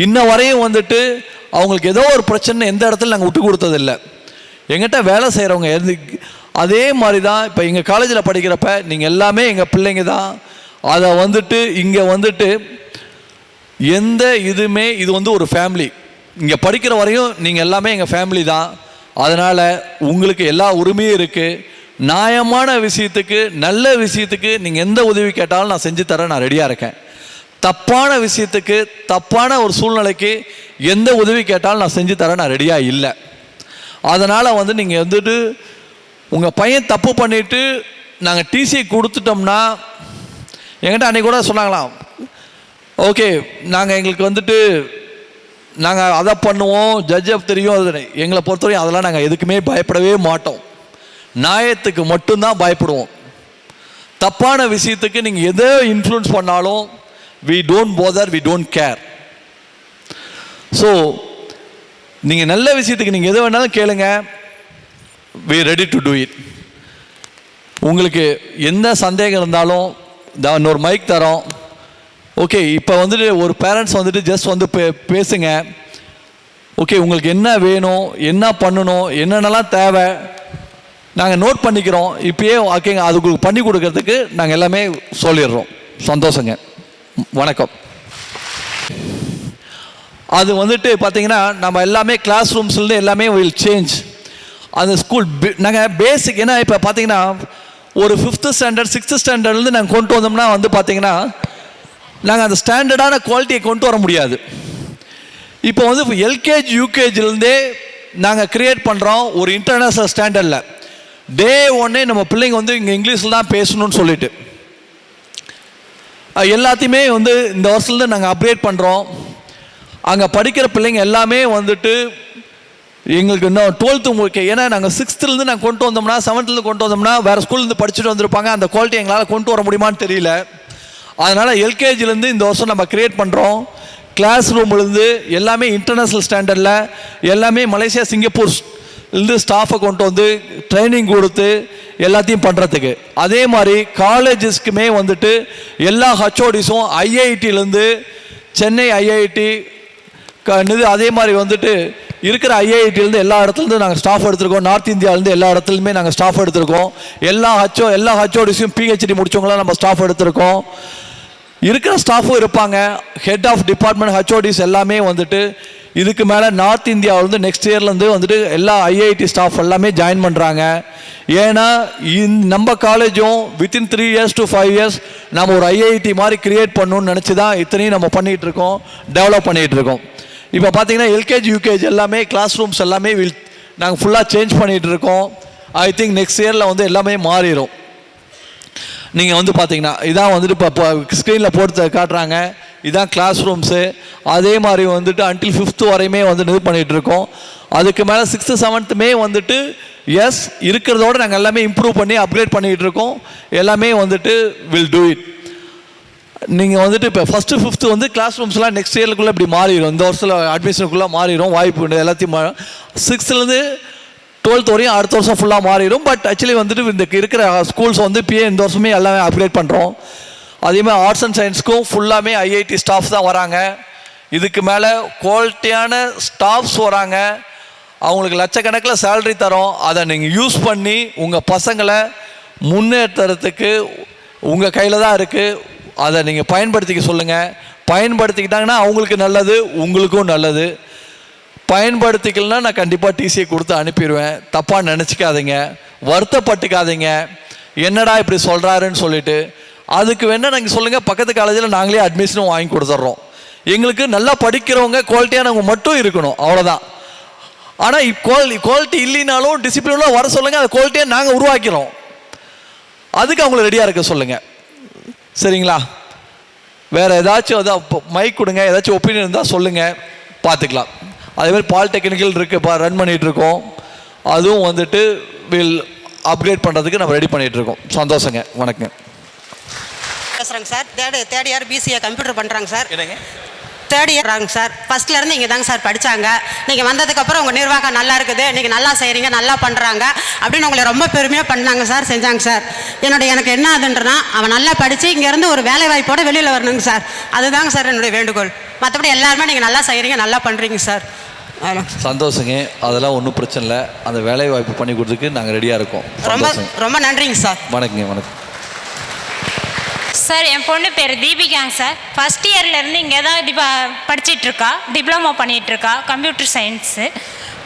இன்ன வரையும் வந்துட்டு அவங்களுக்கு ஏதோ ஒரு பிரச்சனை எந்த இடத்துல நாங்கள் விட்டு கொடுத்ததில்லை. எங்கிட்ட வேலை செய்கிறவங்க அதே மாதிரி தான். இப்போ எங்கள் காலேஜில் படிக்கிறப்ப நீங்கள் எல்லாமே எங்கள் பிள்ளைங்க தான். அதை வந்துட்டு இங்கே வந்துட்டு எந்த இதுவுமே இது வந்து ஒரு ஃபேமிலி. இங்கே படிக்கிற வரையும் நீங்கள் எல்லாமே எங்கள் ஃபேமிலி தான். அதனால் உங்களுக்கு எல்லா உரிமையும் இருக்குது. நியாயமான விஷயத்துக்கு நல்ல விஷயத்துக்கு நீங்கள் எந்த உதவி கேட்டாலும் நான் செஞ்சு தர நான் ரெடியாக இருக்கேன். தப்பான விஷயத்துக்கு தப்பான ஒரு சூழ்நிலைக்கு எந்த உதவி கேட்டாலும் நான் செஞ்சு தர நான் ரெடியாக இல்லை. அதனால் வந்து நீங்கள் வந்துட்டு உங்கள் பையன் தப்பு பண்ணிவிட்டு நாங்கள் டிசி கொடுத்துட்டோம்னா என்கிட்ட அன்றைக்கி கூட சொன்னாங்களாம், ஓகே நாங்கள் எங்களுக்கு வந்துட்டு நாங்கள் அதை பண்ணுவோம், ஜட்ஜை தெரியும், அது எங்களை பொறுத்தவரையும் அதெல்லாம் நாங்கள் எதுக்குமே பயப்படவே மாட்டோம். நியாயத்துக்கு மட்டும்தான் பயப்படுவோம். தப்பான விஷயத்துக்கு நீங்கள் எதை இன்ஃப்ளூயன்ஸ் பண்ணாலும் we don't bother, we don't care. So நீங்கள் நல்ல விஷயத்துக்கு நீங்கள் எதை வேணாலும் கேளுங்க, we ready to do it. உங்களுக்கு எந்த சந்தேகம் இருந்தாலும் இன்னொரு மைக் தரோம், ஓகே, இப்போ வந்துட்டு ஒரு பேரண்ட்ஸ் வந்துட்டு ஜஸ்ட் வந்து பேசுங்க. ஓகே, உங்களுக்கு என்ன வேணும், என்ன பண்ணணும், என்னென்னலாம் தேவை நாங்கள் நோட் பண்ணிக்கிறோம். இப்போயே ஓகேங்க, அது உங்களுக்கு பண்ணி கொடுக்கறதுக்கு நாங்கள் எல்லாமே சொல்லிடுறோம். சந்தோஷங்க. வணக்கம். அது வந்துட்டு பார்த்தீங்கன்னா நம்ம எல்லாமே கிளாஸ் ரூம்ஸ்லேருந்து எல்லாமே வில் சேஞ்ச். அந்த ஸ்கூல் நாங்கள் பேசிக் ஏன்னா இப்போ பார்த்தீங்கன்னா ஒரு 5th ஸ்டாண்டர்ட் 6th ஸ்டாண்டர்ட்லேருந்து நாங்கள் கொண்டு வந்தோம்னா வந்து பார்த்தீங்கன்னா நாங்கள் அந்த ஸ்டாண்டர்டான குவாலிட்டியை கொண்டு வர முடியாது. இப்போ வந்து எல்கேஜி யூகேஜிலேருந்தே நாங்கள் க்ரியேட் பண்ணுறோம் ஒரு இன்டர்நேஷ்னல் ஸ்டாண்டர்டில். டே 1 நம்ம பிள்ளைங்க வந்து இங்கே இங்கிலீஷில் தான் பேசணும்னு சொல்லிட்டு எல்லாத்தையுமே வந்து இந்த வருஷத்துலேருந்து நாங்கள் அப்கிரேட் பண்ணுறோம். அங்கே படிக்கிற பிள்ளைங்க எல்லாமே வந்துட்டு எங்களுக்கு இன்னும் 12th ஓகே. ஏன்னா நாங்கள் 6thலேருந்து நாங்கள் கொண்டு வந்தோம்னா 7thலேருந்து கொண்டு வந்தோம்னா வேறு ஸ்கூல்லேருந்து படிச்சுட்டு வந்திருப்பாங்க. அந்த குவாலிட்டி எங்களால் கொண்டு வர முடியுமான்னு தெரியல. அதனால் எல்கேஜிலேருந்து இந்த வருஷம் நம்ம க்ரியேட் பண்ணுறோம். கிளாஸ் ரூம்லேருந்து எல்லாமே இன்டர்நேஷ்னல் ஸ்டாண்டர்டில் எல்லாமே மலேசியா சிங்கப்பூர்லேருந்து ஸ்டாஃபை கொண்டு வந்து ட்ரைனிங் கொடுத்து எல்லாத்தையும் பண்ணுறதுக்கு. அதே மாதிரி காலேஜஸ்க்குமே வந்துட்டு எல்லா ஹச்ஓடிஸும் ஐஐடியிலேருந்து சென்னை ஐஐடி அதே மாதிரி வந்துட்டு இருக்கிற ஐஐடியிலேருந்து எல்லா இடத்துலேருந்து நாங்கள் ஸ்டாஃப் எடுத்திருக்கோம். நார்த் இந்தியாவிலேருந்து எல்லா இடத்துலையுமே நாங்கள் ஸ்டாஃப் எடுத்திருக்கோம். எல்லா ஹச்ஓடிஸையும் பிஹெச்டி முடித்தவங்களாம் நம்ம ஸ்டாஃப் எடுத்திருக்கோம். இருக்கிற ஸ்டாஃபும் இருப்பாங்க. ஹெட் ஆஃப் டிபார்ட்மெண்ட் ஹச்ஓடிஸ் எல்லாமே வந்துட்டு இதுக்கு மேலே நார்த் இந்தியாவிலேருந்து நெக்ஸ்ட் இயர்லேருந்து வந்துட்டு எல்லா ஐஐடி ஸ்டாஃப் எல்லாமே ஜாயின் பண்ணுறாங்க. ஏன்னா நம்ம காலேஜும் வித்தின் 3 years to 5 years நம்ம ஒரு ஐஐடி மாதிரி க்ரியேட் பண்ணணும்னு நினச்சி தான் இத்தனையும் நம்ம பண்ணிகிட்ருக்கோம், டெவலப் பண்ணிகிட்ருக்கோம். இப்போ பார்த்தீங்கன்னா எல்கேஜி யூகேஜி எல்லாமே கிளாஸ் ரூம்ஸ் எல்லாமே நாங்கள் ஃபுல்லாக சேஞ்ச் பண்ணிகிட்ருக்கோம். ஐ திங்க் நெக்ஸ்ட் இயரில் வந்து எல்லாமே மாறிடும். நீங்கள் வந்து பார்த்தீங்கன்னா இதான் வந்துட்டு இப்போ ஸ்க்ரீனில் போட்டு காட்டுறாங்க. இதான் கிளாஸ் ரூம்ஸு. அதே மாதிரி வந்துட்டு அன்டில் 5th வரையுமே வந்து இது பண்ணிகிட்ருக்கோம். அதுக்கு மேலே 6th 7th வந்துட்டு எஸ் இருக்கிறதோடு நாங்கள் எல்லாமே இம்ப்ரூவ் பண்ணி அப்கிரேட் பண்ணிகிட்டு இருக்கோம். எல்லாமே வந்துட்டு வில் டூ இட். நீங்கள் வந்துட்டு இப்போ 1st 5th வந்து கிளாஸ் ரூம்ஸ்லாம் நெக்ஸ்ட் இயருக்குள்ளே இப்படி மாறிடும். இந்த வருஷத்தில் அட்மிஷனுக்குள்ளே மாறிடும் வாய்ப்பு உண்டு. எல்லாத்தையும் 6thலேருந்து 12th வரையும் அடுத்த வருஷம் ஃபுல்லாக மாறிடும். பட் ஆக்சுவலி வந்துட்டு இந்த இருக்கிற ஸ்கூல்ஸ் வந்து இப்போயே இந்த வருஷமே எல்லாமே அப்கிரேட் பண்ணுறோம். அதேமாதிரி ஆர்ட்ஸ் அண்ட் சயின்ஸ்க்கும் ஃபுல்லாமே ஐஐடி ஸ்டாஃப் தான் வராங்க. இதுக்கு மேலே குவாலிட்டியான ஸ்டாஃப்ஸ் வராங்க. அவங்களுக்கு லட்சக்கணக்கில் சேலரி தரோம். அதை நீங்கள் யூஸ் பண்ணி உங்கள் பசங்களை முன்னேற்றத்துக்கு உங்கள் கையில் தான் இருக்குது. அதை நீங்கள் பயன்படுத்திக்க சொல்லுங்கள். பயன்படுத்திக்கிட்டாங்கன்னா அவங்களுக்கு நல்லது, உங்களுக்கும் நல்லது. பயன்படுத்திக்கலன்னா நான் கண்டிப்பாக டிசியை கொடுத்து அனுப்பிடுவேன். தப்பாக நினச்சிக்காதீங்க, வருத்தப்பட்டுக்காதீங்க. என்னடா இப்படி சொல்கிறாருன்னு சொல்லிட்டு அதுக்கு வேணால் நீங்கள் சொல்லுங்கள். பக்கத்து காலேஜில் நாங்களே அட்மிஷனும் வாங்கி கொடுத்துட்றோம். எங்களுக்கு நல்லா படிக்கிறவங்க குவாலிட்டியானவங்க மட்டும் இருக்கணும், அவ்வளோதான். ஆனால் குவாலிட்டி இல்லைனாலும் டிசிப்ளினாக வர சொல்லுங்கள். அந்த குவாலிட்டியை நாங்கள் உருவாக்கிறோம். அதுக்கு அவங்கள ரெடியாக இருக்க சொல்லுங்கள். சரிங்களா? வேறு ஏதாச்சும் மைக் கொடுங்க. ஏதாச்சும் ஒப்பீனியன் இருந்தால் சொல்லுங்கள், பார்த்துக்கலாம். அதேமாதிரி பாலிடெக்னிக்கல் இருக்குது, ரன் பண்ணிகிட்ருக்கோம். அதுவும் வந்துட்டு வில் அப்கிரேட் பண்ணுறதுக்கு நம்ம ரெடி பண்ணிகிட்ருக்கோம். சந்தோஷங்க. வணக்கங்க. பேசுகிறேங்க sir. Third year BCA computer பண்ணுறாங்க சார். தேர்ட் இயர்றாங்க சார். ஃபஸ்ட்லேருந்து இங்கே தாங்க சார் படித்தாங்க. நீங்கள் வந்ததுக்கப்புறம் உங்கள் நிர்வாகம் நல்லா இருக்குது, நீங்கள் நல்லா செய்கிறீங்க, நல்லா பண்ணுறாங்க அப்படின்னு உங்களை ரொம்ப பெருமையாக பண்ணாங்க சார், செஞ்சாங்க சார். எனக்கு என்ன ஆகுதுன்றனா அவன் நல்லா படித்து இங்கேருந்து ஒரு வேலை வாய்ப்போடு வெளியில் வரணுங்க சார். அதுதாங்க சார் என்னுடைய வேண்டுகோள். மற்றபடி எல்லாருமே நீங்கள் நல்லா செய்கிறீங்க, நல்லா பண்ணுறீங்க சார். சந்தோஷங்க. அதெல்லாம் ஒன்றும் பிரச்சனை இல்லை. அந்த வேலை வாய்ப்பு பண்ணி கொடுத்துக்கு நாங்கள் ரெடியாக இருக்கோம். ரொம்ப ரொம்ப நன்றிங்க சார். வணக்கங்க. வணக்கம் சார். என் பொண்ணு பேர் தீபிகாங்க சார். ஃபஸ்ட் இயர்லேருந்து இங்கே தான் படிச்சிட்ருக்கா. டிப்ளமோ பண்ணிகிட்ருக்கா, கம்ப்யூட்டர் சயின்ஸு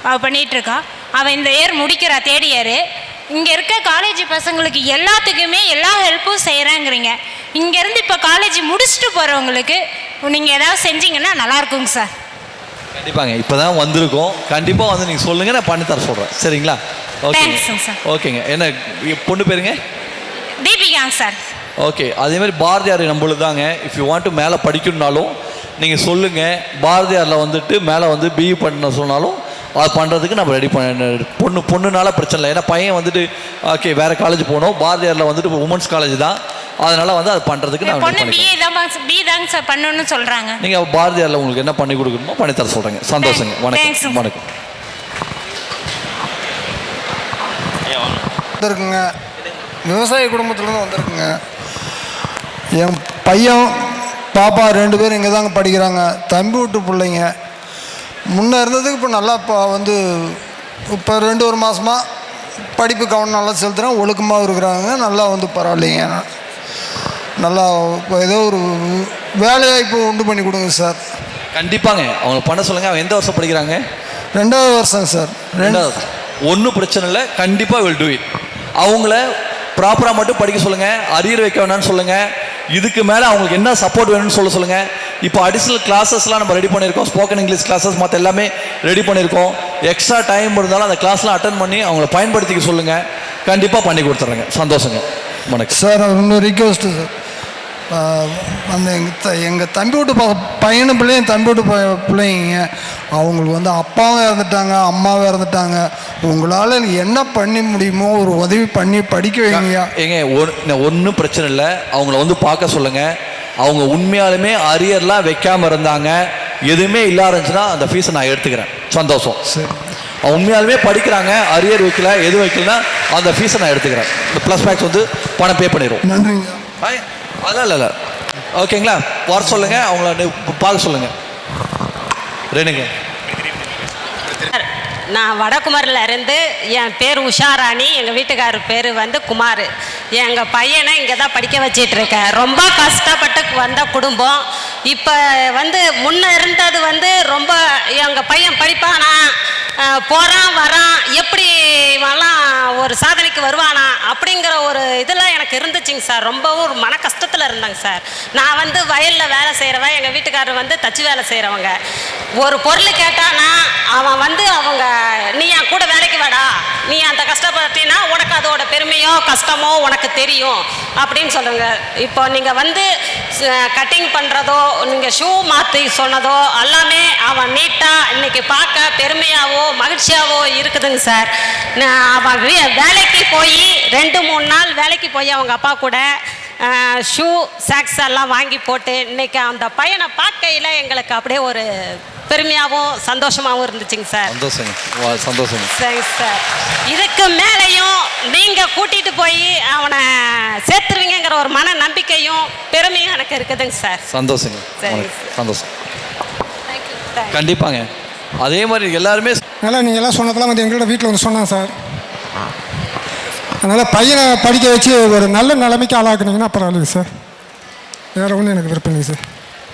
அவள் பண்ணிகிட்ருக்கா. அவள் இந்த இயர் முடிக்கிறா, தேர்ட் இயரு. இங்கே இருக்க காலேஜ் பசங்களுக்கு எல்லாத்துக்குமே எல்லா ஹெல்ப்பும் செய்கிறேங்கிறீங்க. இங்கேருந்து இப்போ காலேஜ் முடிச்சுட்டு போகிறவங்களுக்கு நீங்கள் ஏதாவது செஞ்சீங்கன்னா நல்லாயிருக்குங்க சார். கண்டிப்பாங்க. இப்போ தான் வந்திருக்கோம். கண்டிப்பாக வந்து நீங்கள் சொல்லுங்கள், நான் பண்ணித்தர சொல்கிறேன். சரிங்களா? Okay sir. ஓகேங்க. என்ன பொண்ணு பேருங்க? தீபிகாங்க சார். ஓகே. அதேமாதிரி பாரதியார் நம்மளுக்கு தாங்க. இஃப் யூ வாண்ட் டு மேலே படிக்கணுன்னாலும் நீங்கள் சொல்லுங்கள். பாரதியாரில் வந்துட்டு மேலே வந்து பிஇ பண்ண சொன்னாலும் அது பண்ணுறதுக்கு நம்ம ரெடி பண்ண பொண்ணுனால பிரச்சனை இல்லை. ஏன்னா பையன் வந்துட்டு ஓகே வேறு காலேஜ் போகணும். பாரதியாரில் வந்துட்டு உமன்ஸ் காலேஜ் தான். அதனால் வந்து அது பண்ணுறதுக்கு நான் பிஇ தாங்க சார் பண்ணணும்னு சொல்கிறாங்க. நீங்கள் பாரதியாரில் உங்களுக்கு என்ன பண்ணி கொடுக்கணுமோ பண்ணித்தர சொல்கிறேங்க. சந்தோஷங்க. வணக்கம். வணக்கம். வந்திருக்குங்க. விவசாய குடும்பத்துலேருந்து வந்திருக்குங்க. என் பையன் பாப்பா 2 பேரும் இங்கே தாங்க படிக்கிறாங்க. தம்பி வீட்டு பிள்ளைங்க முன்னே இருந்ததுக்கு இப்போ நல்லா இப்போ 2-1 மாதமாக படிப்பு கவனம் நல்லா செலுத்துகிறேன். ஒழுக்கமாக இருக்கிறாங்க. நல்லா பரவாயில்லைங்க. நல்லா இப்போ ஏதோ ஒரு வேலைவாய்ப்பு உண்டு பண்ணி கொடுங்க சார். கண்டிப்பாங்க அவங்க பண்ண சொல்லுங்கள். அவங்க எந்த வருஷம் படிக்கிறாங்க? 2வது வருஷம் சார். 2வது வருஷம். ஒன்றும் பிரச்சனை இல்லை. கண்டிப்பாக வில் டூ இட். அவங்கள ப்ராப்பராக மட்டும் படிக்க சொல்லுங்கள். அரியர் வைக்க வேணான்னு சொல்லுங்கள். இதுக்கு மேலே அவங்களுக்கு என்ன சப்போர்ட் வேணும்னு சொல்லுங்கள். இப்போ அடிஷ்னல் கிளாஸஸ்லாம் நம்ம ரெடி பண்ணியிருக்கோம். ஸ்போக்கன் இங்கிலீஷ் கிளாஸஸ் மற்ற எல்லாமே ரெடி பண்ணியிருக்கோம். எக்ஸ்ட்ரா டைம் இருந்தாலும் அந்த கிளாஸ்லாம் அட்டன் பண்ணி அவங்கள பயன்படுத்திக்க சொல்லுங்கள். கண்டிப்பாக பண்ணி கொடுத்துட்றேங்க. சந்தோஷங்க. வணக்கம் சார். இன்னொரு ரிக்வெஸ்ட்டு சார். அந்த எங்கள் தம்பி வீட்டு பையனு பிள்ளைங்க தம்பி வீட்டு பிள்ளைங்க அவங்களுக்கு அப்பாவும் இறந்துட்டாங்க, அம்மாவும் இறந்துட்டாங்க. உங்களால் என்ன பண்ணி முடியுமோ ஒரு உதவி பண்ணி படிக்க வைங்க. ஏங்க ஒன்றும் பிரச்சனை இல்லை. அவங்கள பார்க்க சொல்லுங்கள். அவங்க உண்மையாலுமே அரியர்லாம் வைக்காமல் இருந்தாங்க, எதுவுமே இல்லாத இருந்துச்சுன்னா அந்த ஃபீஸை நான் எடுத்துக்கிறேன். சந்தோஷம். சரி. அவங்க உண்மையாலுமே படிக்கிறாங்க, அரியர் வைக்கல, எது வைக்கலன்னா அந்த ஃபீஸை நான் எடுத்துக்கிறேன். இந்த ப்ளஸ் மேக்ஸ் பணம் பே பண்ணிடுவோம். நன்றிங்க. அதெல்லாம் இல்லை. ஓகேங்களா? வர சொல்லுங்கள். அவங்கள பார்க்க சொல்லுங்கள். ரெண்டுங்க. நான் வடகுமரில் இருந்து, என் பேர் உஷாராணி, எங்கள் வீட்டுக்காரர் பேர் குமார். எங்கள் பையனை இங்கே தான் படிக்க வச்சிட்ருக்கேன். ரொம்ப கஷ்டப்பட்டு வந்த குடும்பம். இப்போ முன்ன இருந்தது ரொம்ப எங்கள் பையன் படிப்பானா, போகிறான் வரான், எப்படி ஒரு சாதனைக்கு வருவானா அப்படிங்கிற ஒரு இதெல்லாம் எனக்கு இருந்துச்சுங்க சார். ரொம்பவும் ஒரு மன கஷ்டத்தில் இருந்தாங்க சார். நான் வயலில் வேலை செய்கிறவன், எங்கள் வீட்டுக்காரர் தச்சு வேலை செய்கிறவங்க. ஒரு பொருள் கேட்டானா அவன் அவங்க நீ என் கூட வேலைக்கு வாடா, நீ அந்த கஷ்டப்பட்டினா உனக்கு அதோட பெருமையோ கஷ்டமோ உனக்கு தெரியும் அப்படின்னு சொல்லுங்க. இப்போ நீங்கள் கட்டிங் பண்ணுறதோ, நீங்கள் ஷூ மாற்றி சொன்னதோ எல்லாமே அவன் நீட்டாக இன்னைக்கு பார்க்க பெருமையாவோ மகிழ்ச்சியாவோ இருக்குதுங்க சார். அவன் வேலைக்கு போய் 2-3 நாள் வேலைக்கு போய் அவங்க அப்பா கூட ஷூ சாக்ஸ் எல்லாம் வாங்கி போட்டு இன்னைக்கு அந்த பையனை பார்க்கையில் எங்களுக்கு அப்படியே ஒரு பெருமையாகவும் சந்தோஷமாகவும் இருந்துச்சுங்க சார். சந்தோஷம். சரிங்க சார். இதுக்கு மேலேயும் நீங்கள் கூட்டிகிட்டு போய் அவனை சேர்த்துருவீங்கிற ஒரு மன நம்பிக்கையும் பெருமையும் எனக்கு இருக்குதுங்க சார். சந்தோஷங்க. சரிங்க. சந்தோஷம். கண்டிப்பாங்க. அதே மாதிரி எல்லாருமே நல்லா நீங்கள் எல்லாம் சொன்னதெல்லாம் எங்களோட வீட்டில் சொன்னாங்க சார். அதனால் பையனை படிக்க வச்சு ஒரு நல்ல நிலைமைக்கு ஆளாக்குனீங்கன்னா பரவாயில்லைங்க சார். வேறு ஒன்றும் எனக்கு விருப்பம் இல்லைங்க சார்.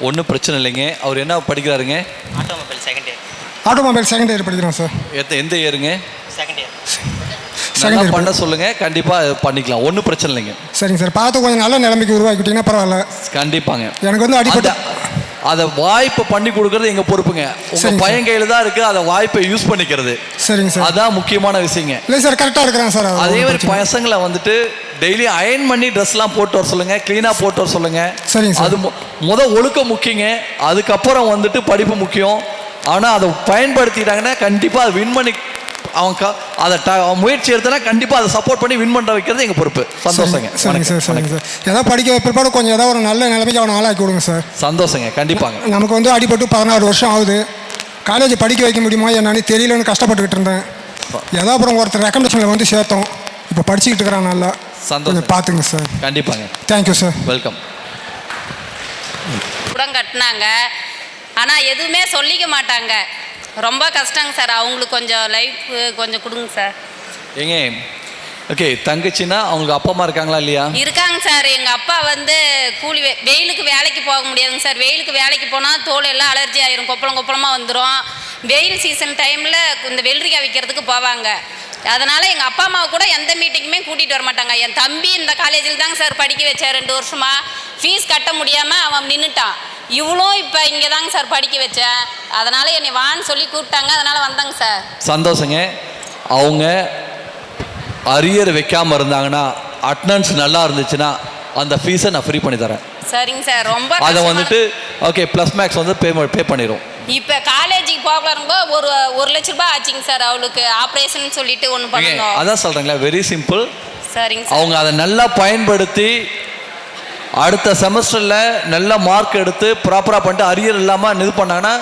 ஒன்றும் பிரச்சனை இல்லைங்க. அவர் என்ன படிக்கிறாருங்க? ஆட்டோமொபைல் செகண்ட் இயர் படிக்கிறோம் சார். எந்த இயருங்க? செகண்ட் இயர் பண்ண சொல்லுங்க. கண்டிப்பாக பண்ணிக்கலாம். ஒன்றும் பிரச்சனை இல்லைங்க. சரிங்க சார். பார்த்து கொஞ்சம் நல்ல நிலைமைக்கு உருவாக்கிட்டீங்கன்னா பரவாயில்ல. கண்டிப்பாங்க. எனக்கு அடிப்பட்ட அதை வாய்ப்பை பண்ணி கொடுக்கறது எங்கள் பொறுப்புங்க. உங்கள் பையன் கையில் தான் இருக்குது. அதை வாய்ப்பை யூஸ் பண்ணிக்கிறது. சரிங்க சார். அதான் முக்கியமான விஷயங்க. இல்லை சார், கரெக்டாக இருக்கிறேன் சார். அதே மாதிரி பசங்களை டெய்லி அயன் பண்ணி ட்ரெஸ்லாம் போட்டு வர சொல்லுங்கள். க்ளீனாக போட்டு வர சொல்லுங்கள். சரிங்க சார். அது ஒழுக்கம் முக்கியங்க. அதுக்கப்புறம் படிப்பு முக்கியம். ஆனால் அதை பயன்படுத்திட்டாங்கன்னா கண்டிப்பாக அதை வின் பண்ணி அதை முயற்சி எடுத்தனா கண்டிப்பாக அதை சப்போர்ட் பண்ணி வின் பண்ண வைக்கிறது எங்கள் பொறுப்பு. சந்தோஷங்க. சரிங்க சார். சரிங்க சார். ஏதாவது படிக்க பிற்பாடு கொஞ்சம் ஏதாவது ஒரு நல்ல நிலைமைக்கு அவனை ஆளாக்கி விடுங்க சார். சந்தோஷங்க. கண்டிப்பாங்க. நமக்கு அடிபட்டு 16 வருஷம் ஆகுது. காலேஜ் படிக்க வைக்க முடியுமா என்னன்னு தெரியலன்னு கஷ்டப்பட்டுக்கிட்டு இருந்தேன். ஏதோ அப்புறம் ஒருத்தர் ரெக்கமெண்டேஷனில் சேர்த்தோம். இப்போ படிச்சுக்கிட்டு இருக்கிறான். நல்லா சந்தோஷம். பார்த்துங்க சார். கண்டிப்பாங்க. Thank you sir. வெல்கம். குடம் கட்டினாங்க, ஆனால் எதுவுமே சொல்லிக்க மாட்டாங்க. ரொம்ப கஷ்டங்க சார். அவங்களுக்கு கொஞ்சம் லைஃப் கொஞ்சம் கொடுங்க சார். ஏங்க ஓகே, தங்கச்சின்னா அவங்களுக்கு அப்பா அம்மா இருக்காங்களா இல்லையா? இருக்காங்க சார். எங்கள் அப்பா கூலி வெயிலுக்கு வேலைக்கு போக முடியாதுங்க சார். வெயிலுக்கு வேலைக்கு போனால் தோல் எல்லாம் அலர்ஜி ஆயிரும், கொப்பளமாக வந்துடும். வெயில் சீசன் டைமில் இந்த வெள்ளரிக்காய் விற்கிறதுக்கு போவாங்க. அதனால் எங்கள் அப்பா அம்மாவை கூட எந்த மீட்டிங்குமே கூட்டிகிட்டு வர மாட்டாங்க. என் தம்பி இந்த காலேஜில் தாங்க சார் படிக்க வச்சேன் 2 வருஷமாக. ஃபீஸ் கட்ட முடியாமல் அவன் நின்றுட்டான். இவ்வளோ இப்போ இங்கே தாங்க சார் படிக்க வச்சேன். அதனால் என்னை வான்னு சொல்லி கூப்பிட்டாங்க. அதனால் வந்தாங்க சார். சந்தோஷங்க. அவங்க அரியர் வைக்காமல் இருந்தாங்கன்னா, அட்டனன்ஸ் நல்லா இருந்துச்சுன்னா அந்த ஃபீஸை நான் ஃப்ரீ பண்ணி தரேன். சரிங்க சார். ரொம்ப அதை ஓகே ப்ளஸ் மேக்ஸ் பே பண்ணிடும். இப்போ காலேஜுக்கு போகலாருங்கோ ஒரு 1 லட்ச ரூபாய் ஆச்சுங்க சார். அவளுக்கு ஆப்ரேஷன் சொல்லிட்டு ஒன்று பண்ணணும். அதான் சொல்கிறேங்களா, வெரி சிம்பிள். சரிங்க சார். அவங்க அதை நல்லா பயன்படுத்தி அடுத்த செமஸ்டரில் நல்ல மார்க் எடுத்து ப்ராப்பராக பண்ணிட்டு அரியர் இல்லாமல் இது பண்ணாங்கன்னா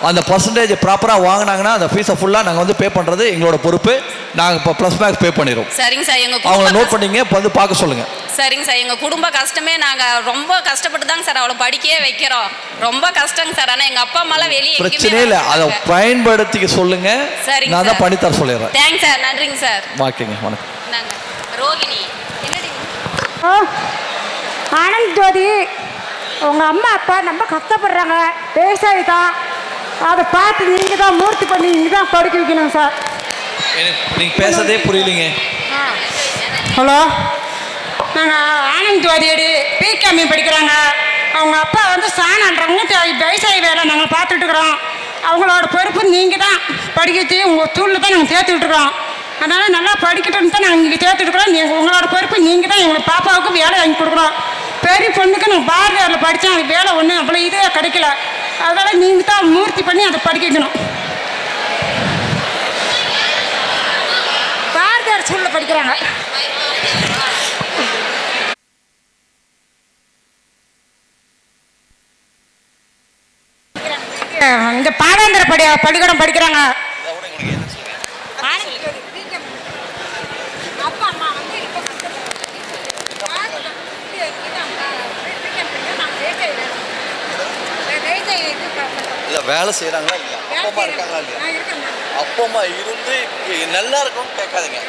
அந்த பர்சன்டேஜ் ப்ராப்பராக வாங்கினாங்கன்னா அந்த ஃபீஸை ஃபுல்லாக நாங்கள் வந்து பே பண்ணுறது எங்களோட பொறுப்பு. நாங்கள் இப்போ ப்ளஸ் மேக்ஸ் பே பண்ணிடுவோம். சரிங்க சார். அவங்கள நோட் பண்ணிங்க, இப்போ வந்து பார்க்க சொல்லுங்கள். சரிங்க சார். எங்கள் குடும்ப கஷ்டமே நாங்கள் ரொம்ப கஷ்டப்பட்டு தாங்க சார் அவளை படிக்கவே வைக்கிறோம். ரொம்ப கஷ்டங்க சார். ஆனால் எங்கள் அப்பா அம்மாலாம் வெளியே பிரச்சனையே இல்லை, அதை பயன்படுத்திக்க சொல்லுங்கள். சரிங்க, நான் தான் பண்ணித்தர சொல்லிடுறேன். Thanks sir. நன்றிங்க சார். வாக்கிங்க, வணக்கம். நாங்கள் ரோகிணி. ஆனந்த் ஜோதி, உங்கள் அம்மா அப்பா ரொம்ப கஷ்டப்படுறாங்க, விவசாயி தான். அதை பார்த்து நீங்கள் தான் மூர்த்தி பண்ணி நீங்கள் தான் படிக்க வைக்கணும் சார். நீங்கள் பேசுறதே புரியலிங்க. ஹலோ, நாங்கள் ஆனந்த் ஜோதியடி பிகாமி படிக்கிறாங்க. அவங்க அப்பா வந்து சாணன்றவங்க விவசாய வேலை நாங்கள் பார்த்துட்டு இருக்கிறோம். அவங்களோட பொறுப்பு நீங்கள் தான் படிக்க வச்சு உங்கள் ஸ்கூலில் தான் நாங்கள் சேர்த்துக்கிட்டு இருக்கிறோம். அதனால் நல்லா படிக்கட்டும்னு தான் நாங்கள் இங்கே சேர்த்துட்டு இருக்கிறோம். நீங்கள் உங்களோட பொறுப்பு நீங்கள் தான் எங்கள் பாப்பாவுக்கு வேலை வாங்கி கொடுக்குறோம். பெரிய பொண்ணுக்கு நான் பாரதியாரில் படித்தேன், அது வேலை ஒன்றும் அவ்வளோ இதே கிடைக்கல. அதனால் நீங்கள் தான் மூர்த்தி பண்ணி அதை படிக்க வைக்கணும். பாரதியார் ஸ்கூலில் படிக்கிறாங்க. இந்த பாவேந்திர பள்ளிக்கூடம் படிக்கிறாங்க. இல்லை வேலை செய்கிறாங்களா இல்லையா, அப்பா அம்மா இருக்காங்களா இல்லையா, அப்பா அம்மா இருந்து நல்லா இருக்கும்னு கேட்காதீங்க.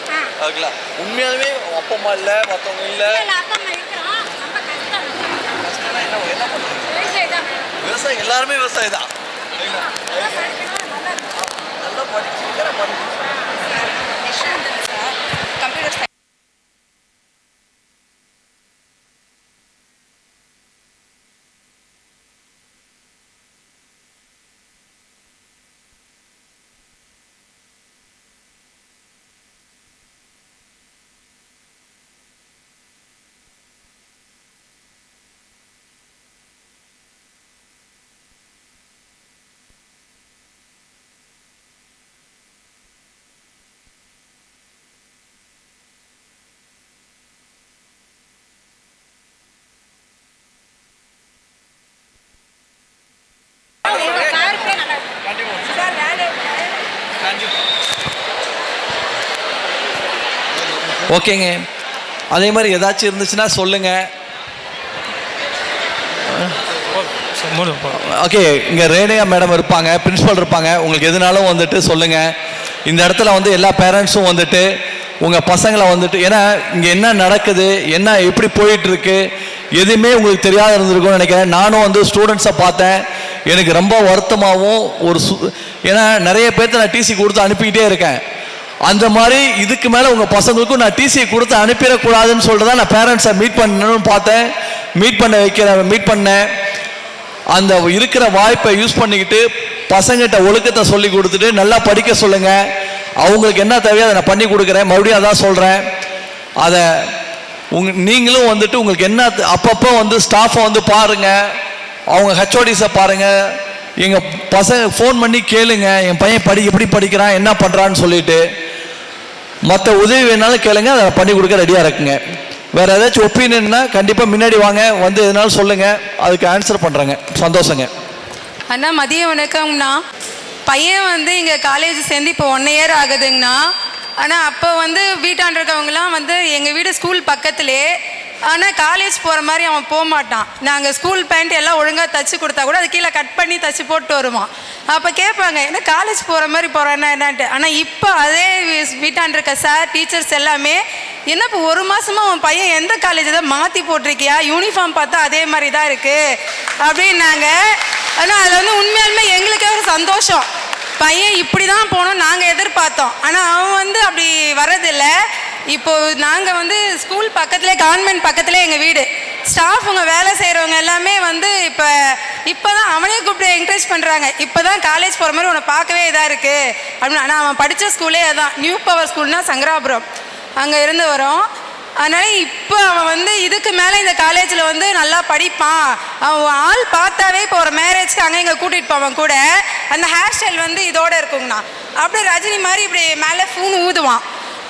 ஓகேங்களா, உண்மையாலுமே அப்பா அம்மா இல்லை, மற்றவங்க இல்லை, கஷ்டம்னா என்ன பண்ணுறீங்க? விவசாயம், எல்லாருமே விவசாயம் தான். நல்லா படிச்சு கம்ப்யூட்டர் ஓகேங்க. அதே மாதிரி ஏதாச்சும் இருந்துச்சுன்னா சொல்லுங்கள். ஓகே, இங்கே ரேணியா மேடம் இருப்பாங்க, பிரின்ஸிபல் இருப்பாங்க. உங்களுக்கு எதுனாலும் வந்துட்டு சொல்லுங்கள். இந்த இடத்துல வந்து எல்லா பேரண்ட்ஸும் வந்துட்டு உங்கள் பசங்களை வந்துட்டு, ஏன்னா இங்கே என்ன நடக்குது, என்ன எப்படி போயிட்டுருக்கு, எதுவுமே உங்களுக்கு தெரியாத இருந்திருக்கும்னு நினைக்கிறேன். நானும் வந்து ஸ்டூடெண்ட்ஸை பார்த்தேன், எனக்கு ரொம்ப வருத்தமாகவும் ஏன்னா நிறைய பேர்த்த நான் டிசி கொடுத்து அனுப்பிக்கிட்டே இருக்கேன். அந்த மாதிரி இதுக்கு மேலே உங்கள் பசங்களுக்கும் நான் டிசியை கொடுத்து அனுப்பிடக்கூடாதுன்னு சொல்லிட்டு தான் நான் பேரண்ட்ஸை மீட் பண்ணணும்னு பார்த்தேன். மீட் பண்ணேன். அந்த இருக்கிற வாய்ப்பை யூஸ் பண்ணிக்கிட்டு பசங்கிட்ட ஒழுக்கத்தை சொல்லி கொடுத்துட்டு நல்லா படிக்க சொல்லுங்கள். அவங்களுக்கு என்ன தேவையோ அதை நான் பண்ணி கொடுக்குறேன். மறுபடியும் அதான் சொல்கிறேன். அதை நீங்களும் வந்துட்டு உங்களுக்கு என்ன அப்பப்போ வந்து ஸ்டாஃபை வந்து பாருங்கள், அவங்க ஹெச்ஓடிஸை பாருங்கள், எங்கள் பசங்க ஃபோன் பண்ணி கேளுங்க, என் பையன் எப்படி படிக்கிறான், என்ன பண்ணுறான்னு சொல்லிட்டு. மற்ற உதவி வேணாலும் கேளுங்க, அதை பண்ணி கொடுக்க ரெடியாக இருக்குங்க. வேறு ஏதாச்சும் ஒப்பீனியன்னா கண்டிப்பாக முன்னாடி வாங்க, வந்து எதுனாலும் சொல்லுங்கள், அதுக்கு ஆன்சர் பண்ணுறேங்க. சந்தோஷங்க. அண்ணா மதியம் வணக்கம்ண்ணா. பையன் வந்து இங்கே காலேஜ் சேர்ந்து இப்போ 1 இயர் ஆகுதுங்கண்ணா. ஆனால் அப்போ வந்து வீட்டாண்ட இருக்கவங்களாம் வந்து எங்கள் வீடு ஸ்கூல் பக்கத்துலேயே, ஆனால் காலேஜ் போகிற மாதிரி அவன் போக மாட்டான். நாங்கள் ஸ்கூல் பேண்ட் எல்லாம் ஒழுங்காக தைச்சி கொடுத்தா கூட அது கீழே கட் பண்ணி தைச்சி போட்டு வருவான். அப்போ கேட்பாங்க, என்ன காலேஜ் போகிற மாதிரி போகிறேன்னா என்னான்ட்டு. ஆனால் இப்போ அதே வீட்டாண்ட இருக்க சார் டீச்சர்ஸ் எல்லாமே, என்ன இப்போ 1 மாதமாக அவன் பையன் எந்த காலேஜ் தான் மாற்றி போட்டிருக்கியா, யூனிஃபார்ம் பார்த்தா அதே மாதிரி தான் இருக்குது அப்படின்னாங்க. ஆனால் அதில் வந்து உண்மையாலுமே எங்களுக்கே ஒரு சந்தோஷம். பையன் இப்படி தான் போனோம் நாங்கள் எதிர்பார்த்தோம், ஆனால் அவன் வந்து அப்படி வர்றதில்லை. இப்போது நாங்கள் வந்து ஸ்கூல் பக்கத்துலேயே, கவர்மெண்ட் பக்கத்துலேயே எங்கள் வீடு, ஸ்டாஃபுங்க வேலை செய்கிறவங்க எல்லாமே வந்து இப்போ தான் அவனே கூப்பிட்டு என்கரேஜ் பண்ணுறாங்க. இப்போ தான் காலேஜ் போகிற மாதிரி உன்னை பார்க்கவே இதாக இருக்குது அப்படின்னு. ஆனால் அவன் படித்த ஸ்கூலே அதான், நியூ பவர் ஸ்கூல்னால் சங்கராபுரம், அங்கே இருந்து வரோம். அதனால் இப்போ அவன் வந்து இதுக்கு மேலே இந்த காலேஜில் வந்து நல்லா படிப்பான். அவன் ஆள் பார்த்தாவே இப்போ ஒரு மேரேஜ்க்கு அங்கே இங்கே கூட்டிகிட்டு போவான் கூட. அந்த ஹேர் ஸ்டைல் வந்து இதோடு இருக்குங்கண்ணா, அப்படியே ரஜினி மாதிரி இப்படி மேலே ஃபூன் ஊதுவான்.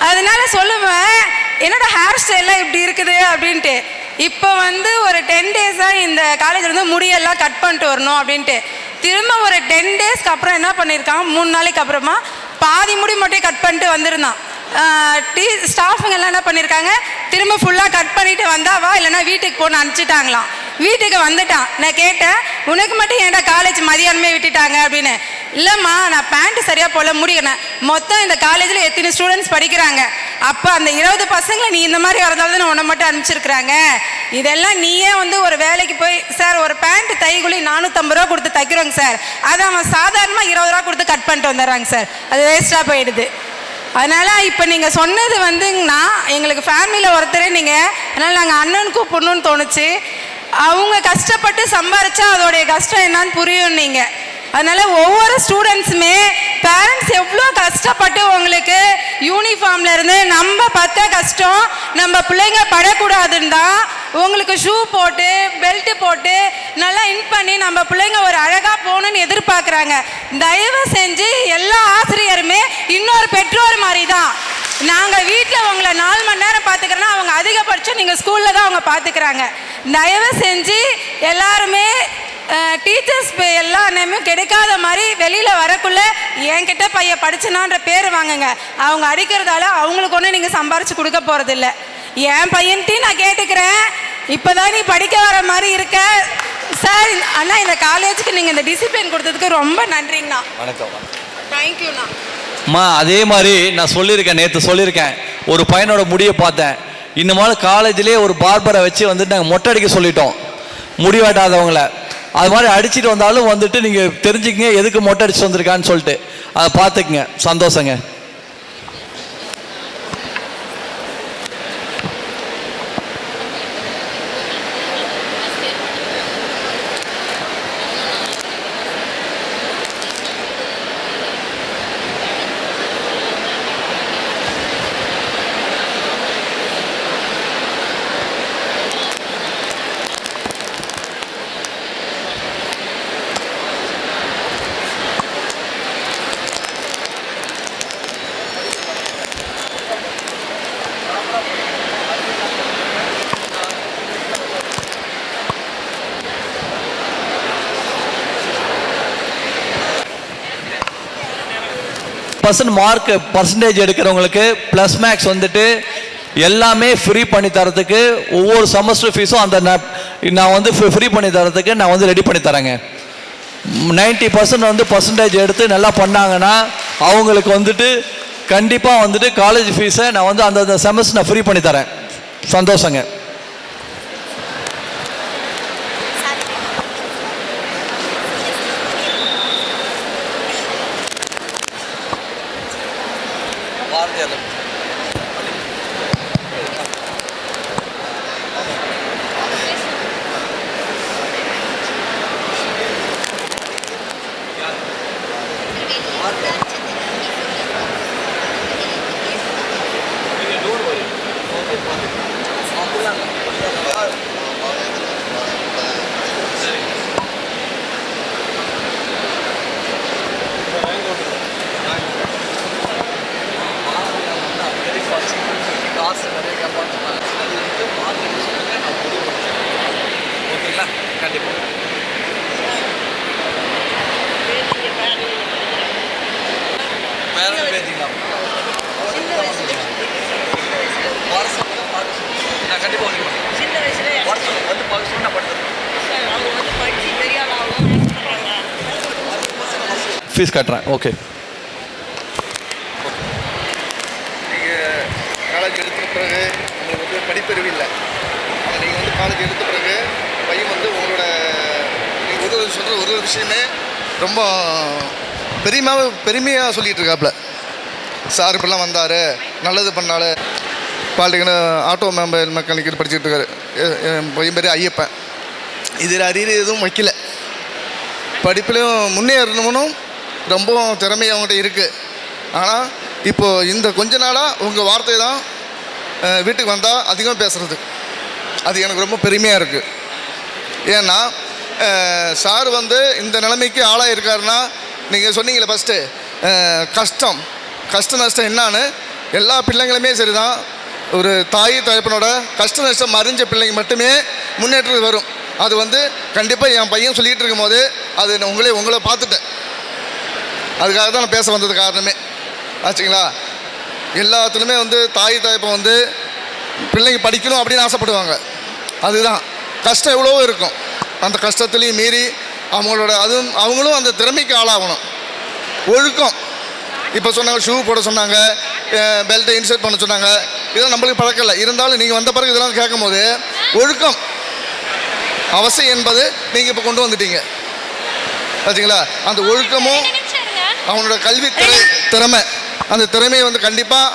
அதனால சொல்லுவேன், என்னோட ஹேர் ஸ்டைல்லாம் இப்படி இருக்குது அப்படின்ட்டு. இப்போ வந்து ஒரு 10 டேஸாக இந்த காலேஜில் வந்து முடியெல்லாம் கட் பண்ணிட்டு வரணும் அப்படின்ட்டு. திரும்ப ஒரு 10 டேஸ்க்கு அப்புறம் என்ன பண்ணியிருக்கான், 3 நாளைக்கு அப்புறமா பாதி முடி மட்டும் கட் பண்ணிட்டு வந்திருந்தான். ஸ்டாஃபுங்க எல்லாம் என்ன பண்ணியிருக்காங்க, திரும்ப ஃபுல்லாக கட் பண்ணிட்டு வந்தாவா இல்லைன்னா வீட்டுக்கு போன்னு அனுப்பிச்சிட்டாங்களாம். வீட்டுக்கு வந்துட்டான். நான் கேட்டேன், உனக்கு மட்டும் ஏன்டா காலேஜ் மதியானமே விட்டுட்டாங்க அப்படின்னு. இல்லைம்மா, நான் பேண்ட்டு சரியாக போல முடிக்கிறேன். மொத்தம் இந்த காலேஜில் எத்தனை ஸ்டூடெண்ட்ஸ் படிக்கிறாங்க, அப்போ அந்த 20 பசங்களை நீ இந்த மாதிரி வரதால தான் உன்னை மட்டும் அனுப்பிச்சிருக்கிறாங்க. இதெல்லாம் நீயே வந்து ஒரு வேலைக்கு போய், சார் ஒரு பேண்ட்டு தைகுலி 450 ரூபா கொடுத்து தைக்கிறோங்க சார், அதை அவன் சாதாரணமாக 20 ரூபா கொடுத்து கட் பண்ணிட்டு வந்துடுறாங்க சார், அது வேஸ்ட்டாக போயிடுது. அதனால் இப்போ நீங்கள் சொன்னது வந்துங்கன்னா எங்களுக்கு ஃபேமிலியில் ஒருத்தரே நீங்கள், அதனால் நாங்கள் அண்ணன் கூப்பிடணுன்னு தோணுச்சு. அவங்க கஷ்டப்பட்டு சம்பாரிச்சா அதோடைய கஷ்டம் என்னன்னு புரியும் நீங்கள். அதனால் ஒவ்வொரு ஸ்டூடெண்ட்ஸுமே பேரண்ட்ஸ் எவ்வளோ கஷ்டப்பட்டு உங்களுக்கு யூனிஃபார்ம்ல இருந்து நம்ம பத்த கஷ்டம் நம்ம பிள்ளைங்க படக்கூடாதுன்னு தான் உங்களுக்கு ஷூ போட்டு பெல்ட்டு போட்டு நல்லா இன் பண்ணி நம்ம பிள்ளைங்க ஒரு அழகாக போகணுன்னு எதிர்பார்க்குறாங்க. தயவு செஞ்சு எல்லா ஆசிரியருமே இன்னொரு பெற்றோர் மாதிரி தான். நாங்கள் வீட்டில் உங்களை 4 மணி நேரம் பார்த்துக்கிறோன்னா அவங்க அதிகபட்சம் நீங்கள் ஸ்கூலில் தான் அவங்க பார்த்துக்கிறாங்க. தயவு செஞ்சு எல்லாருமே டீச்சர்ஸ் எல்லா நேமும் கிடைக்காத மாதிரி வெளியில் வரக்குள்ள என்கிட்ட பையன் படிச்சனான்ற பேர் வாங்குங்க. அவங்க அடிக்கிறதால அவங்களுக்கு ஒன்றும் நீங்கள் சம்பாரித்து கொடுக்க போகிறதில்ல. என் பையன்ட்டையும் நான் கேட்டுக்கிறேன், இப்போ தான் நீ படிக்க வர மாதிரி இருக்க சார். அண்ணா, இந்த காலேஜுக்கு நீங்கள் இந்த டிசிப்ளின் கொடுத்ததுக்கு ரொம்ப நன்றிங்கண்ணா. வணக்கம். தேங்க்யூண்ணா. அம்மா, அதே மாதிரி நான் சொல்லியிருக்கேன், நேற்று சொல்லியிருக்கேன், ஒரு பையனோட முடியை பார்த்தேன். இன்னும் காலேஜ்லேயே ஒரு பார்பரை வச்சு வந்துட்டு நாங்கள் மொட்டை அடிக்க சொல்லிட்டோம், முடி வெட்டாதவங்கள. அது மாதிரி அடிச்சுட்டு வந்தாலும் வந்துட்டு நீங்கள் தெரிஞ்சுக்கங்க எதுக்கு மொட்டை அடிச்சு வந்திருக்கான்னு சொல்லிட்டு அதை பார்த்துக்குங்க. சந்தோஷங்க. பர்சன்டேஜ் எடுக்கிறவங்களுக்கு ப்ளஸ் மேக்ஸ் வந்துட்டு எல்லாமே ஃப்ரீ பண்ணி தரத்துக்கு ஒவ்வொரு செமஸ்டர் ஃபீஸும் அந்த நான் வந்து ஃப்ரீ பண்ணி தரத்துக்கு நான் வந்து ரெடி பண்ணி தரேங்க. 90% வந்து பர்சன்டேஜ் எடுத்து நல்லா பண்ணாங்கன்னா அவங்களுக்கு வந்துட்டு கண்டிப்பாக வந்துட்டு காலேஜ் ஃபீஸை நான் வந்து அந்த செமஸ்டர் நான் ஃப்ரீ பண்ணி தரேன். சந்தோஷங்க. ஃபீஸ் கட்டுறேன். ஓகே. நீங்கள் காலேஜ் எடுத்த பிறகு உங்களுக்கு வந்து படிப்பறிவு இல்லை, ஆனால் நீங்கள் வந்து காலேஜ் எடுத்த பிறகு பையன் வந்து உங்களோட நீங்கள் ஒரு சொல்கிற ஒரு விஷயமே ரொம்ப பெருமையாக சொல்லிகிட்டு இருக்காப்புல. சார் இப்படிலாம் வந்தார், நல்லது பண்ணால். பாலிடெக்னு ஆட்டோ மெக்கானிக்கல் படிச்சுட்டு இருக்காரு. என் பையன் பேர் ஐயப்பன். இதில் அரியர் எதுவும் வைக்கல, படிப்புலையும் முன்னேறணும்னும் ரொம்ப திறமை அவங்கள்ட்ட இருக்குது. ஆனால் இப்போது இந்த கொஞ்ச நாளாக உங்கள் வார்த்தை தான் வீட்டுக்கு வந்தால் அதிகமாக பேசுகிறது. அது எனக்கு ரொம்ப பெருமையாக இருக்குது. ஏன்னா சார் வந்து இந்த நிலைமைக்கு ஆளாக இருக்காருன்னா, நீங்கள் சொன்னீங்களே ஃபஸ்ட்டு கஷ்ட நஷ்டம் என்னான்னு. எல்லா பிள்ளைங்களுமே சரிதான், ஒரு தாய் தகப்பனோட கஷ்ட நஷ்டம் அறிஞ்ச பிள்ளைங்க மட்டுமே முன்னேற்றம் வரும். அது வந்து கண்டிப்பாக என் பையன் சொல்லிகிட்டு இருக்கும்போது அது நான் உங்களை பார்த்துட்டேன். அதுக்காக தான் நான் பேச வந்தது காரணமே ஆச்சுங்களா. எல்லாத்துலேயுமே வந்து தாய் தாய்ப்பை வந்து பிள்ளைங்க படிக்கணும் அப்படின்னு ஆசைப்படுவாங்க. அதுதான் கஷ்டம் எவ்வளவோ இருக்கும். அந்த கஷ்டத்துலேயும் மீறி அவங்களும் அந்த திறமைக்கு ஆளாகணும். ஒழுக்கம் இப்போ சொன்னாங்க, ஷூ போட சொன்னாங்க, பெல்ட்டை இன்சர்ட் பண்ண சொன்னாங்க. இதெல்லாம் நம்மளுக்கு பழக்கம் இல்லை. இருந்தாலும் நீங்கள் வந்த பிறகு இதெல்லாம் கேட்கும் போது ஒழுக்கம் அவசியம் என்பது நீங்கள் இப்போ கொண்டு வந்துட்டீங்க ஆச்சுங்களா. அந்த ஒழுக்கமும் அவனோட கல்வி திறமை, அந்த திறமையை வந்து கண்டிப்பாக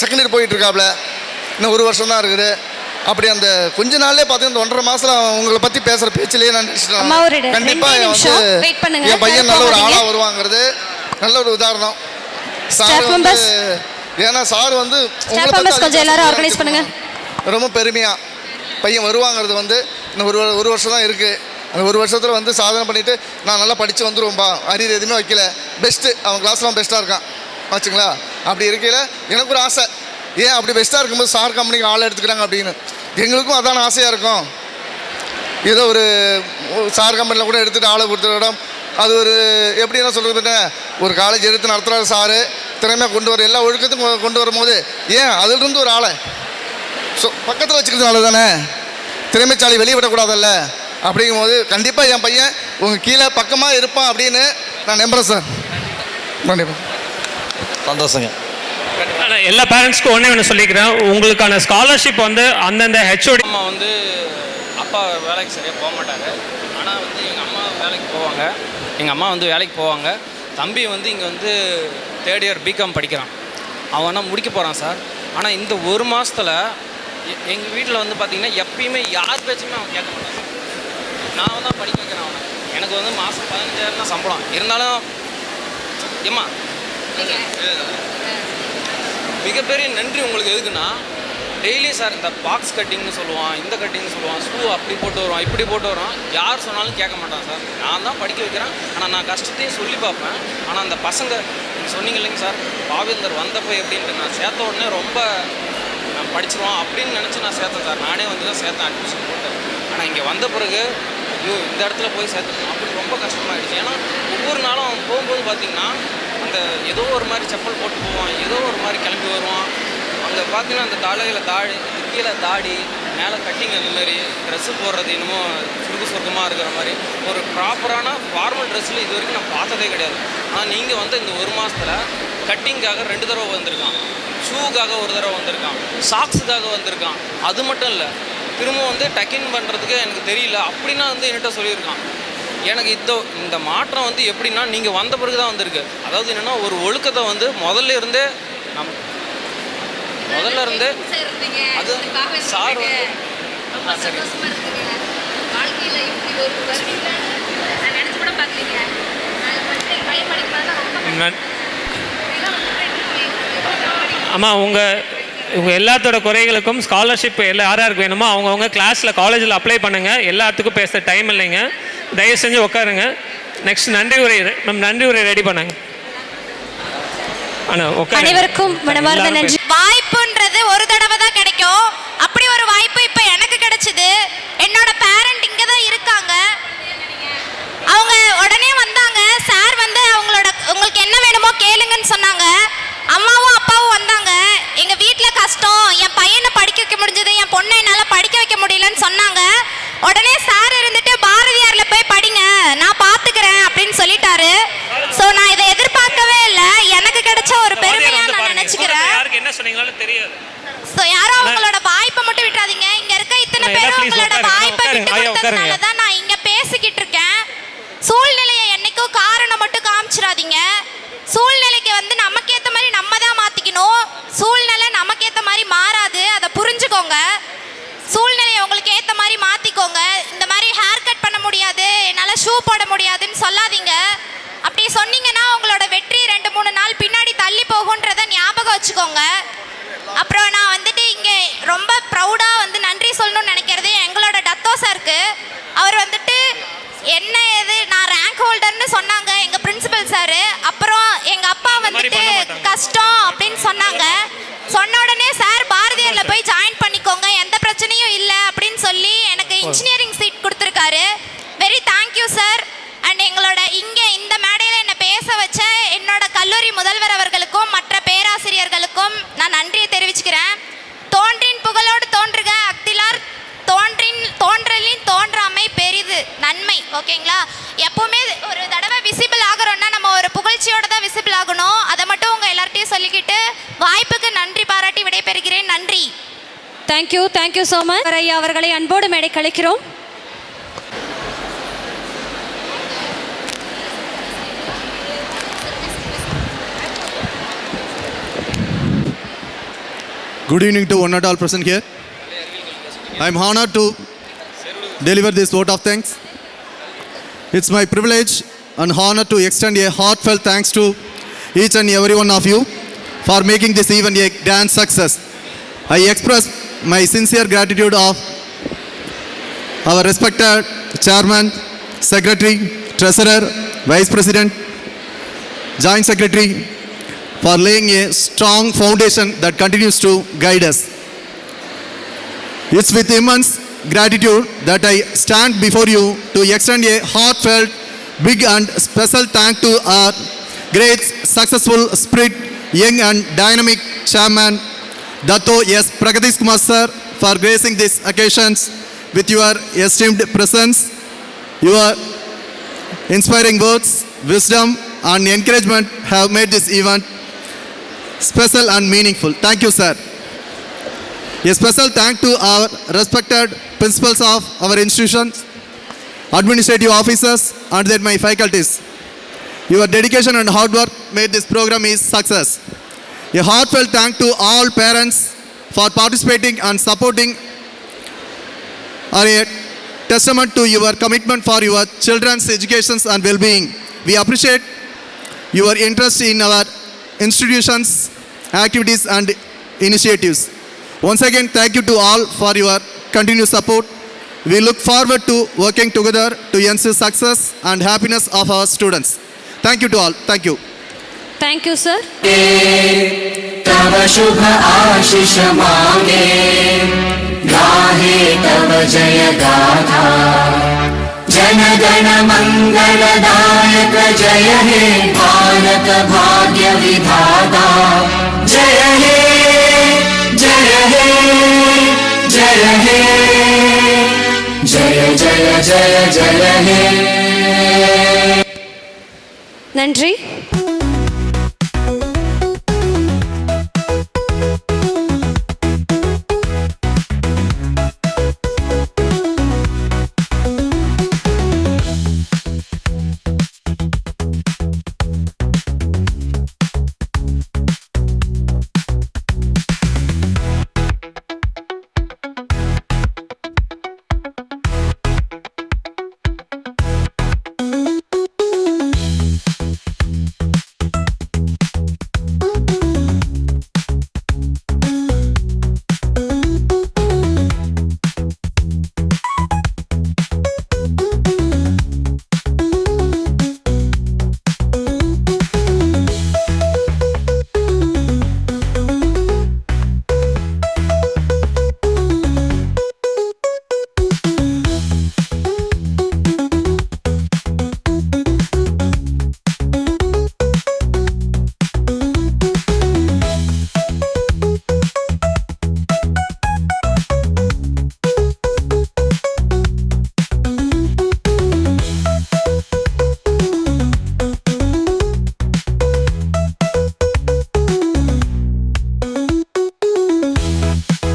செகண்ட் இயர் போயிட்டுருக்காப்புல. இன்னும் 1 வருஷம் தான் இருக்குது. அப்படி அந்த கொஞ்ச நாள்லேயே பார்த்தீங்கன்னா 1.5 மாதம் உங்களை பற்றி பேசுகிற பேச்சிலேயே நான் நினச்சிட்டேன். கண்டிப்பாக என் பையன் நல்ல ஒரு ஆளாக வருவாங்கிறது நல்ல ஒரு உதாரணம். சார் வந்து ஏன்னா சார் வந்து ரொம்ப பெருமையாக பையன் வருவாங்கிறது வந்து இன்னும் ஒரு வருஷம் தான் இருக்குது. அந்த 1 வருஷத்தில் வந்து சாதனை பண்ணிவிட்டு நான் நல்லா படித்து வந்துடுவோம்பா, அரியர் எதுவுமே வைக்கல, பெஸ்ட்டு, அவன் கிளாஸ்லாம் பெஸ்ட்டாக இருக்கான் ஆச்சுங்களா. அப்படி இருக்கையில் எனக்கு ஒரு ஆசை, ஏன் அப்படி பெஸ்ட்டாக இருக்கும்போது சார் கம்பெனிக்கு ஆள் எடுத்துக்கிறாங்க அப்படின்னு. எங்களுக்கும் அதான ஆசையாக இருக்கும். ஏதோ ஒரு சார் கம்பெனியில் கூட எடுத்துகிட்டு ஆளை கொடுத்துற இடம் அது ஒரு எப்படி என்ன சொல்கிறது, ஒரு காலேஜ் எடுத்து நடத்துகிறாரு சாரு, திறமையாக கொண்டு வர எல்லா ஒழுக்கத்தையும் கொண்டு வரும்போது ஏன் அதிலிருந்து ஒரு ஆளை பக்கத்தில் வச்சுக்கிறதுனால தானே, திறமைச்சாலி வெளியே விடக்கூடாதல்ல. அப்படிங்கும்போது கண்டிப்பாக என் பையன் உங்கள் கீழே பக்கமாக இருப்பான் அப்படின்னு நான் நம்புகிறேன் சார். கண்டிப்பாக சந்தோஷங்க. எல்லா பேரண்ட்ஸ்க்கும் ஒன்று சொல்லிக்கிறேன், உங்களுக்கான ஸ்காலர்ஷிப் வந்து அந்தந்த ஹெச்ஓடி. அம்மா வந்து அப்பா வேலைக்கு சரியாக போக மாட்டார். ஆனால் வந்து எங்கள் அம்மா வேலைக்கு போவாங்க. எங்கள் அம்மா வந்து வேலைக்கு போவாங்க. தம்பி வந்து இங்கே வந்து 3rd இயர் பிகாம் படிக்கிறான். அவனா முடிக்க போகிறான் சார். ஆனால் இந்த 1 மாதத்தில் எங்கள் வீட்டில் வந்து பார்த்திங்கன்னா எப்பயுமே யார் பேச்சுமே அவன் கேட்க மாட்டான். நான் தான் படிக்க வைக்கிறேன் அவனை. எனக்கு வந்து மாதம் 15,000 தான் சம்பளம். இருந்தாலும் ஏம்மா மிகப்பெரிய நன்றி உங்களுக்கு. எதுக்குன்னா டெய்லி சார் இந்த பாக்ஸ் கட்டிங்னு சொல்லுவான், இந்த கட்டிங்னு சொல்லுவான், ஷூ அப்படி போட்டு வருவான், இப்படி போட்டு வருவான், யார் சொன்னாலும் கேட்க மாட்டான் சார். நான் தான் படிக்க வைக்கிறேன். ஆனால் நான் கஷ்டத்தையும் சொல்லி பார்ப்பேன். ஆனால் அந்த பசங்க நீங்கள் சொன்னீங்க இல்லைங்க சார், பாவேந்தர் வந்தப்போ எப்படின்ட்டு நான் சேர்த்த உடனே ரொம்ப நான் படிச்சிருவான் அப்படின்னு நினச்சி நான் சேர்த்தேன் சார். நானே வந்து தான் சேர்த்தேன், அட்மிஷன் போட்டேன். ஆனால் இங்கே வந்த பிறகு ஐயோ இந்த இடத்துல போய் சேர்த்துக்கணும் அப்படி ரொம்ப கஷ்டமாயிடுச்சு. ஏன்னா ஒவ்வொரு நாளும் அவன் போகும்போது பார்த்திங்கன்னா அந்த ஏதோ ஒரு மாதிரி செப்பல் போட்டு போவான், ஏதோ ஒரு மாதிரி கிளம்பி வருவான். அங்கே பார்த்தீங்கன்னா அந்த தலையில் கீழே தாடி மேலே கட்டிங், அந்த மாதிரி ட்ரெஸ்ஸு போடுறது என்னமோ சுருக்கமாக இருக்கிற மாதிரி ஒரு ப்ராப்பரான ஃபார்மல் ட்ரெஸ்ஸில் இது வரைக்கும் நான் பார்த்ததே கிடையாது. ஆனால் நீங்கள் வந்து இந்த 1 மாதத்தில் கட்டிங்காக 2 தடவை வந்திருக்கான், ஷூவுக்காக 1 தடவை வந்திருக்கான், சாக்ஸுக்காக வந்திருக்கான். அது மட்டும் இல்லை, திரும்ப வந்து டக்கின் பண்ணுறதுக்கு எனக்கு தெரியல அப்படின்னா வந்து என்கிட்ட சொல்லியிருக்கான். எனக்கு இந்த மாற்றம் வந்து எப்படின்னா நீங்கள் வந்த பிறகு தான் வந்திருக்கு. அதாவது என்னென்னா ஒரு ஒழுக்கத்தை வந்து முதல்ல இருந்தே அது சார் வந்து சரி அம்மா உங்கள் எல்லாத்தோட குறைகளுக்கும் ஸ்காலர்ஷிப் யாருக்கு வேணுமோ அவங்கவுங்க கிளாஸில் காலேஜில் அப்ளை பண்ணுங்கள். எல்லாத்துக்கும் பேச டைம் இல்லைங்க, தயவு செஞ்சு உட்காருங்க. நெக்ஸ்ட் நன்றி உரை மேம், நன்றி உரை ரெடி பண்ணுங்க. அனைவருக்கும் மனமார்ந்த நன்றி. வாய்ப்புன்றது ஒரு தடவை தான் கிடைக்கும். அப்படி ஒரு வாய்ப்பு இப்போ எனக்கு கிடைச்சது. என்னோட பேரண்ட் இங்கே தான் இருக்காங்க. அவங்க உடனே வந்தாங்க. சார் வந்து உங்களுக்கு என்ன வேணுமோ கேளுங்கன்னு சொன்னாங்க. அம்மாவும் அப்பாவும் வந்தாங்க. எங்கள் வீட்டில் கஷ்டம், என் பையனை படிக்க வைக்க முடிஞ்சது, என் பொண்ணை என்னால் படிக்க வைக்க முடியலன்னு சொன்னாங்க. உடனே சார் இருந்துட்டு பாரதியாரில் போய் படிங்க, நான் பார்த்துக்கிறேன் அப்படின்னு சொல்லிட்டாரு. ஸோ நான் இதை எதிர்பார்க்கவே இல்லை. எனக்கு கிடைச்ச ஒரு பெருமையா நான் நினைச்சுக்கிறேன். என்ன சொன்னீங்களாலும் தெரியாது. ஸோ யாரும் அவங்களோட வாய்ப்பை மட்டும் விட்டுறாதீங்க. இங்க இருக்க இத்தனை பேரும் உங்களோட வாய்ப்பை விட்டு கொடுத்ததுனால தான் நான் இங்க பேசிக்கிட்டு இருக்கேன். சூழ்நிலையை என்னைக்கும் காரணம் மட்டும் காமிச்சிடாதீங்க. சூழ்நிலைக்கு வந்து நமக்கு ஏற்ற மாதிரி நம்ம தான் மாற்றிக்கணும். சூழ்நிலை நமக்கு ஏற்ற மாதிரி மாறாது, அதை புரிஞ்சுக்கோங்க. சூழ்நிலையை உங்களுக்கு ஏற்ற மாதிரி மாற்றிக்கோங்க. இந்த மாதிரி ஹேர் கட் பண்ண முடியாது, என்னால் ஷூ போட முடியாதுன்னு சொல்லாதீங்க. அப்படி சொன்னீங்கன்னா உங்களோட வெற்றி 2-3 நாள் பின்னாடி தள்ளி போகுன்றத ஞாபகம் வச்சுக்கோங்க. அப்புறம் நான் வந்துட்டு இங்கே ரொம்ப ப்ரௌடாக வந்து நன்றி சொல்லணும்னு நினைக்கிறது எங்களோட டத்தோ சாருக்கு. அவர் வந்துட்டு என்ன ஏது நான் ரேங்க் ஹோல்டர்னு சொன்னாங்க எங்கள் பிரின்சிபல் சார். அப்புறம் எங்கள் அப்பா வந்துட்டு கஷ்டம் அப்படின்னு சொன்னாங்க. சொன்ன உடனே சார் பாரதியாரில் போய் ஜாயின் பண்ணிக்கோங்க, எந்த பிரச்சனையும் இல்லை அப்படின்னு சொல்லி எனக்கு இன்ஜினியரிங் சீட் கொடுத்தாரு. Very thank you sir. அண்ட் எங்களோட இங்கே இந்த மேடையில் என்னை பேச வச்ச என்னோட கல்லூரி முதல்வர் அவர்களுக்கும் மற்ற பேராசிரியர்களுக்கும் நான் நன்றியை தெரிவிச்சுக்கிறேன். தோன்றின் புகழோடு தோன்றுக அக்திலார் தோன்றலின் தோன்றாமை பெரிது நன்மை. ஓகேங்களா? எப்போவுமே ஒரு தடவை விசிபிள் ஆகிறோன்னா நம்ம ஒரு புகழ்ச்சியோட தான் விசிபிள் ஆகணும். அதை மட்டும் உங்கள் எல்லார்ட்டையும் சொல்லிக்கிட்டு வாய்ப்புக்கு நன்றி பாராட்டி விடைபெறுகிறேன். நன்றி. Thank you so much. ஐயா அவர்களை அன்போடு மேடை கழிக்கிறோம். Good evening to one and all present here. I am honored to deliver this vote of thanks. It's my privilege and honor to extend a heartfelt thanks to each and every one of you for making this event a grand success. I express my sincere gratitude of our respected Chairman, Secretary, Treasurer, Vice President, Joint Secretary, for laying a strong foundation that continues to guide us. It's with immense gratitude that I stand before you to extend a heartfelt, big and special thank to our great, successful, spirit, young and dynamic Chairman, Dato S. Pragadesh Kumar Sir, for gracing these occasions with your esteemed presence. Your inspiring words, wisdom and encouragement have made this event special and meaningful. Thank you, sir. A special thank to our respected principals of our institutions, administrative officers, and then my faculties. Your dedication and hard work made this program a success. A heartfelt thank to all parents for participating and supporting are a testament to your commitment for your children's education and well-being. We appreciate your interest in our institutions, activities and initiatives. Once again, thank you to all for your continued support. We look forward to working together to ensure success and happiness of our students. Thank you to all. Thank you. Thank you, sir. तव शुभ आशीष मांगे गाहे तव जय गाथा जन गण मंगलदायक जय हे भारत भाग्य विधाता जय हे जय हे जय हे जय जय जय जय हे நன்றி.